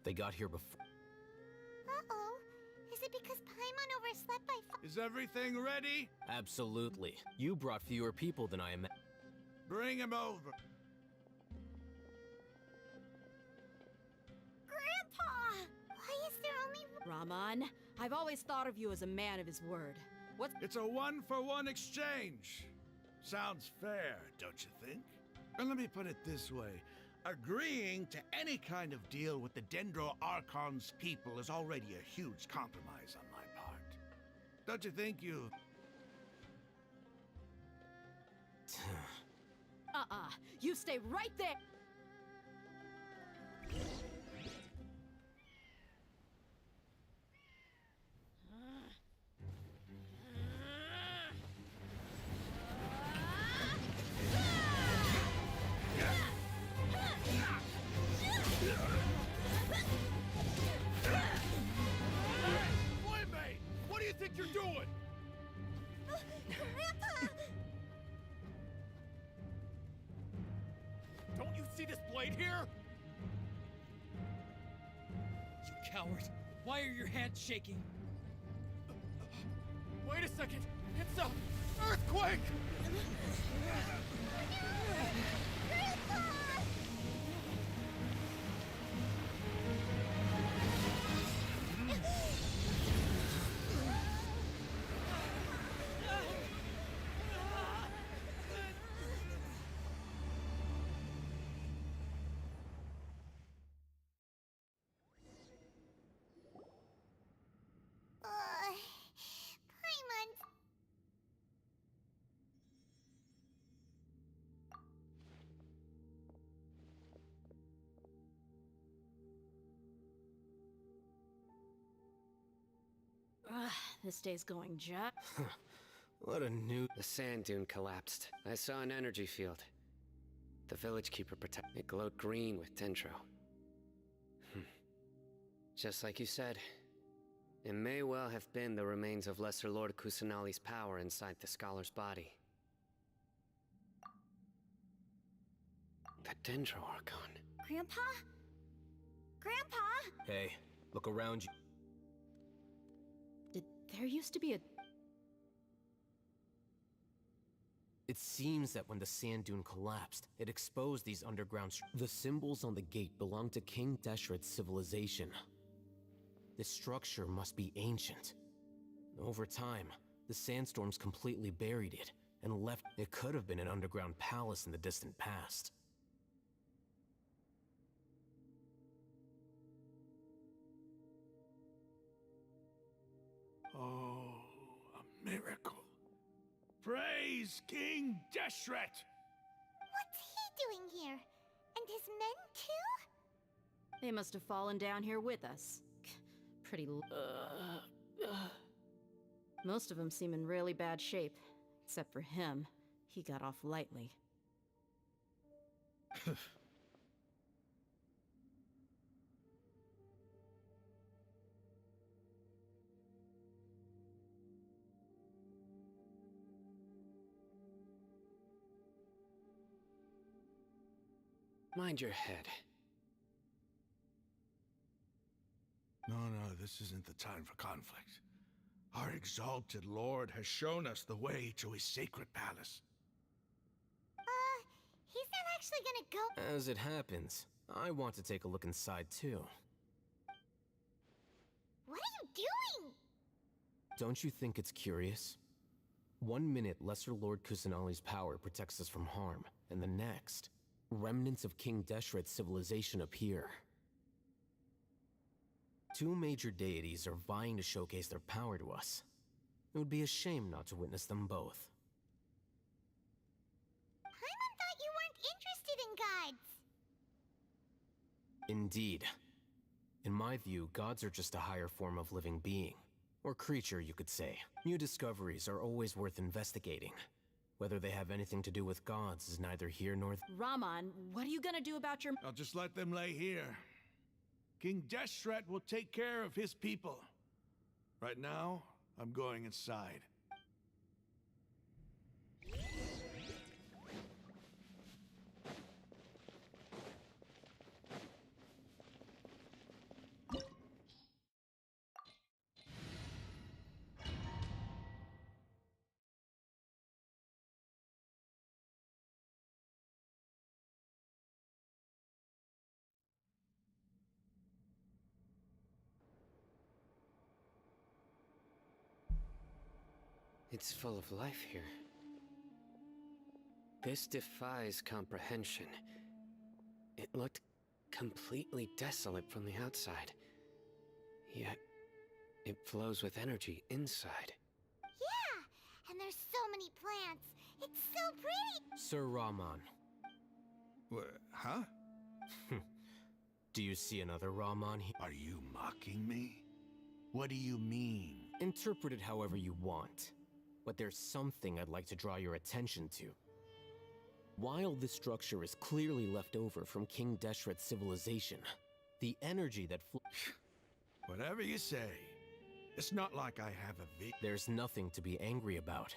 They got here before. Uh-oh. Is it because Paimon overslept by Is everything ready? Absolutely. You brought fewer people than I imagined. Bring him over. Grandpa! Why is there only... Raman, I've always thought of you as a man of his word. What's... It's a one-for-one exchange. Sounds fair, don't you think? And let me put it this way. Agreeing to any kind of deal with the Dendro Archon's people is already a huge compromise on my part. Don't you think you... You stay right there! Playmate! What do you think you're doing? Grandpa! Don't you see this blade here? You coward! Why are your hands shaking? Wait a second! It's a earthquake! Paimon's... This day's going just... What a new... The sand dune collapsed. I saw an energy field. The village keeper protected it glowed green with dendro. Just like you said, it may well have been the remains of Lesser Lord Kusanali's power inside the scholar's body. The Dendro Archon. Grandpa? Grandpa? Hey, look around you. There used to be a... It seems that when the sand dune collapsed, it exposed these underground... The symbols on the gate belong to King Deshret's civilization. This structure must be ancient. Over time, the sandstorms completely buried it, and left... It could have been an underground palace in the distant past. Oh, a miracle. Praise King Deshret! What's he doing here? And his men too? They must have fallen down here with us. Pretty Most of them seem in really bad shape. Except for him. He got off lightly. Mind your head. No, this isn't the time for conflict. Our exalted lord has shown us the way to his sacred palace. He's not actually gonna go... As it happens, I want to take a look inside too. What are you doing? Don't you think it's curious? 1 minute, Lesser Lord Kusanali's power protects us from harm, and the next, remnants of King Deshret's civilization appear. 2 major deities are vying to showcase their power to us. It would be a shame not to witness them both. Paimon thought you weren't interested in gods. Indeed. In my view, gods are just a higher form of living being. Or creature, you could say. New discoveries are always worth investigating. Whether they have anything to do with gods is neither here nor there. Raman, what are you gonna do about your... I'll just let them lay here. King Deshret will take care of his people. Right now, I'm going inside. It's full of life here. This defies comprehension. It looked completely desolate from the outside. Yet, it flows with energy inside. Yeah, and there's so many plants. It's so pretty. Sir Rahman. Huh? Do you see another Rahman here? Are you mocking me? What do you mean? Interpret it however you want. But there's something I'd like to draw your attention to. While this structure is clearly left over from King Deshret's civilization, the energy that Whatever you say. It's not like I have a There's nothing to be angry about.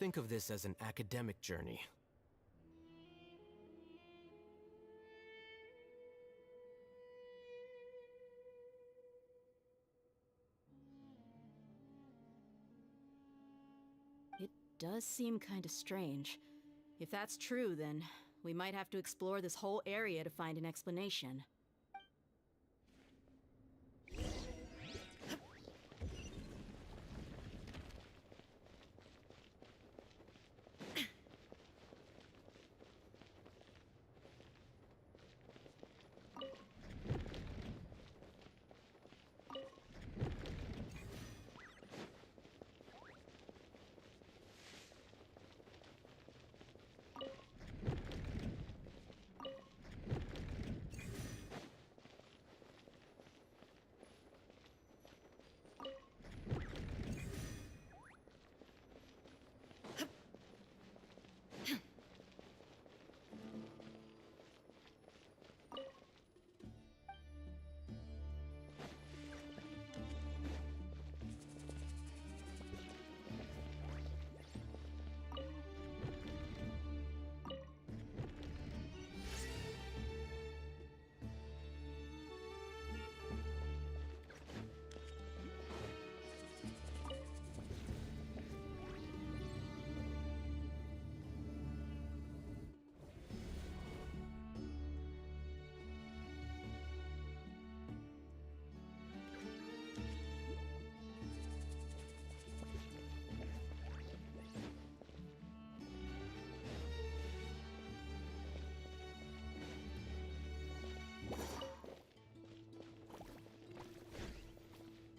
Think of this as an academic journey. It does seem kind of strange. If that's true, then we might have to explore this whole area to find an explanation.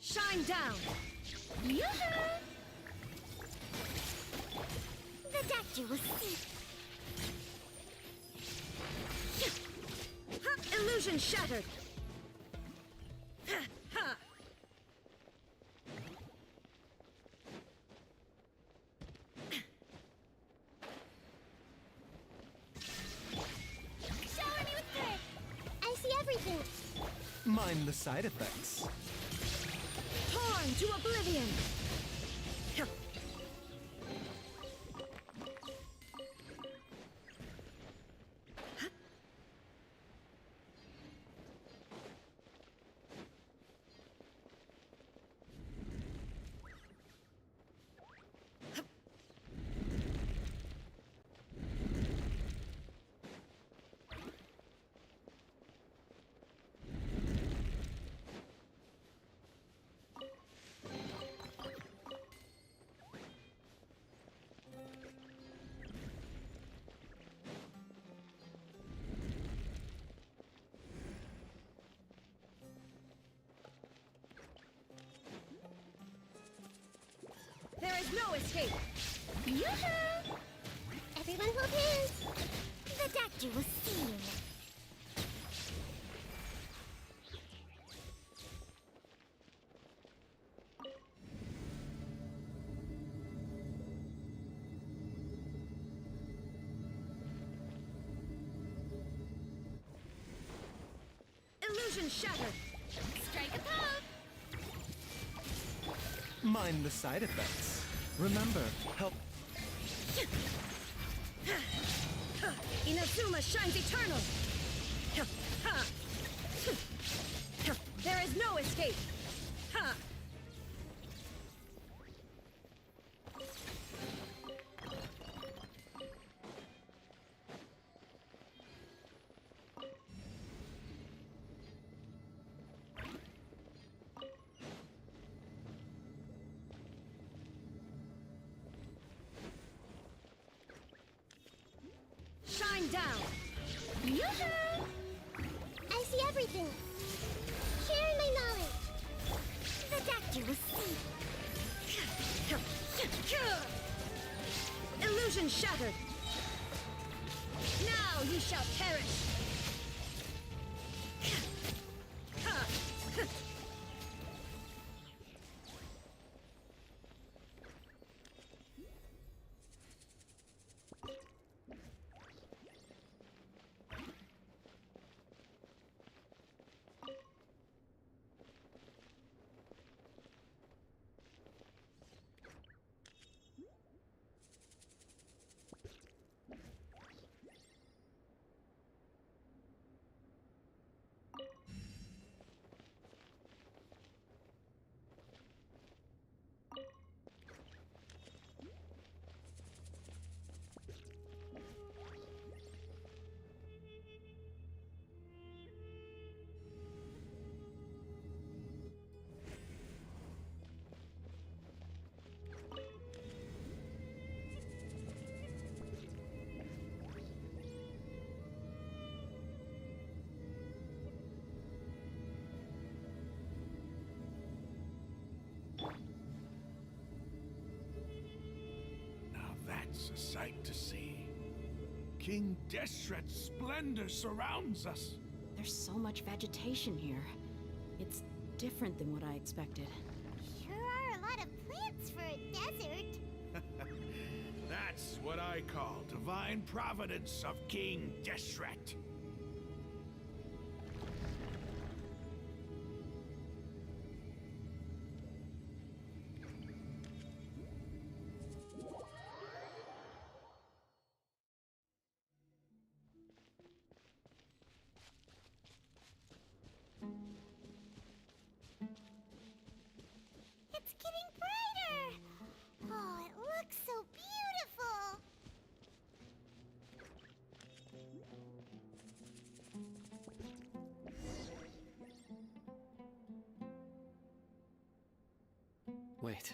Shine down! Yoo-hoo! The statue was steep. Illusion shattered! Ha! Ha! Shower me with good. I see everything. Mind the side effects. Torn to oblivion! There is no escape! Yoo-hoo! Everyone hold hands. The statue was seen. Illusion shattered! Strike a pose. Mind the side effects. Remember, help. Inazuma shines eternal! There is no escape! Ha! down! Yoo-hoo! I see everything. Sharing my knowledge. The doctor will see. Illusion shattered! Now ye shall perish! That's a sight to see. King Deshret's splendor surrounds us. There's so much vegetation here. It's different than what I expected. Sure are a lot of plants for a desert. That's what I call divine providence of King Deshret. It's getting brighter! Oh, it looks so beautiful! Wait.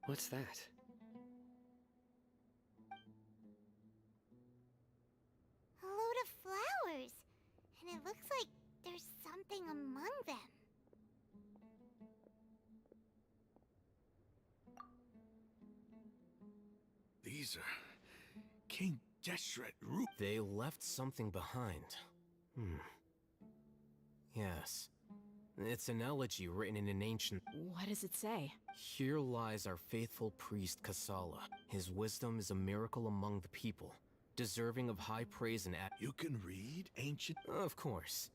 What's that? A load of flowers. And it looks like there's something among them. These are King Deshret root. They left something behind. Yes. It's an elegy written in an ancient... What does it say? Here lies our faithful priest Kasala. His wisdom is a miracle among the people, deserving of high praise and You can read ancient... Of course.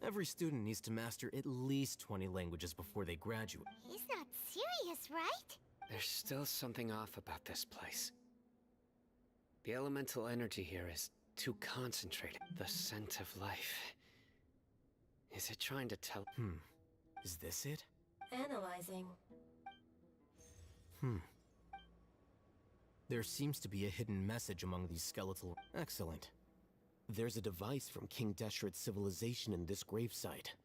Every student needs to master at least 20 languages before they graduate. He's not serious, right? There's still something off about this place. The elemental energy here is too concentrated. The scent of life. Is it trying to tell? Is this it? Analyzing. There seems to be a hidden message among these skeletal... Excellent. There's a device from King Deshret's civilization in this gravesite.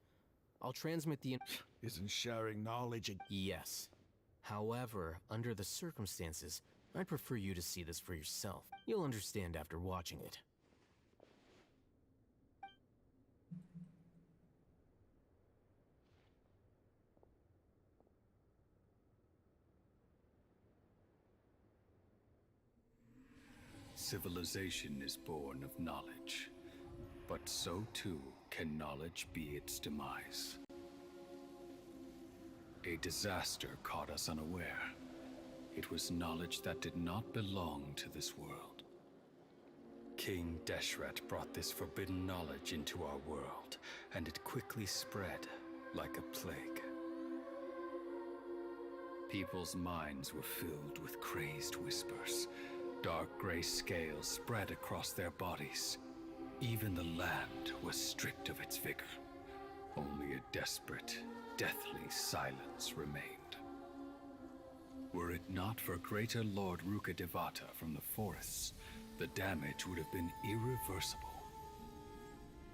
I'll transmit the... Isn't sharing knowledge Yes. However, under the circumstances, I'd prefer you to see this for yourself. You'll understand after watching it. Civilization is born of knowledge, but so too can knowledge be its demise. A disaster caught us unaware. It was knowledge that did not belong to this world. King Deshret brought this forbidden knowledge into our world, and it quickly spread like a plague. People's minds were filled with crazed whispers. Dark gray scales spread across their bodies. Even the land was stripped of its vigor. Only a desperate, deathly silence remained. Were it not for greater Lord Ruka Devata from the forests, the damage would have been irreversible.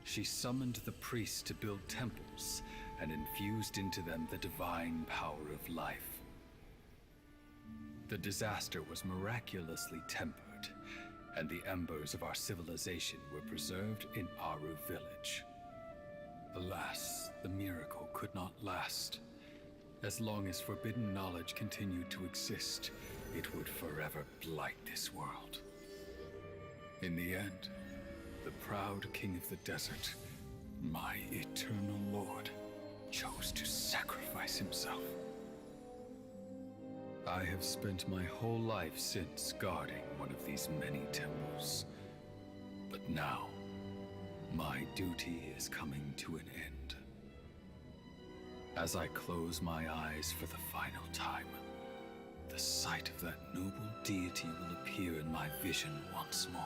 She summoned the priests to build temples and infused into them the divine power of life. The disaster was miraculously tempered, and the embers of our civilization were preserved in Aru village. Alas, the miracle could not last. As long as forbidden knowledge continued to exist, it would forever blight this world. In the end, the proud king of the desert, my eternal lord, chose to sacrifice himself. I have spent my whole life since guarding one of these many temples. But now, my duty is coming to an end. As I close my eyes for the final time, the sight of that noble deity will appear in my vision once more.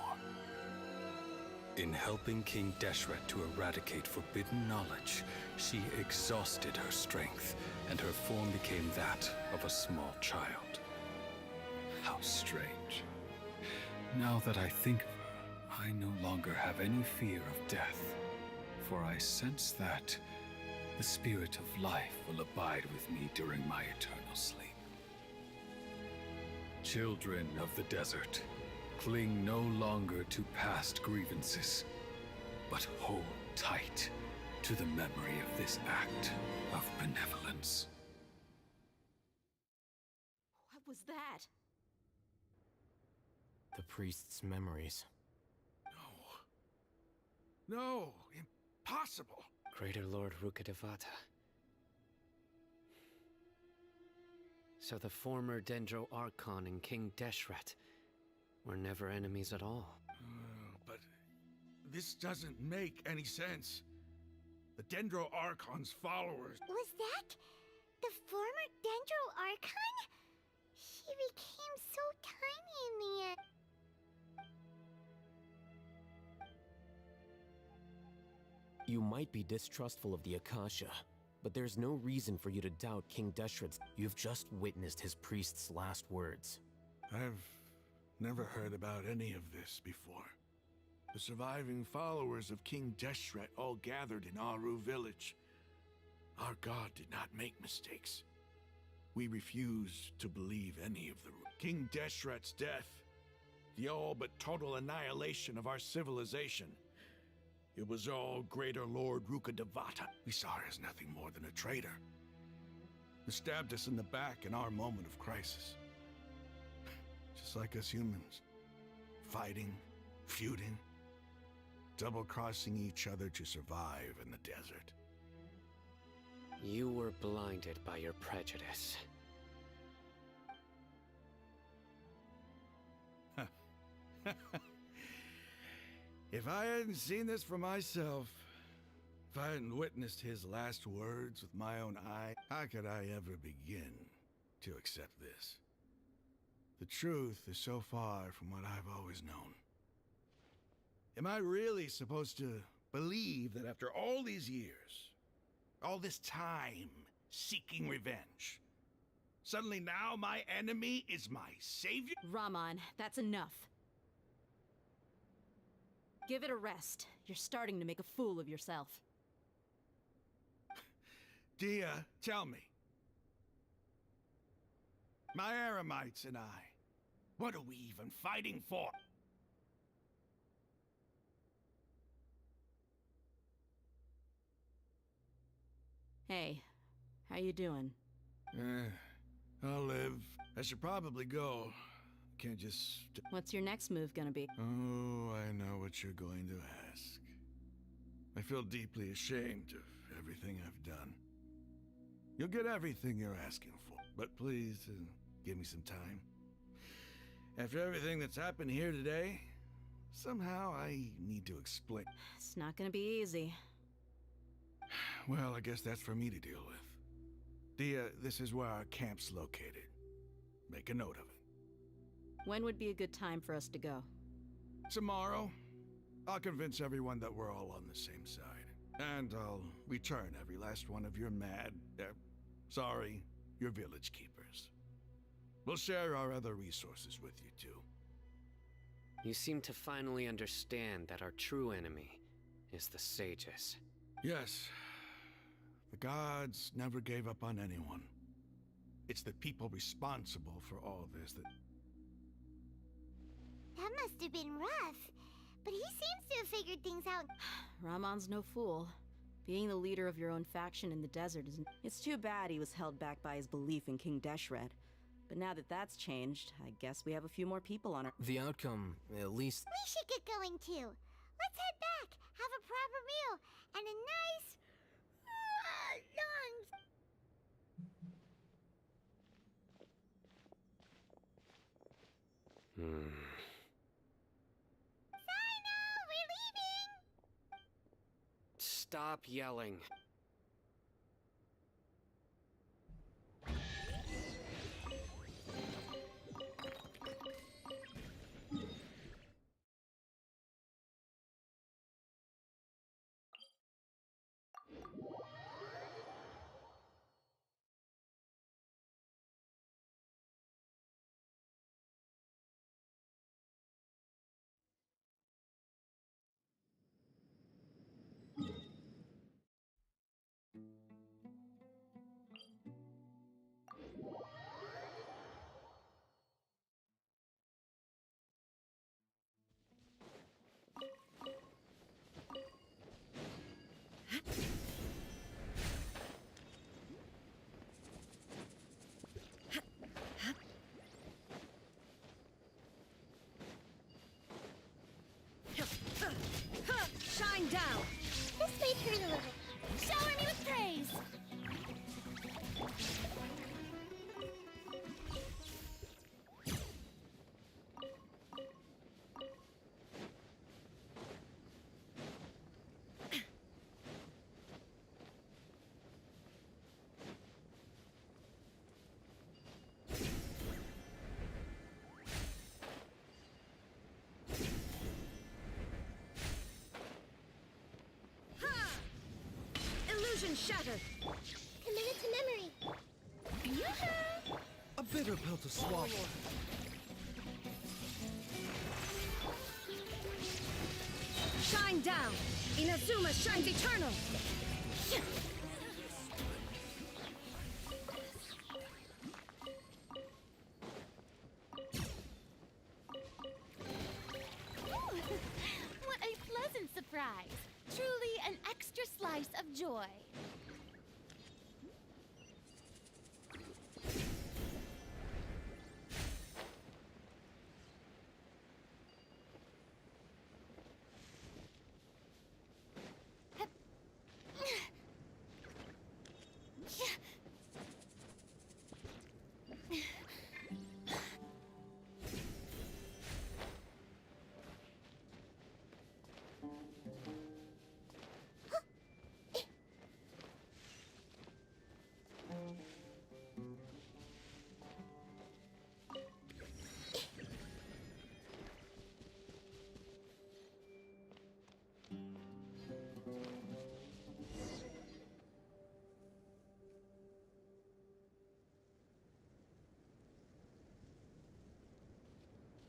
In helping King Deshret to eradicate forbidden knowledge, she exhausted her strength, and her form became that of a small child. How strange. Now that I think of her, I no longer have any fear of death, for I sense that the spirit of life will abide with me during my eternal sleep. Children of the desert, cling no longer to past grievances, but hold tight to the memory of this act of benevolence. What was that? The priest's memories. No, impossible. Greater Lord Rukkhadevata. So the former Dendro Archon and King Deshret were never enemies at all. But this doesn't make any sense. The Dendro Archon's followers. Was that the former Dendro Archon? She became so tiny in the end. You might be distrustful of the Akasha, but there's no reason for you to doubt King Deshret's. You've just witnessed his priest's last words. I've never heard about any of this before. The surviving followers of King Deshret all gathered in Aru village. Our god did not make mistakes. We refuse to believe any of the King Deshret's death, the all but total annihilation of our civilization. It was all Greater Lord Rukkhadevata. We saw her as nothing more than a traitor, who stabbed us in the back in our moment of crisis. Just like us humans. Fighting, feuding, double-crossing each other to survive in the desert. You were blinded by your prejudice. If I hadn't seen this for myself, if I hadn't witnessed his last words with my own eye, how could I ever begin to accept this? The truth is so far from what I've always known. Am I really supposed to believe that after all these years, all this time seeking revenge, suddenly now my enemy is my savior? Raman, that's enough. Give it a rest. You're starting to make a fool of yourself. Dia, tell me. My Eremites and I, what are we even fighting for? Hey, how you doing? I'll live. I should probably go. Can't just... What's your next move gonna be? Oh, I know what you're going to ask. I feel deeply ashamed of everything I've done. You'll get everything you're asking for, but please, give me some time. After everything that's happened here today, somehow I need to explain. It's not gonna be easy. Well, I guess that's for me to deal with. Dia, this is where our camp's located. Make a note of it. When would be a good time for us to go? Tomorrow. I'll convince everyone that we're all on the same side. And I'll return every last one of your your village keepers. We'll share our other resources with you too. You seem to finally understand that our true enemy is the sages. Yes. The gods never gave up on anyone. It's the people responsible for all this that... That must have been rough. But he seems to have figured things out. Ramon's no fool. Being the leader of your own faction in the desert is... It's too bad he was held back by his belief in King Deshret. But now that that's changed, I guess we have a few more people on our... The outcome, at least... We should get going too. Let's head back, have a proper meal, and a nice... lunch. Sino, we're leaving! Stop yelling. Shine down! This may hurt a little. Shower me with praise! Illusion shattered! Committed to memory. Yoo-hoo! A bitter pill to swallow. Shine down! Inazuma shines eternal! What a pleasant surprise! Truly an extra slice of joy.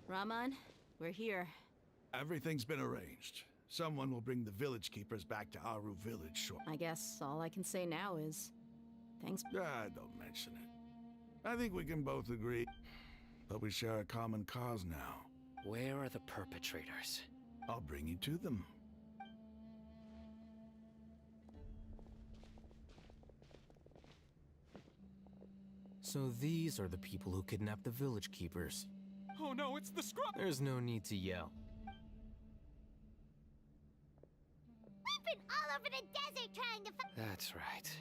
Ramon, we're here. Everything's been arranged. Someone will bring the village keepers back to Aru village short. I guess all I can say now is... thanks. Don't mention it. I think we can both agree. But we share a common cause now. Where are the perpetrators? I'll bring you to them. So these are the people who kidnapped the village keepers. Oh no, it's the scrub! There's no need to yell. We've been all over the desert trying to find... That's right.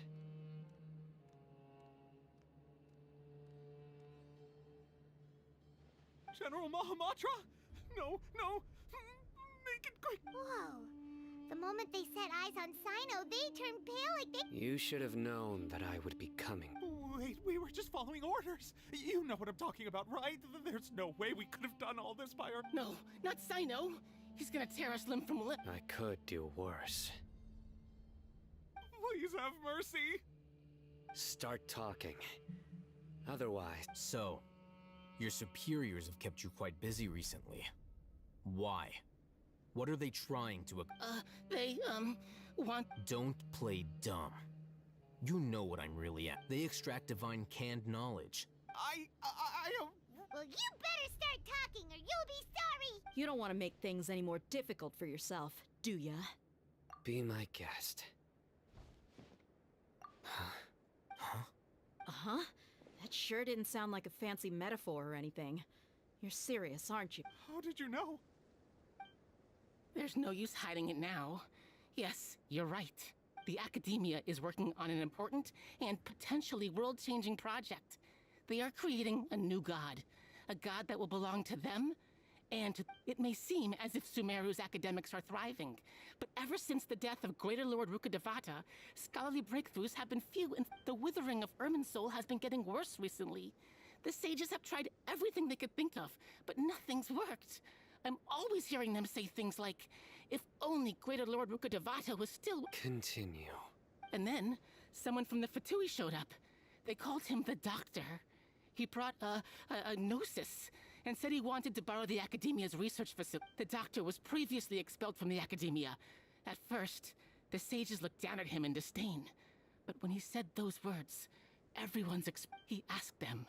General Mahamatra? No, no! Make it quick! Whoa. The moment they set eyes on Sino, they turned pale like they... You should have known that I would be coming. Wait, we were just following orders. You know what I'm talking about, right? There's no way we could have done all this by our... No, not Sino. He's gonna tear us limb from limb. I could do worse. Please have mercy. Start talking. Otherwise... So, your superiors have kept you quite busy recently. Why? What are they trying to... They, want... Don't play dumb. You know what I'm really at. They extract divine canned knowledge. I Well, you better start talking or you'll be sorry! You don't want to make things any more difficult for yourself, do ya? Be my guest. Uh-huh. That sure didn't sound like a fancy metaphor or anything. You're serious, aren't you? How did you know? There's no use hiding it now. Yes, you're right. The Academia is working on an important and potentially world-changing project. They are creating a new god. A god that will belong to them, and it may seem as if Sumeru's academics are thriving. But ever since the death of Greater Lord Rukkhadevata, scholarly breakthroughs have been few, and the withering of Irmin's soul has been getting worse recently. The sages have tried everything they could think of, but nothing's worked. I'm always hearing them say things like, if only Greater Lord Rukkhadevata was still... Continue. And then, someone from the Fatui showed up. They called him the Doctor. He brought a gnosis, and said he wanted to borrow the Academia's research facility. The Doctor was previously expelled from the Academia. At first, the sages looked down at him in disdain. But when he said those words, he asked them,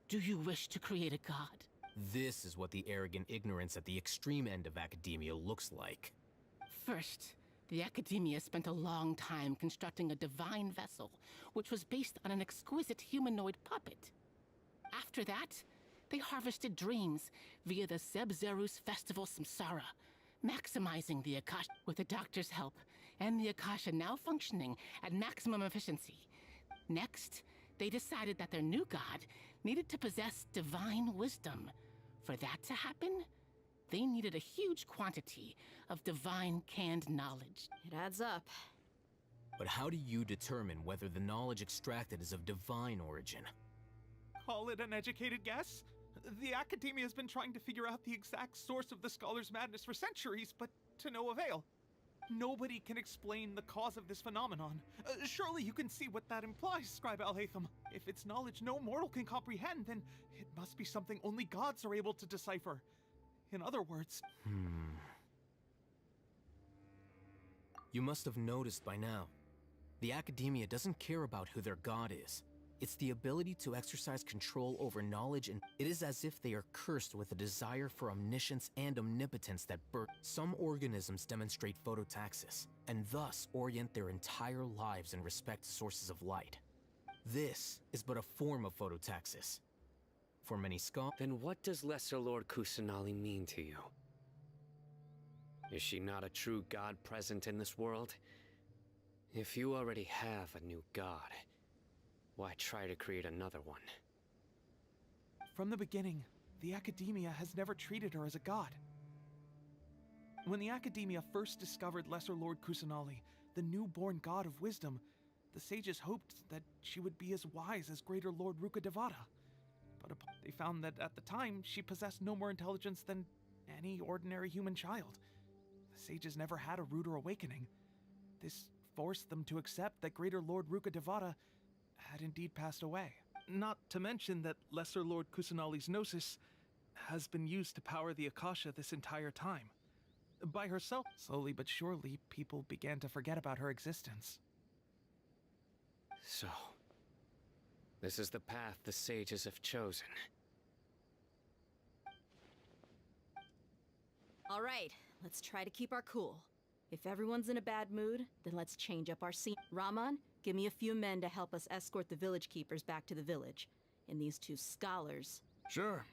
do you wish to create a god? This is what the arrogant ignorance at the extreme end of academia looks like. First, the Academia spent a long time constructing a divine vessel, which was based on an exquisite humanoid puppet. After that, they harvested dreams via the Zeb-Zerus Festival Samsara, maximizing the Akasha with the Doctor's help, and the Akasha now functioning at maximum efficiency. Next, they decided that their new god needed to possess divine wisdom. For that to happen, they needed a huge quantity of divine canned knowledge. It adds up. But how do you determine whether the knowledge extracted is of divine origin? Call it an educated guess? The Academia has been trying to figure out the exact source of the Scholar's madness for centuries, but to no avail. Nobody can explain the cause of this phenomenon. Surely you can see what that implies, Scribe Alhaitham. If it's knowledge no mortal can comprehend, then it must be something only gods are able to decipher. In other words... You must have noticed by now. The Academia doesn't care about who their god is. It's the ability to exercise control over knowledge, and it is as if they are cursed with a desire for omniscience and omnipotence that some organisms demonstrate phototaxis, and thus orient their entire lives in respect to sources of light. This is but a form of phototaxis. For many scholars... Then what does Lesser Lord Kusanali mean to you? Is she not a true god present in this world? If you already have a new god, why try to create another one? From the beginning, the Academia has never treated her as a god. When the Academia first discovered Lesser Lord Kusanali, the newborn god of wisdom, the sages hoped that she would be as wise as Greater Lord Rukkhadevata. But they found that at the time, she possessed no more intelligence than any ordinary human child. The sages never had a ruder awakening. This forced them to accept that Greater Lord Rukkhadevata had indeed passed away. Not to mention that Lesser Lord Kusanali's gnosis has been used to power the Akasha this entire time. By herself, slowly but surely, people began to forget about her existence. So, this is the path the sages have chosen. All right, let's try to keep our cool. If everyone's in a bad mood, then let's change up our scene. Raman, give me a few men to help us escort the village keepers back to the village. And these two scholars. Sure.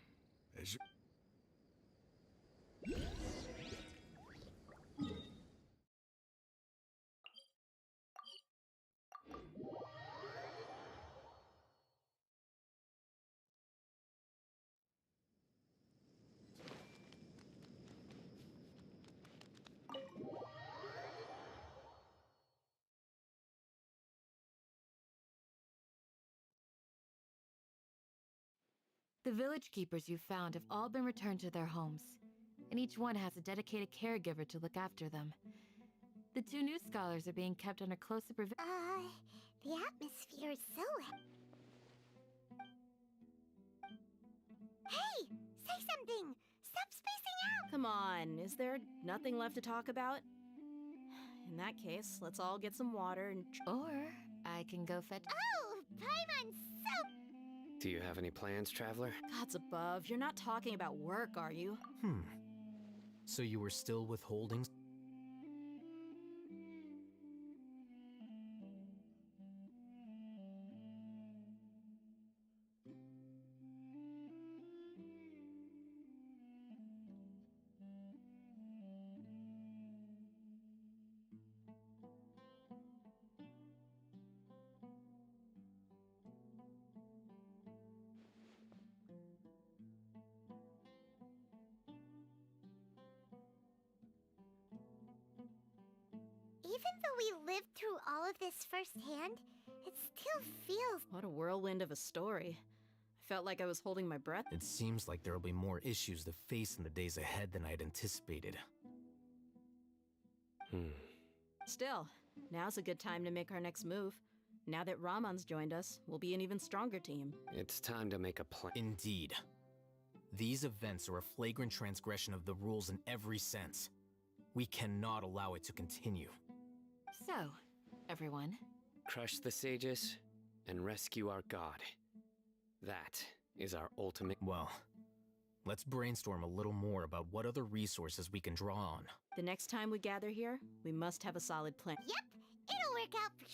The village keepers you found have all been returned to their homes, and each one has a dedicated caregiver to look after them. The two new scholars are being kept under close supervision. The atmosphere is so... Hey! Say something! Stop spacing out! Come on, is there nothing left to talk about? In that case, let's all get some water and... Or I can go fetch... Oh! Paimon's so... Do you have any plans, Traveler? Gods above, you're not talking about work, are you? So you were still withholding? Even though we lived through all of this firsthand, it still feels... What a whirlwind of a story. I felt like I was holding my breath. It seems like there'll be more issues to face in the days ahead than I'd anticipated. Still, now's a good time to make our next move. Now that Ramon's joined us, we'll be an even stronger team. It's time to make a plan. Indeed. These events are a flagrant transgression of the rules in every sense. We cannot allow it to continue. So, everyone. Crush the sages and rescue our god. That is our ultimate... Well, let's brainstorm a little more about what other resources we can draw on. The next time we gather here, we must have a solid plan. Yep, it'll work out for